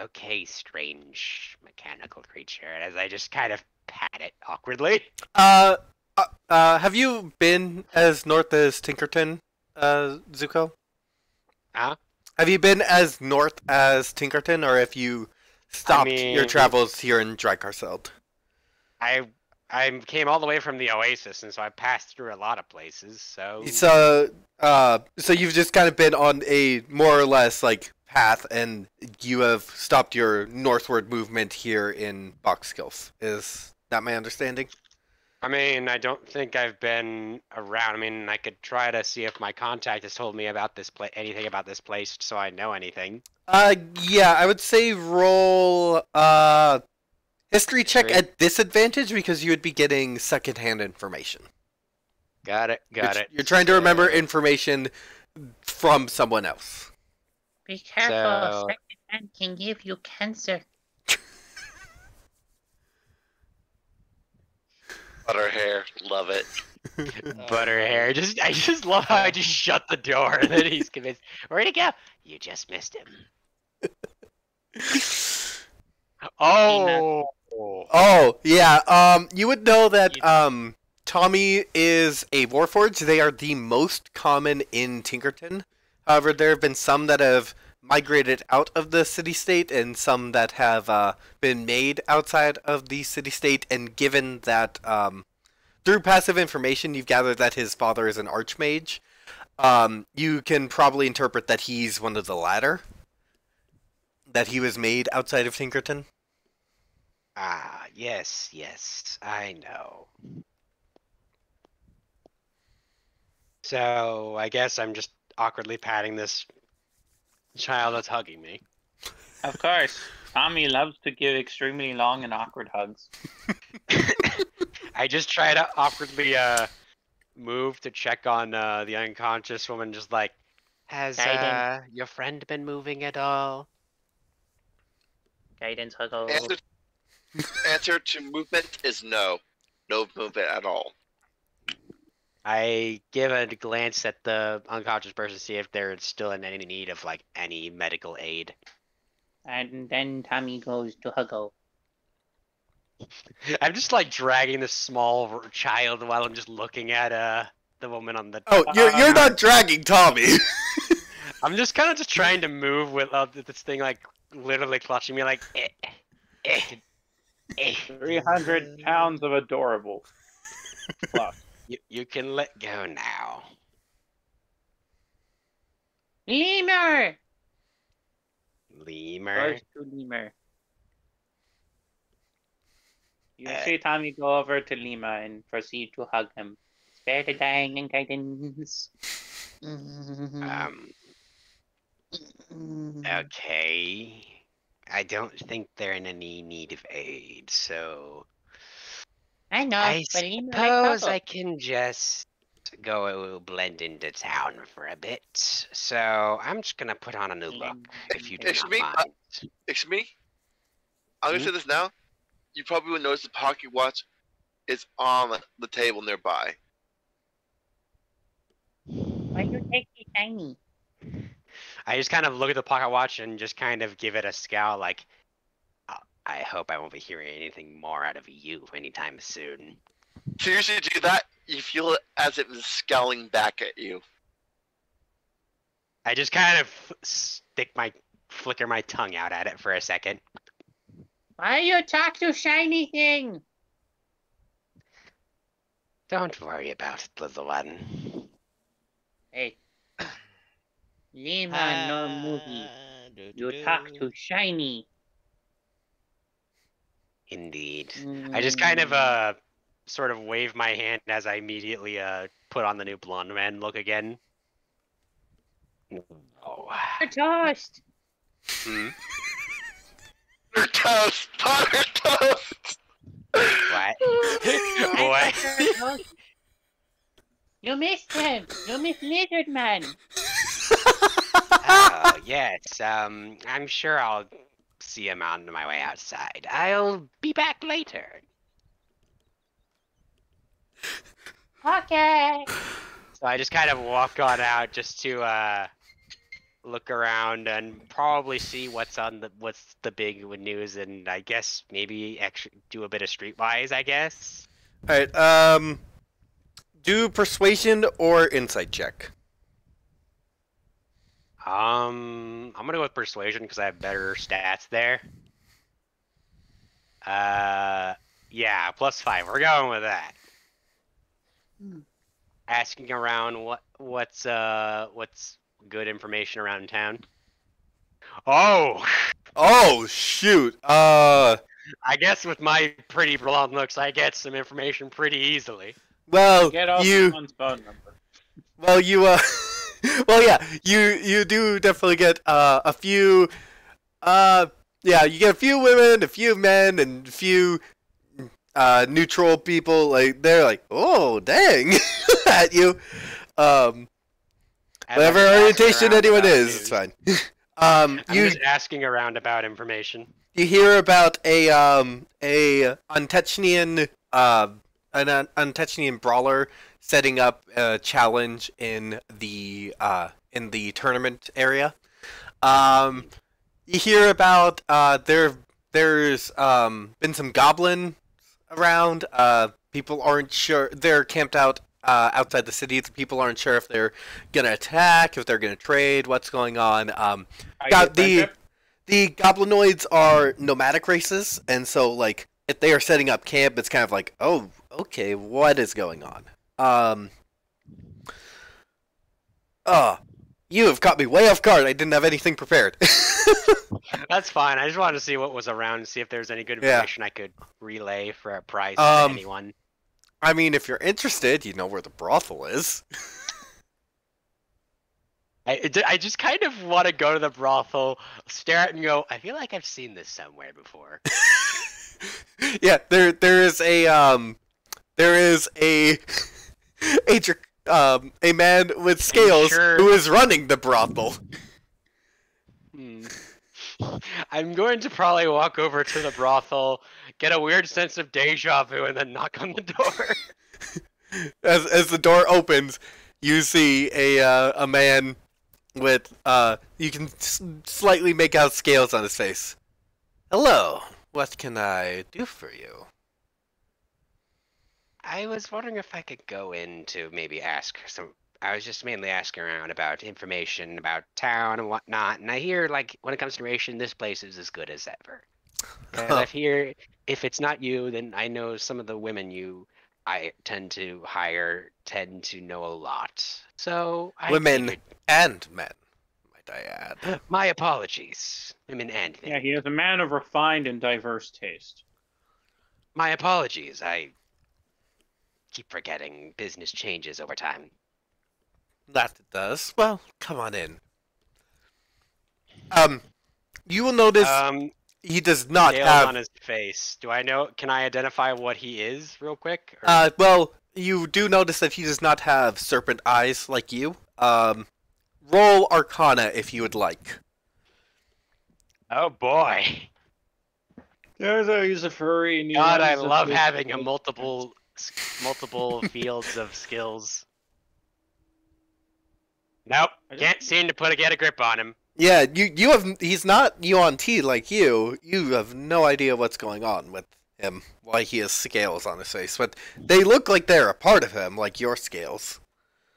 Okay, strange mechanical creature. As I just kind of pat it awkwardly. Have you been as north as Tinkerton, Zuko? Huh? Have you been as north as Tinkerton, or have you stopped your travels here in Drycarseld? I came all the way from the Oasis, and so I passed through a lot of places. So So you've just kind of been on a more or less like path, and you have stopped your northward movement here in Boxkilf. Is that my understanding? I mean, I don't think I've been around. I mean, I could try to see if my contact has told me about this anything about this place, so I know anything. Yeah, I would say roll history check History. at disadvantage because you would be getting secondhand information. Got it. You're trying to remember information from someone else. Be careful, So- secondhand can give you cancer. Butter hair, love it. Butterhair. I just love how I just shut the door and then he's convinced. Where'd he go? You just missed him. Oh. Oh, yeah. You would know that Tommy is a Warforged. They are the most common in Tinkerton. However, there have been some that have migrated out of the city-state and some that have been made outside of the city-state. And given that through passive information you've gathered that his father is an Archmage, you can probably interpret that he's one of the latter. That he was made outside of Tinkerton. Ah, yes, I know. So, I guess I'm just awkwardly patting this child that's hugging me. Of course, Tommy loves to give extremely long and awkward hugs. I just try to awkwardly move to check on the unconscious woman, just like, has Guidance. your friend been moving at all? Guidance huggle. Answer to movement is no. No movement at all. I give a glance at the unconscious person to see if they're still in any need of like any medical aid. And then Tommy goes to huggle. I'm just like dragging this small child while I'm just looking at the woman on the. Oh, you're not dragging Tommy. I'm just kind of just trying to move with this thing like literally clutching me like. 300 pounds of adorable. Plus. You can let go now. Lemur! Lemur. Goes to Lemur. You see Tommy go over to Lima and proceed to hug him. Spare the dying and guidance. Okay. I don't think they're in any need of aid, so I know, I but Lemur suppose like I can just go blend into town for a bit. So I'm just gonna put on a new look, if you do Excuse not me? mind. Excuse me? I'm gonna say this now. You probably would notice the pocket watch is on the table nearby. Why you take the shiny? I just kind of look at the pocket watch and just kind of give it a scowl, like, I hope I won't be hearing anything more out of you anytime soon. Seriously, do that, you feel it as it was scowling back at you. I just kind of flicker my tongue out at it for a second. Why you talk to shiny thing? Don't worry about it, little one. Hey. Lima no movie. You talk to shiny. Indeed. I just kind of sort of wave my hand as I immediately put on the new blonde man look again. Oh. You're toast. Hmm? Butter toast! Butter toast! What? What? Toast. You missed him. You missed Lizard Man. Oh, yes. I'm sure I'll see him on my way outside. I'll be back later. Okay. So I just kind of walk on out just to look around and probably see what's the big news, and I guess maybe actually do a bit of streetwise, I guess. All right. Do persuasion or insight check. I'm gonna go with persuasion because I have better stats there. Yeah, +5. We're going with that. Asking around what's good information around town. Oh, Oh shoot. I guess with my pretty blonde looks, I get some information pretty easily. Well, Get off you. someone's phone number. Well, you. Well, yeah. You do definitely get a few. Yeah, you get a few women, a few men, and a few neutral people. Like they're like, oh dang, at you. And Whatever I'm just orientation asking around anyone about is, news. it's fine. I'm You just asking around about information. you hear about a Untechnian an Untechnian brawler setting up a challenge in the tournament area. You hear about there's been some goblin around. People aren't sure. They're camped out outside the city. The people aren't sure if they're gonna attack, if they're gonna trade, what's going on. Got the goblinoids are nomadic races, and so like if they are setting up camp, it's kind of like, oh, okay, what is going on? You have caught me way off guard. I didn't have anything prepared. That's fine. I just wanted to see what was around and see if there's any good Yeah. information I could relay for a price to Um, anyone. I mean, if you're interested, you know where the brothel is. I just kind of want to go to the brothel, stare at it and go, I feel like I've seen this somewhere before. Yeah, there is a a man with scales sure- who is running the brothel. I'm going to probably walk over to the brothel, get a weird sense of deja vu, and then knock on the door. As the door opens, you see a man with you can slightly make out scales on his face. Hello, what can I do for you? I was wondering if I could go in to maybe ask some. I was just mainly asking around about information about town and whatnot, and I hear like when it comes to information, this place is as good as ever. And I hear if it's not you, then I know some of the women I tend to hire tend to know a lot. So I Women figured- and men, might I add. My apologies, women and men. Yeah, he is a man of refined and diverse taste. My apologies. I keep forgetting business changes over time. That it does. Well, come on in. You will notice he does not Scales have. on his face. Do I know? Can I identify what he is real quick? Or- Well, you do notice that he does not have serpent eyes like you. Roll Arcana if you would like. oh boy! He's a furry. And he God, I runs a love big- having a multiple fields of skills. Nope, can't seem to get a grip on him. Yeah, you have. He's not Yuan T like you. You have no idea what's going on with him. Why he has scales on his face, but they look like they're a part of him, like your scales.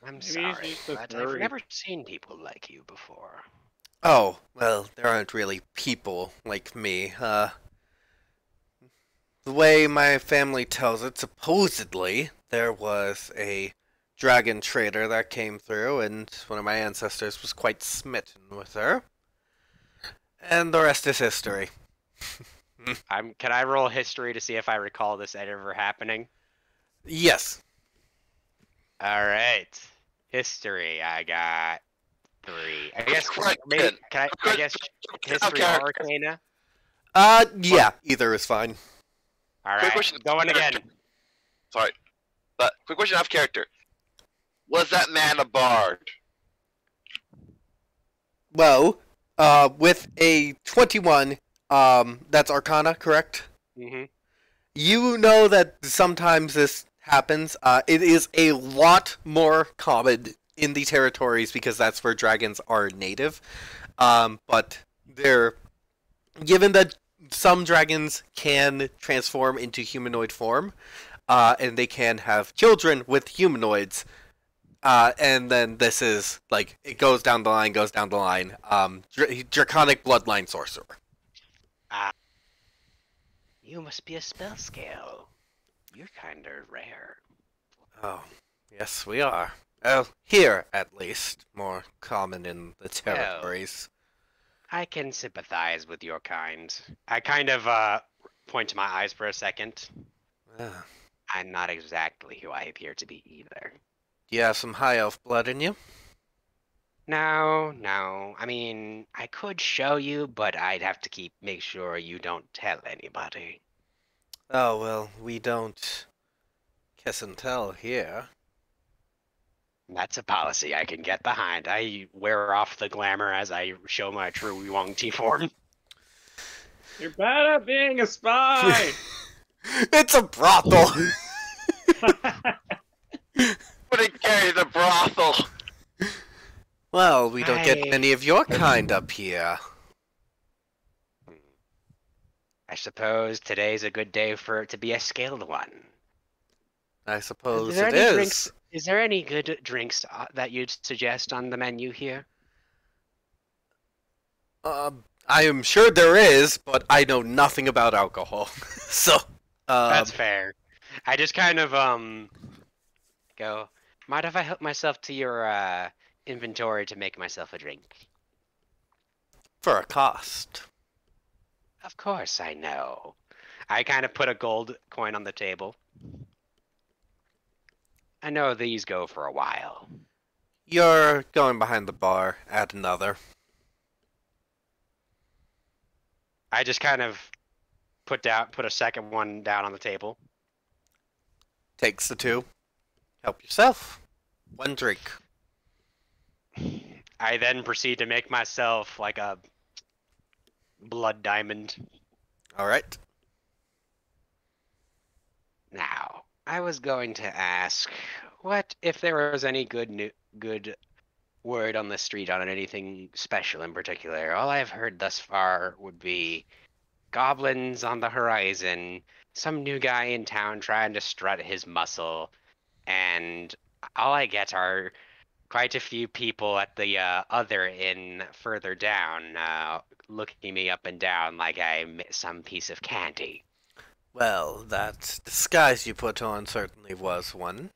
I'm Maybe he's sorry, just a but I've furry. never seen people like you before. Oh, well, there aren't really people like me. The way my family tells it, supposedly, there was a dragon trader that came through, and one of my ancestors was quite smitten with her. And the rest is history. Can I roll history to see if I recall this ever happening? Yes. All right, history. I got 3. I guess Correct. maybe can I Good. guess Good history or character. arcana? Yeah, either is fine. All Quick right, question. going again. Sorry. But quick question off character. Was that man a bard? Well, with a 21, that's Arcana, correct? Mm-hmm. You know that sometimes this happens. It is a lot more common in the territories because that's where dragons are native. But given that some dragons can transform into humanoid form, and they can have children with humanoids, and then this is like it goes down the line. Draconic bloodline sorcerer. You must be a spell scale. You're kinda rare. Oh, yes, we are. Well, here, at least. More common in the territories. I can sympathize with your kind. I kind of, point to my eyes for a second. Ah. I'm not exactly who I appear to be either. Do you have some high elf blood in you? No. I mean, I could show you, but I'd have to make sure you don't tell anybody. Oh, well, we don't kiss and tell here. That's a policy I can get behind. I wear off the glamour as I show my true Yuang Ti form. You're bad at being a spy! It's a brothel! Wouldn't carry the brothel. Well, we don't get many of your kind up here. I suppose today's a good day for it to be a scaled one. I suppose Is there it any is. drinks? Is there any good drinks that you'd suggest on the menu here? I am sure there is, but I know nothing about alcohol. So, That's fair. I just kind of go. Mind if I help myself to your inventory to make myself a drink? for a cost. Of course I know. I kind of put a gold coin on the table. I know these go for a while. You're going behind the bar. Add another. I just kind of put a second one down on the table. Takes the two. Help yourself. One drink. I then proceed to make myself like a blood diamond. All right. Now, I was going to ask, what if there was any good word on the street on anything special in particular? All I've heard thus far would be goblins on the horizon, some new guy in town trying to strut his muscle, and all I get are quite a few people at the other inn further down looking me up and down like I'm some piece of candy. Well, that disguise you put on certainly was one.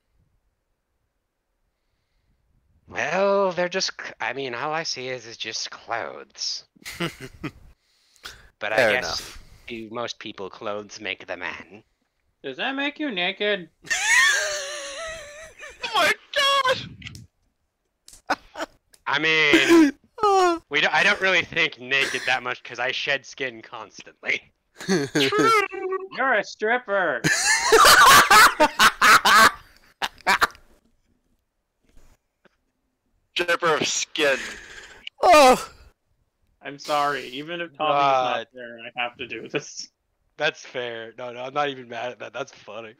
Well, they're just, I mean, all I see is just clothes. But Fair I guess enough. to most people, clothes make the man. Does that make you naked? Oh my god! I mean, Oh. I don't really think naked that much because I shed skin constantly. You're a stripper. Stripper of skin. Oh. I'm sorry. Even if Tommy's not there, I have to do this. That's fair. No, I'm not even mad at that. That's funny.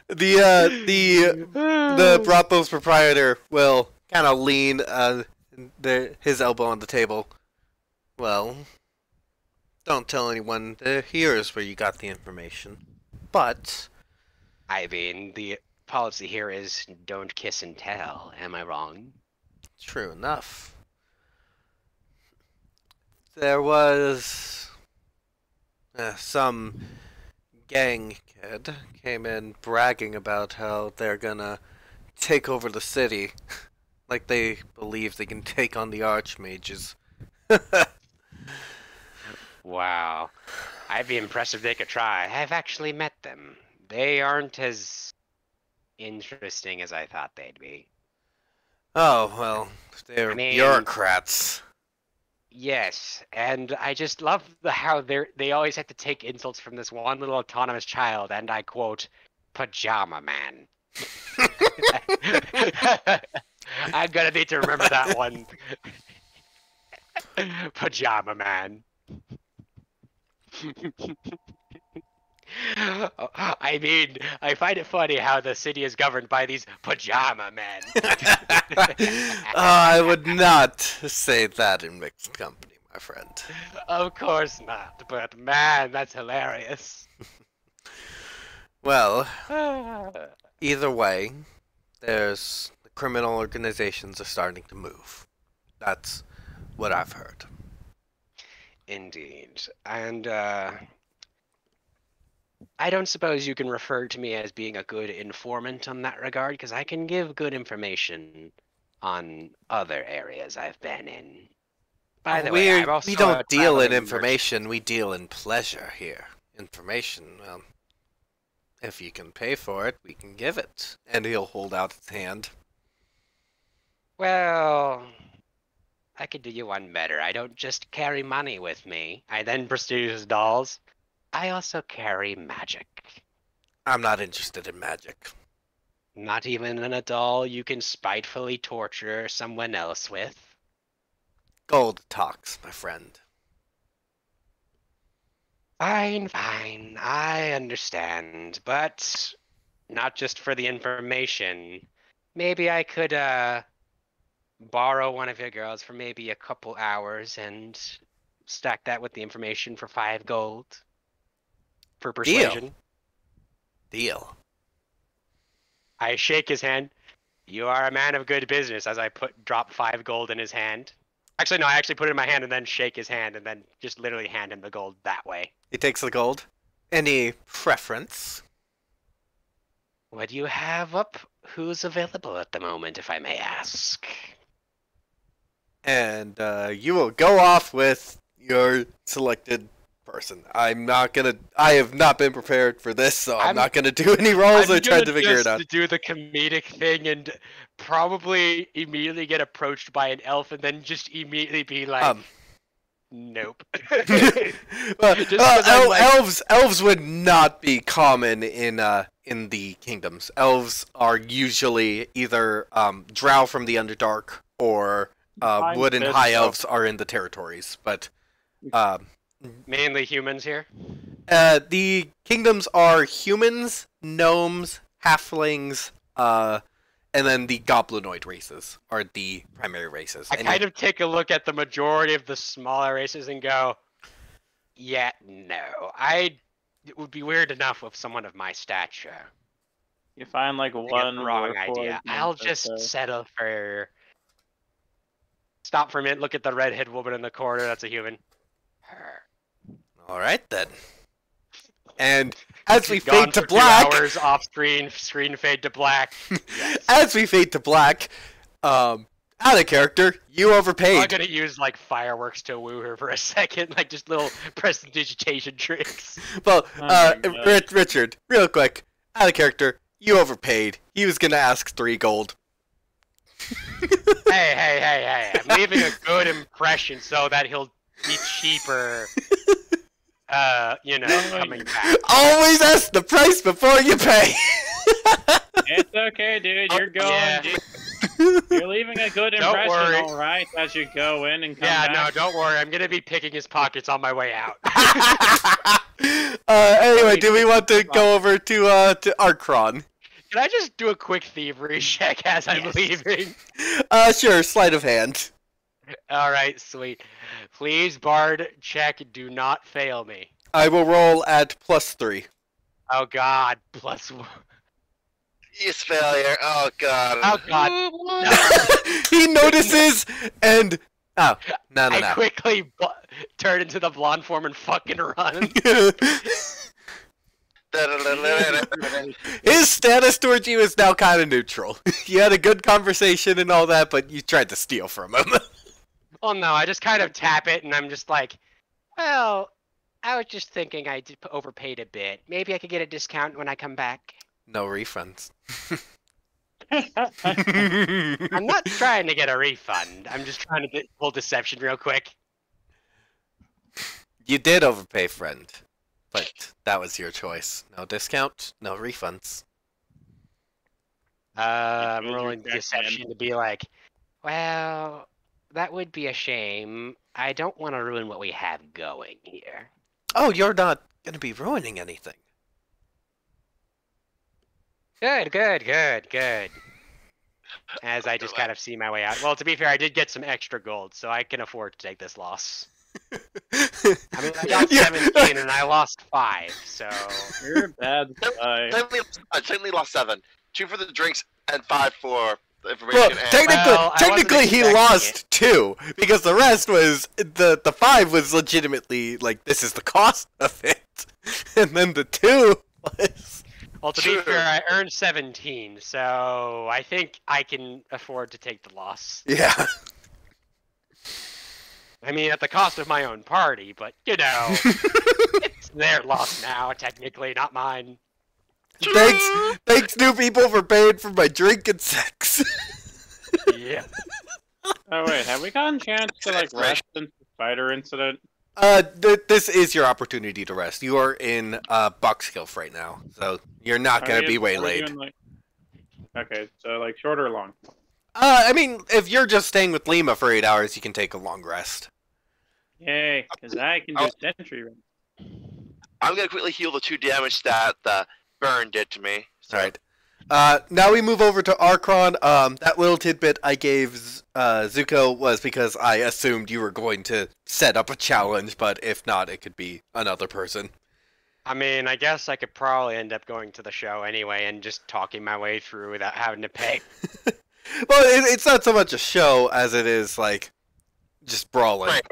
The brothel's proprietor will kind of lean his elbow on the table. Well, don't tell anyone. Here's where you got the information. But I mean, the policy here is don't kiss and tell. Am I wrong? true enough. There was some gang kid came in bragging about how they're gonna take over the city. Like they believe they can take on the Archmages. Wow. I'd be impressed if they could try. I've actually met them. They aren't as interesting as I thought they'd be. Oh, well, they're I mean- bureaucrats. Yes, and I just love how they always have to take insults from this one little autonomous child, and I quote, Pajama Man. I'm gonna need to remember that one. Pajama Man. I mean, I find it funny how the city is governed by these pajama men. I would not say that in mixed company, my friend. Of course not, but man, that's hilarious. Well, either way, the criminal organizations are starting to move. That's what I've heard. Indeed. And I don't suppose you can refer to me as being a good informant on that regard, because I can give good information on other areas I've been in. By the way, I'm also we don't a deal in traveling information, we deal in pleasure here. Information, well, if you can pay for it, we can give it. And he'll hold out his hand. Well, I could do you one better. I don't just carry money with me. I then pursue his dolls. I also carry magic. I'm not interested in magic. Not even in a doll you can spitefully torture someone else with. Gold talks, my friend. Fine, fine. I understand. But not just for the information. Maybe I could, borrow one of your girls for maybe a couple hours and stack that with the information for 5 gold. For persuasion. Deal. I shake his hand. You are a man of good business, as I drop 5 gold in his hand. Actually, no, I actually put it in my hand and then shake his hand and then just literally hand him the gold that way. He takes the gold. Any preference? What do you have up? Who's available at the moment, if I may ask? And you will go off with your selected person. I have not been prepared for this, so I'm not gonna do any rolls or try to figure it out. To do the comedic thing and probably immediately get approached by an elf and then just immediately be like, nope. Elves would not be common in the kingdoms. Elves are usually either drow from the Underdark or wood and high elves are in the territories, but mainly humans here. The kingdoms are humans, gnomes, halflings, and then the goblinoid races are the primary races. I kind of take a look at the majority of the smaller races and go, yeah, no. It would be weird enough with someone of my stature. You find like one wrong idea. I'll just settle for... Stop for a minute, look at the redhead woman in the corner, that's a human. Her. Alright then. And as we fade to black... 2 hours off screen fade to black. Yes. As we fade to black, out of character, you overpaid. I'm gonna use like fireworks to woo her for a second, like just little prestidigitation tricks. Well, Richard, real quick, out of character, you overpaid. He was gonna ask 3 gold. Hey, I'm leaving a good impression so that he'll be cheaper, coming back. Always ask the price before you pay! It's okay, dude, you're going. Yeah. You're leaving a good impression, alright, as you go in and come back. Yeah, no, don't worry, I'm gonna be picking his pockets on my way out. Anyway, do we want to go over to Arkhron? Can I just do a quick thievery check as I'm leaving? Sure, sleight of hand. Alright, sweet. Please, Bard, check, do not fail me. I will roll at +3. Oh god, +1. Yes, failure. Oh god. Oh god. No. He notices and... Oh, no. I quickly turn into the blonde form and fucking run. His status towards you is now kind of neutral. You had a good conversation and all that, but you tried to steal from him. Oh no, I just kind of tap it and I'm just like, well, I was just thinking I overpaid a bit. Maybe I could get a discount when I come back. No refunds. I'm not trying to get a refund. I'm just trying to get full deception real quick. You did overpay, friend. But that was your choice. No discount, no refunds. I'm rolling deception to be like, well, that would be a shame. I don't want to ruin what we have going here. Oh, you're not going to be ruining anything. Good. As I just kind of see my way out. Well, to be fair, I did get some extra gold, so I can afford to take this loss. I mean, I got 17 and I lost 5, so... You're a bad guy. Technically lost 7. 2 for the drinks and 5 for the information. Well, technically he lost 2, because the rest was... The 5 was legitimately, like, this is the cost of it. And then the 2 Well, to be fair, I earned 17, so I think I can afford to take the loss. Yeah. I mean, at the cost of my own party, but, you know, it's their loss now, technically, not mine. Thanks, new people, for paying for my drink and sex. Yeah. Oh wait, have we gotten a chance to like rest since the spider incident? This is your opportunity to rest. You are in Boxkill right now, so you're not going to be waylaid. Okay, so like short or long? I mean, if you're just staying with Lima for 8 hours, you can take a long rest. Yay, because I can do sentry run. I'm gonna quickly heal the 2 damage that the burn did to me. So. Alright. Now we move over to Arkhron. That little tidbit I gave Zuko was because I assumed you were going to set up a challenge, but if not, it could be another person. I mean, I guess I could probably end up going to the show anyway and just talking my way through without having to pay. Well, it's not so much a show as it is, like, just brawling. Right.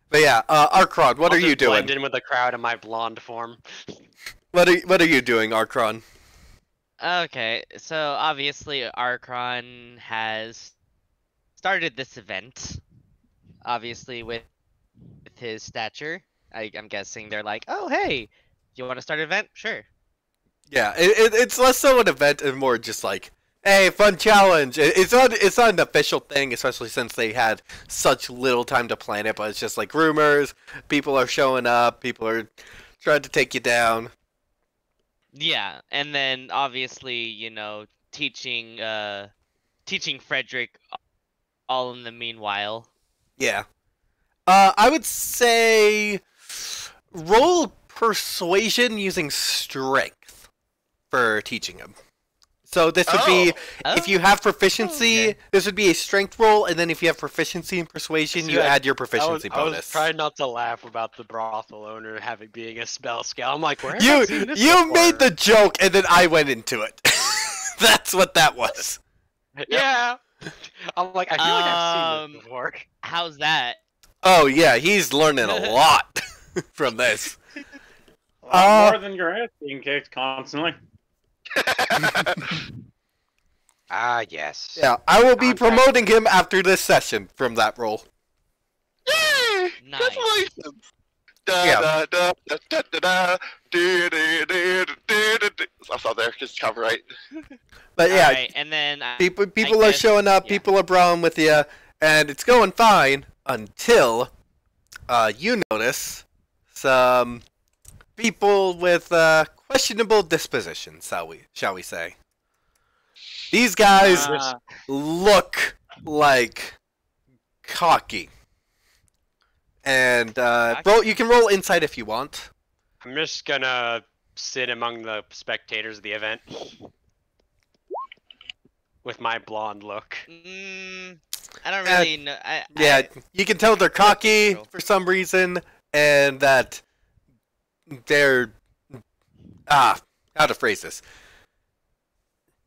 But yeah, Arkhron, what I'll are you just doing? blend in with the crowd in my blonde form. What are you doing, Arkhron? Okay, so obviously Archron has started this event, obviously with his stature. I'm guessing they're like, oh hey, do you want to start an event? Sure. Yeah, it's less so an event and more just like, hey, fun challenge. It's not an official thing, especially since they had such little time to plan it, but it's just like rumors, people are showing up, people are trying to take you down. Yeah, and then obviously, you know, teaching Frederick all in the meanwhile. Yeah. I would say roll persuasion using strength for teaching him. So this would be, if you have proficiency, this would be a strength roll, and then if you have proficiency in persuasion, you add your proficiency bonus. I was trying not to laugh about the brothel owner being a spell skill. I'm like, where have you I seen this you before? made the joke, and then I went into it. That's what that was. Yeah. I'm like, I feel like I've seen this before. How's that? Oh yeah, he's learning a lot from this. More than your ass being kicked constantly. Yes. Yeah, I will be promoting him after this session from that role. Yay! Nice. Congratulations! Yeah. I'll stop there, just copyright. But yeah, Alright, and then people are guess, showing up, yeah. people are brawling with you, and it's going fine until you notice some people with questionable dispositions, shall we say. These guys look like cocky. And you can roll insight if you want. I'm just gonna sit among the spectators of the event with my blonde look. I don't really know. You can tell they're cocky for some reason, and that they're how to phrase this.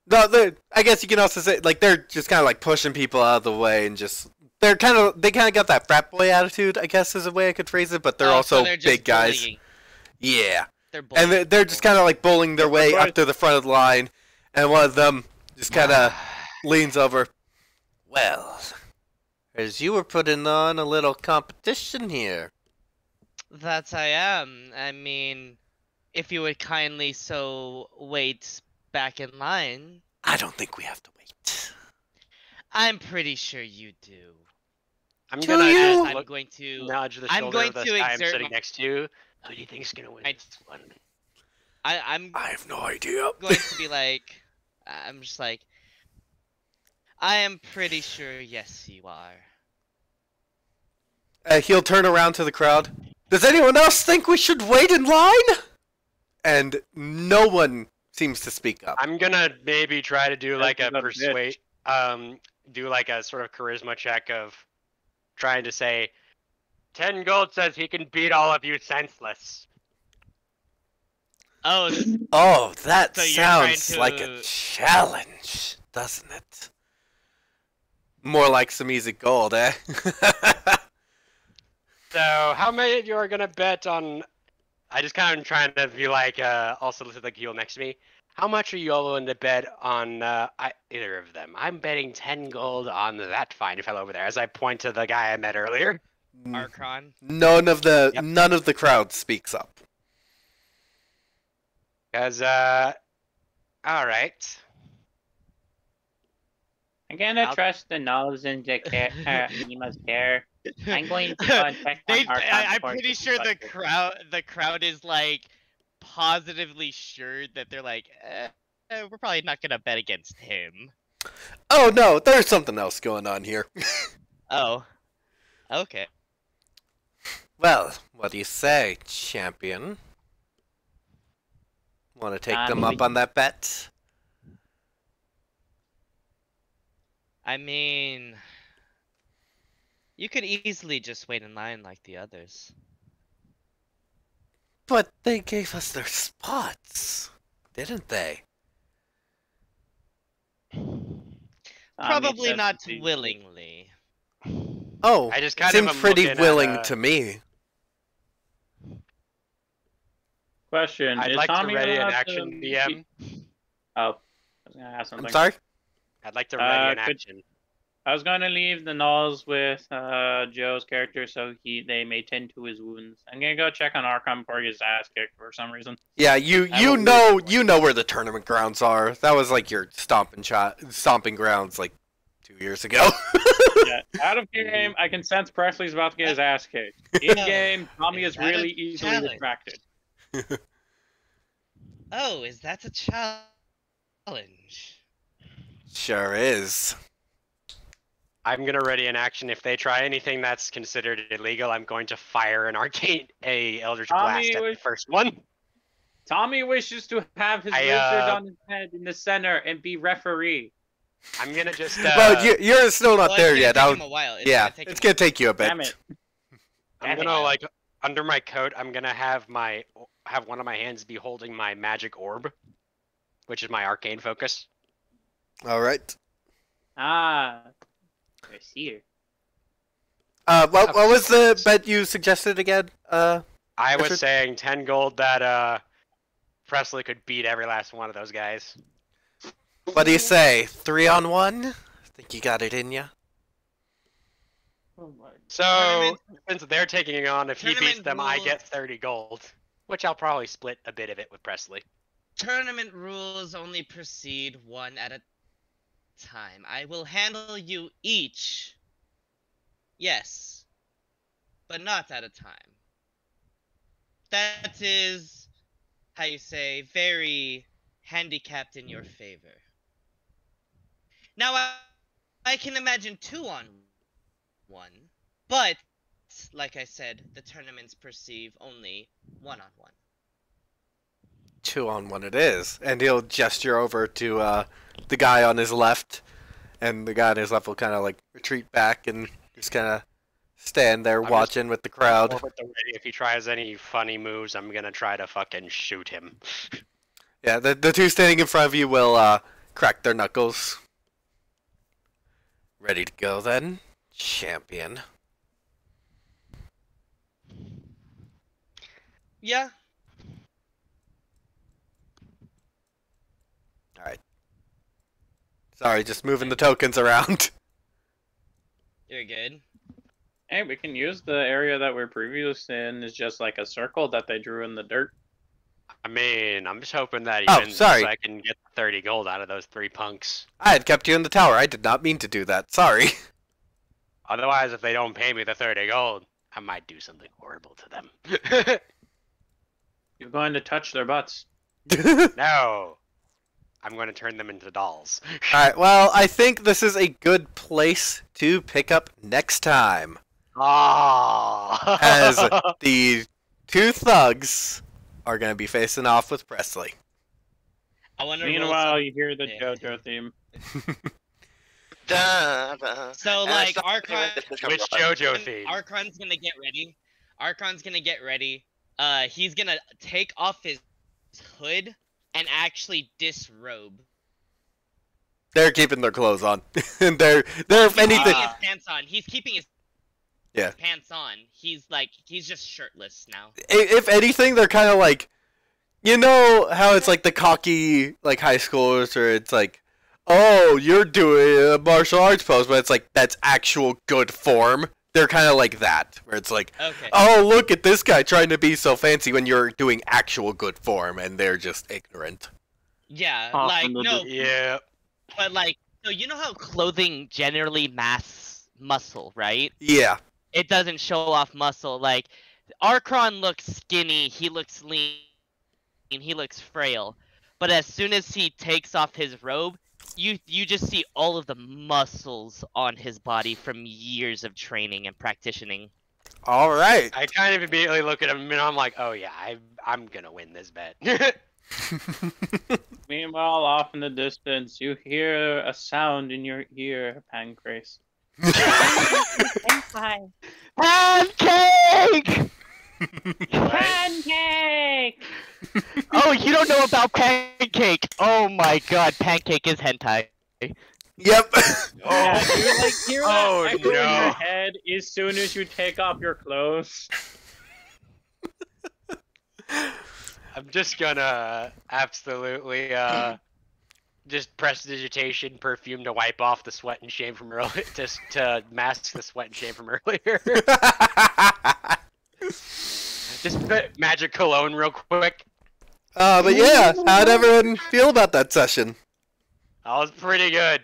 No, I guess you can also say like they're just kind of like pushing people out of the way and just they kind of got that frat boy attitude, I guess is a way I could phrase it, but they're also they're just big guys. bullying. Yeah. They're They're just kind of like bullying their way up to the front of the line, and one of them just kind of leans over. Well, as you were putting on a little competition here. That I am. I mean, if you would kindly so wait back in line. I don't think we have to wait. I'm pretty sure you do. I'm I'm going to nudge the I'm shoulder going of the to guy I'm exert sitting my- next to. Who do you think's gonna win this one? I'm I have no idea. going to be like, I'm just like, I am pretty sure yes you are. He'll turn around to the crowd. Does anyone else think we should wait in line? And no one seems to speak up. I'm gonna maybe try to do like a That's a persuade, do like a sort of charisma check of trying to say, 10 gold says he can beat all of you senseless. Oh, Oh, that So you're trying sounds to- like a challenge, doesn't it? More like some easy gold, eh? So, how many of you are gonna bet on I just kind of trying to be like, also look at the heel next to me. How much are you all willing to bet on either of them? I'm betting 10 gold on that fine fellow over there, as I point to the guy I met earlier. Arkhron. None of the crowd speaks up. Because, all right. I'm gonna trust the nose and the Lima's care. I'm going to contact I'm pretty sure the crowd is like positively sure that they're like, we're probably not gonna bet against him. Oh no, there's something else going on here. Oh. Okay. Well, what do you say, champion? Want to take them up on that bet? I mean, you could easily just wait in line like the others. But they gave us their spots, didn't they? Probably not willingly. Oh, I just kind seemed of am pretty looking willing at, to me. Question: I'd is like Tommy to ready an allowed action, to- DM. Oh, I was gonna ask something. I'm sorry? I'd like to ready an could- action. I was going to leave the nulls with Joe's character, so they may tend to his wounds. I'm gonna go check on Arkhron before he gets his ass kicked for some reason. Yeah, you know where the tournament grounds are. That was like your stomping grounds like 2 years ago. Yeah, out of game, I can sense Presley's about to get his ass kicked. In game, Tommy is really easily challenge? distracted. Oh, is that a challenge? Sure is. I'm gonna ready an action. If they try anything that's considered illegal, I'm going to fire an Eldritch Blast at the first one. Tommy wishes to have his wizard on his head in the center and be referee. I'm gonna just. Well, you're still not there yet. Take him a while. It's gonna take you a bit. Damn it. I'm gonna like under my coat. I'm gonna have one of my hands be holding my magic orb, which is my arcane focus. All right. Ah, I see her. What was the bet you suggested again? I was Richard? saying 10 gold that Presley could beat every last one of those guys. What do you say? 3-on-1? Think you got it in ya? Oh my. So since they're taking it on, if he beats Tournament them, I rules. get 30 gold, which I'll probably split a bit of it with Presley. Tournament rules only proceed one at a time. I will handle you each. Yes. But not at a time. That is, how you say, very handicapped in your favor. Now, I can imagine 2-on-1, but, like I said, the tournaments perceive only 1-on-1. 2-on-1 it is. And he'll gesture over to the guy on his left, and the guy on his left will kind of like retreat back and just kind of stand there watching with the crowd. If he tries any funny moves, I'm gonna try to fucking shoot him. Yeah, the two standing in front of you will crack their knuckles. Ready to go then, champion. Yeah. Alright. Sorry, just moving the tokens around. You're good. Hey, we can use the area that we're previous in as just like a circle that they drew in the dirt. I mean, I'm just hoping that he Oh, wins sorry. so I can get 30 gold out of those 3 punks. I had kept you in the tower. I did not mean to do that. Sorry. Otherwise, if they don't pay me the 30 gold, I might do something horrible to them. You're going to touch their butts. No. I'm going to turn them into dolls. Alright, well, I think this is a good place to pick up next time. Oh. As the two thugs are going to be facing off with Presley. I wonder. Meanwhile, you hear the JoJo theme. So, like, Arkhron. Which JoJo theme? Arkhron's gonna get ready. Arkhron's gonna get ready. He's gonna take off his hood and actually disrobe. They're keeping their clothes on. And they're if anything. His pants on. He's keeping his Yeah. pants on. He's just shirtless now. If anything, they're kind of like, you know how it's like the cocky like high schoolers, or it's like, oh, you're doing a martial arts pose, but it's like that's actual good form. They're kind of like that, where it's like, Okay. oh, look at this guy trying to be so fancy when you're doing actual good form, and they're just ignorant. Yeah, Often no, Yeah. but so you know how clothing generally masks muscle, right? Yeah. It doesn't show off muscle. Like, Arkhron looks skinny, he looks lean, he looks frail. But as soon as he takes off his robe, you just see all of the muscles on his body from years of training and practicing. All right. I kind of immediately look at him and I'm like, oh yeah, I'm gonna win this bet. Meanwhile, off in the distance, you hear a sound in your ear, Pancrase. Pancake! Pancake! Oh, you don't know about Pancake! Oh my god, Pancake is hentai. Yep. Yeah, you like hear that Oh, echo in your no. head as soon as you take off your clothes. I'm just gonna absolutely just prestidigitation perfume to wipe off the sweat and shame from earlier, just to mask the sweat and shame from earlier. Just put magic cologne real quick. But yeah, how'd everyone feel about that session? That was pretty good.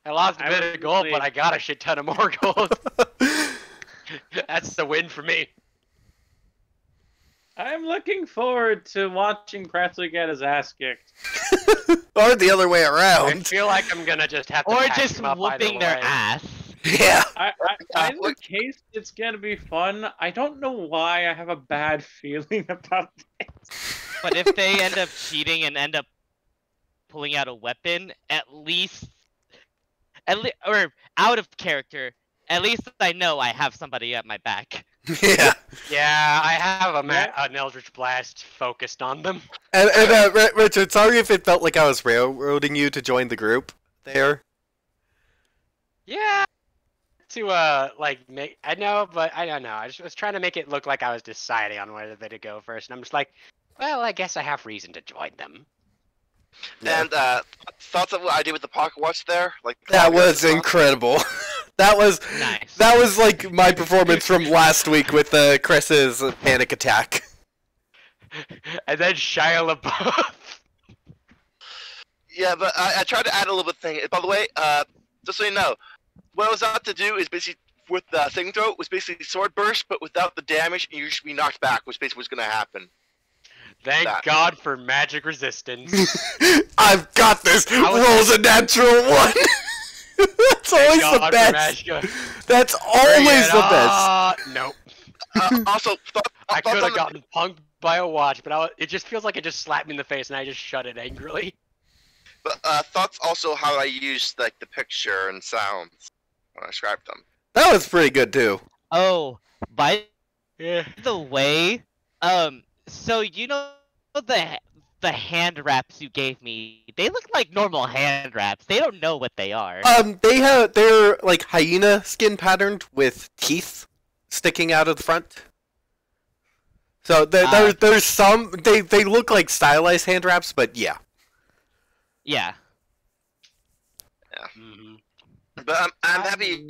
I lost a I bit was of gold, really- but I got a shit ton of more gold. That's the win for me. I'm looking forward to watching Presley get his ass kicked. Or the other way I around. feel like I'm gonna just have to Or patch just him up either whooping their way. ass. Yeah. In case it's gonna be fun, I don't know why I have a bad feeling about this. But if they end up cheating and end up pulling out a weapon, or out of character, at least I know I have somebody at my back. Yeah. Yeah, I have an Eldritch Blast focused on them. And Richard, sorry if it felt like I was railroading you to join the group there. Yeah. To I know, but I don't know. I just was trying to make it look like I was deciding on whether to go first, and I'm just like, well, I guess I have reason to join them. And thoughts of what I did with the pocket watch there? Like That was incredible. That was Nice. that was like my performance from last week with Chris's panic attack. And then Shia LaBeouf. Yeah, but I tried to add a little bit of thing. By the way, just so you know, what I was about to do is basically with the thing throw was basically sword burst, but without the damage, and you should be knocked back. Was basically what's going to happen. Thank That. God for magic resistance. I've got this. Rolls a natural one. That's always the God for best. magic. That's Bring always it the best. on. Nope. Also, I thoughts could on have the- gotten punked by a watch, but it just feels like it just slapped me in the face, and I just shut it angrily. But thoughts also how I used like the picture and sounds when I described them. That was pretty good too. Oh, by Yeah. the way, so you know the hand wraps you gave me, they look like normal hand wraps. They don't know what they are. They're like hyena skin patterned with teeth sticking out of the front. So there's some they look like stylized hand wraps, but yeah. Yeah. Mhm. But I'm happy.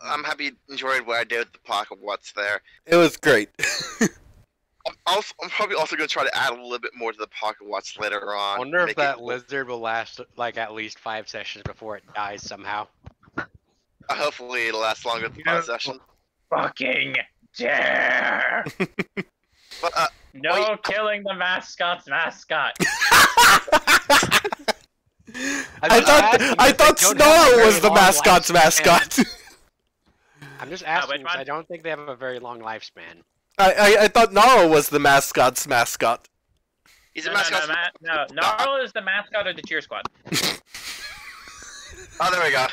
I'm happy you enjoyed what I did with the pocket watch there. It was great. I'm probably also going to try to add a little bit more to the pocket watch later on. I wonder if make that it- lizard will last like at least 5 sessions before it dies somehow. Hopefully it'll last longer than 5 sessions. Fucking dare! But No killing the mascot's mascot. I thought Snarl was the mascot's mascot. I'm just which asking because one? I don't think they have a very long lifespan. I thought Gnarl was the mascot's mascot. he's a No, mascot. no, Gnarl is the mascot of the cheer squad. Oh, there we go.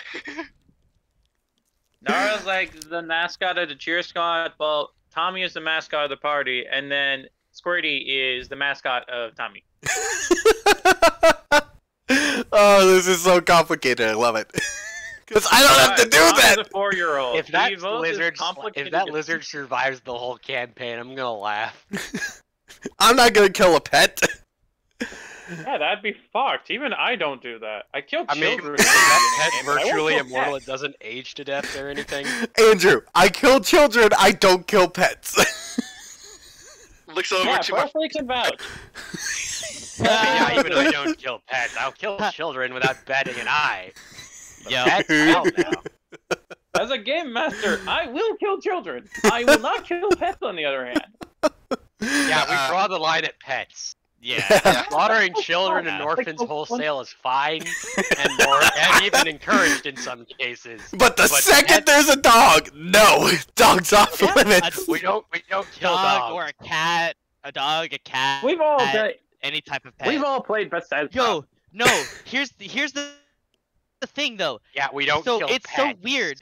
Gnarl's like the mascot of the cheer squad. Well, Tommy is the mascot of the party, and then Squirty is the mascot of Tommy. Oh, this is so complicated. I love it. Because I don't have to do that! As a 4-year-old. If that lizard survives the whole campaign, I'm gonna laugh. I'm not gonna kill a pet. Yeah, that'd be fucked. Even I don't do that. I kill children. Is that pet virtually immortal? It doesn't age to death or anything? Andrew, I kill children, I don't kill pets. Looks over Yeah, to my... Berkeley can vouch. Yeah, even if I don't kill pets, I'll kill children without batting an eye. Yeah. Pets, hell no. As a game master, I will kill children. I will not kill pets, on the other hand. Yeah, we draw the line at pets. Yeah. Slaughtering children and orphans wholesale is fine, and even encouraged in some cases. But the second there's a dog, no, dog's off limits. We don't kill Dog dogs. or a cat, a dog, a cat. We've all any type of pet. We've all played Bethesda. Yo, no. Here's the thing though. Yeah, we don't So kill it's pets. so weird.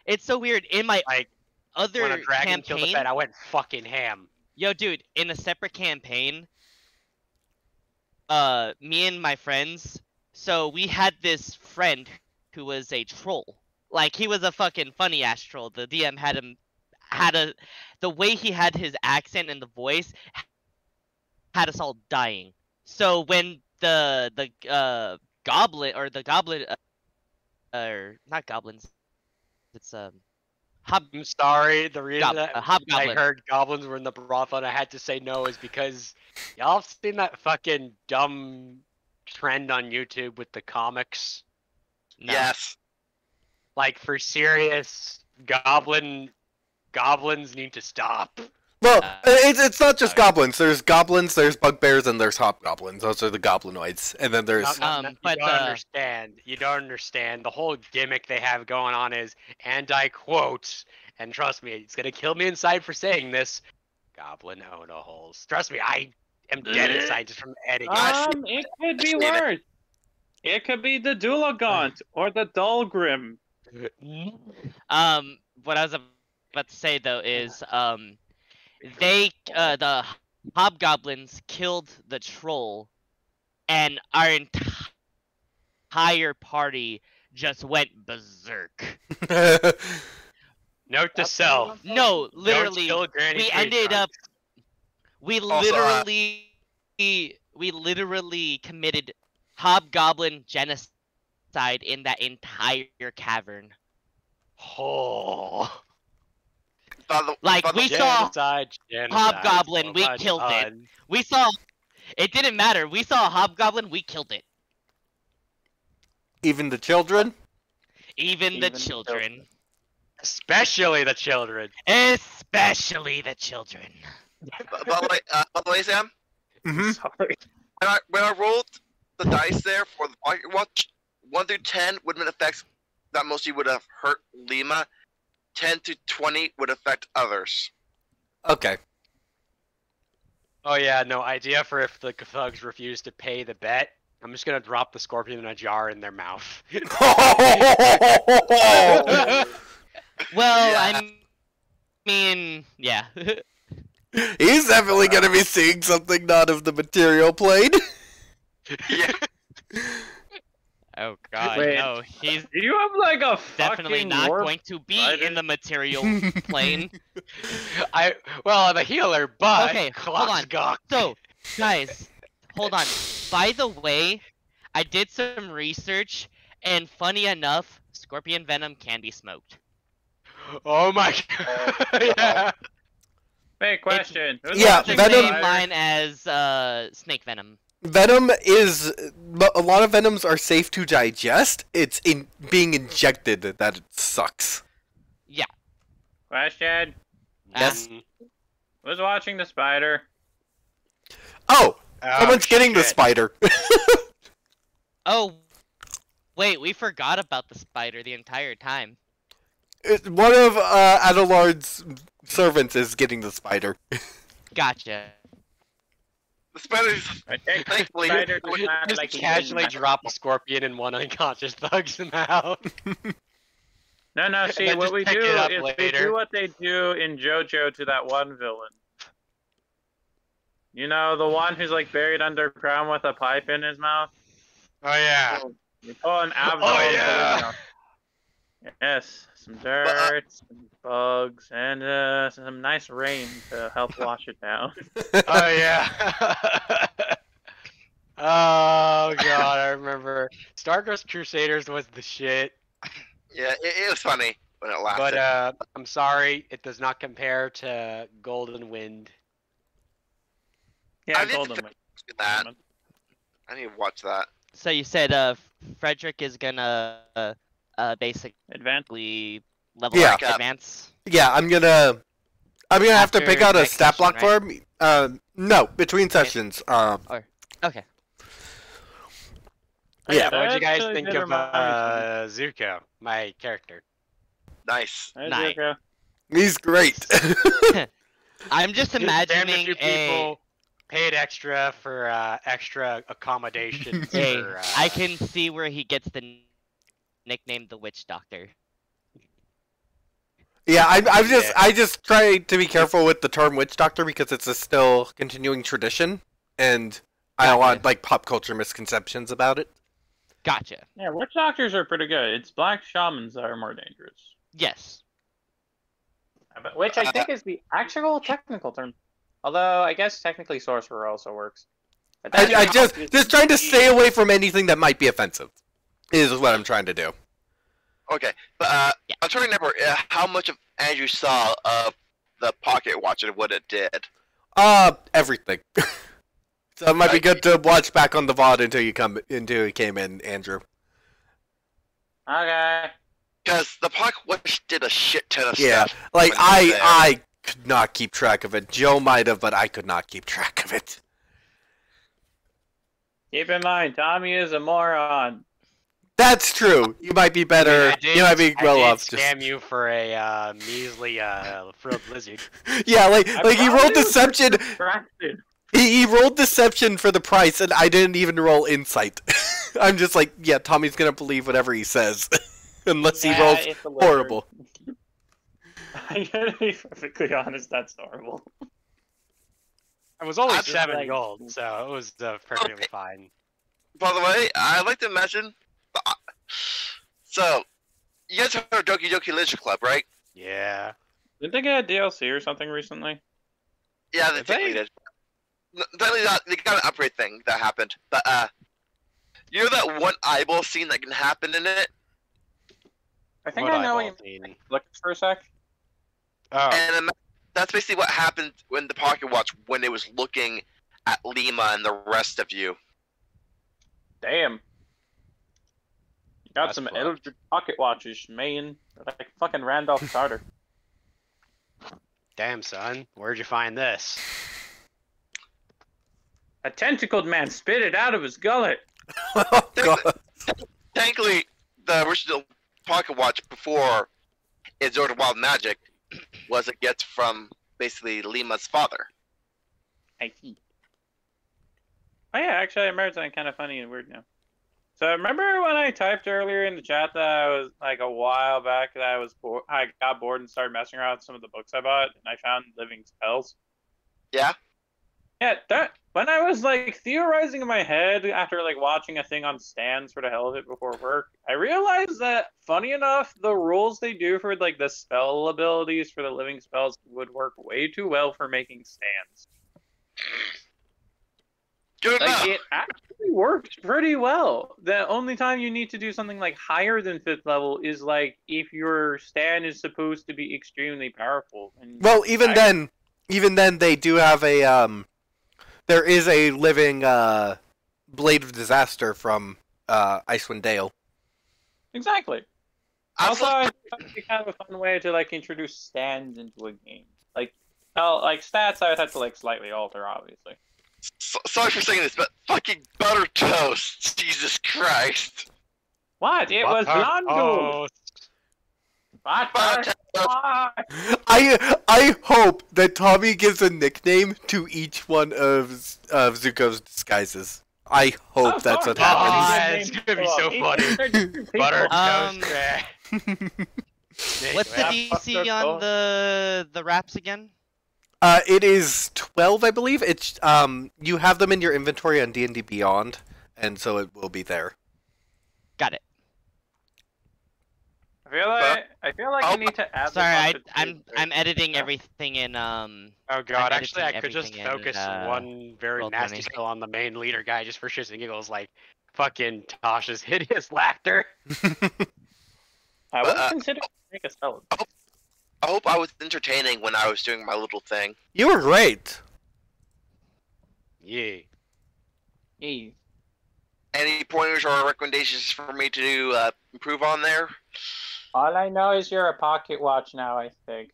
It's so weird. In my Like, other when a dragon killed a campaign, pet, I went fucking ham. yo, dude, in a separate campaign, me and my friends, so we had this friend who was a troll. Like, he was a fucking funny ass troll. The DM the way he had his accent and the voice had us all dying. So when the goblin or not goblins, it's I'm sorry, the reason that I hobgoblin. heard goblins were in the brothel and I had to say no is because y'all have seen that fucking dumb trend on YouTube with the comics? No. Yes. Like, for serious, goblins need to stop. Well, it's not just goblins. There's bugbears, and there's hobgoblins. Those are the goblinoids. And then there's... But, you don't understand. The whole gimmick they have going on is, and I quote, and trust me, it's gonna kill me inside for saying this, goblin owner holes. Trust me, I am dead inside just from editing. It could be worse. It could be the Dulagaunt or the Dalgrim. What I was about to say though is, the hobgoblins killed the troll, and our entire party just went berserk. Note to self. No, literally, Don't kill Granny we Tree ended Trunks. up. We literally committed hobgoblin genocide in that entire cavern. Oh. We saw Genocide. hobgoblin, we killed it. We saw. It didn't matter. We saw a hobgoblin, we killed it. Even the children? Even the children. Especially the children. Especially the children. By the way, Sam, Mm-hmm. Sorry. when I rolled the dice there for the pocket watch, 1 through 10 would have been effects that mostly would have hurt Lima. 10 to 20 would affect others. Okay. Oh yeah, no idea for if the thugs refuse to pay the bet. I'm just gonna drop the scorpion in a jar in their mouth. Well, Yeah. I mean, yeah. He's definitely gonna be seeing something not of the material plane. Yeah. Oh god, Wait. no, he's Did you have like a definitely fucking not warp going to be spider? in the material plane. I'm a healer, but Okay, hold on. Gawk. So, guys, hold on. By the way, I did some research, and funny enough, scorpion venom can be smoked. Oh my god. Yeah. Wait, question. Who's Yeah, watching The venom- same Spider? line as snake venom. Venom is... A lot of venoms are safe to digest. It's in being injected that it sucks. Question. Yes. Who's watching the spider? Oh! Oh, Someone's getting the shit. spider. Oh, wait, we forgot about the spider the entire time. One of Adelard's servants is getting the spider. Gotcha. The spiders, I think thankfully, spider does not Just like casually eating- drop a scorpion in one unconscious thug's mouth. No, see, then what just we pick do it up is we later. do what they do in JoJo to that one villain. You know, the one who's like buried underground with a pipe in his mouth? Oh yeah. You pull an abdo Oh, and pull yeah. his mouth. Yes, some dirt, some bugs, and some nice rain to help wash it down. Oh yeah. Oh god, I remember. Starcross Crusaders was the shit. Yeah, it was funny when it lasted. But I'm sorry, it does not compare to Golden Wind. Yeah, I need to Golden finish Wind. that. I need to watch that. So you said Frederick is gonna basically Advance. level Yeah. up advance. Yeah, I'm gonna have to After pick out a next stat block session, for him. No, between sessions. Okay. Yeah. What did you guys Actually think did of remind Zuko, my character? Nice. me. Nice. Zuko. He's great. I'm just Damn if imagining you a. people paid extra for extra accommodations. Hey, for, I can see where he gets the nickname the Witch Doctor. Yeah, I just try to be careful with the term witch doctor because it's a still continuing tradition, and I don't want like pop culture misconceptions about it. Gotcha. Yeah, witch doctors are pretty good. It's black shamans that are more dangerous. Yes. Which I think is the actual technical term. Although I guess technically sorcerer also works. But that's I just trying to stay away from anything that might be offensive, is what I'm trying to do. Okay, but I'm trying to remember how much of Andrew saw of the pocket watch and what it did. Everything. So it might be good to watch back on the VOD until you came in, Andrew. Okay. Because the pocket watch did a shit ton of Yeah, stuff. like when it was there. I could not keep track of it. Joe might have, but I could not keep track of it. Keep in mind, Tommy is a moron. That's true. You might be better. You might be well I off. did scam you for a measly frilled lizard. Yeah, like he rolled probably was deception. distracted. He rolled deception for the price, and I didn't even roll insight. I'm just like, yeah, Tommy's gonna believe whatever he says, unless he rolls it's a lizard. horrible. I'm gonna be perfectly honest, that's horrible. It was only I just 7 like- gold, so it was perfectly fine. By the way, I'd like to mention. So, you guys heard of Doki Doki Literature Club, right? Yeah. Did they get a DLC or something recently? Yeah, they Did they? technically did. They got an upgrade thing that happened. But, you know that one eyeball scene that can happen in it? I think What I know what eyeball you scene? look for a sec. Oh, And that's basically what happened when the pocket watch, when it was looking at Lima and the rest of you. Damn. You got That's some fucked. Eldritch pocket watches, man. They're like fucking Randolph Carter. damn, son. Where'd you find this? A tentacled man spit it out of his gullet. Oh, God. Technically, the original pocket watch before it absorbed wild magic was a gift from basically Lima's father. I see. Oh yeah, actually I remember something kind of funny and weird now. So remember when I typed earlier in the chat that I was like a while back that I got bored and started messing around with some of the books I bought and I found living spells? Yeah? Yeah, that when I was like theorizing in my head after like watching a thing on stands for the hell of it before work, I realized that funny enough, the rules they do for like the spell abilities for the living spells would work way too well for making stands. Good Like enough. it actually works pretty well. The only time you need to do something like higher than 5th level is like if your stand is supposed to be extremely powerful. And Well, even then, they do have a there is a living Blade of Disaster from Icewind Dale. Exactly. I Also, thought- I thought it'd be kind of a fun way to like introduce stands into a game. Like, well, like stats, I would have to like slightly alter, obviously. sorry for saying this, but fucking butter toast. Jesus Christ. What? It was Blondo. Oh, Butter toast. I hope that Tommy gives a nickname to each one of Zuko's disguises. I hope that's what happens. it's gonna be so funny. Butter Um, toast. eh. What's the Yeah, fuck DC their on fault. the wraps again? It is 12, I believe. It's you have them in your inventory on D&D Beyond, and so it will be there. Got it. I feel like I need to add. Sorry, this I'm editing everything in Oh god, actually I could just everything in, focus one very Roll20. nasty spell on the main leader guy just for shits and giggles, like fucking Tasha's hideous laughter. I would consider make a spell. I hope I was entertaining when I was doing my little thing. You were great. Yeah. Hey. Any pointers or recommendations for me to improve on there? All I know is you're a pocket watch now, I think.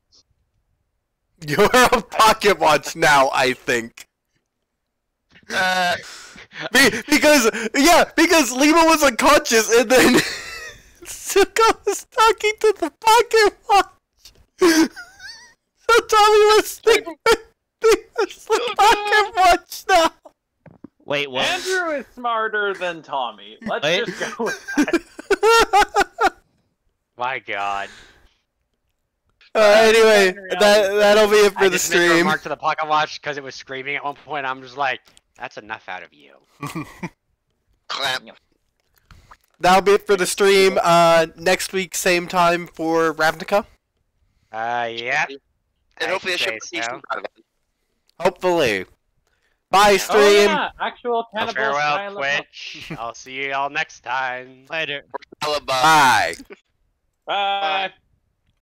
You're a pocket watch now, I think. Because Lima was unconscious and then Suka was talking to the pocket watch. So Tommy was thinking the pocket watch now. Wait, what? Andrew is smarter than Tommy. Let's just go with that. My god. Anyway, that'll be it for the I just made a stream. remark to the pocket watch because it was screaming at one point. I'm just like, that's enough out of you. Clamp. That'll be it for the stream. Next week, same time for Ravnica. Yeah. And hopefully I should say so. out of it. Hopefully. Bye, Oh well, yeah, actual cannibal Farewell, style of- Twitch. I'll see you all next time. Later. Bye. Bye.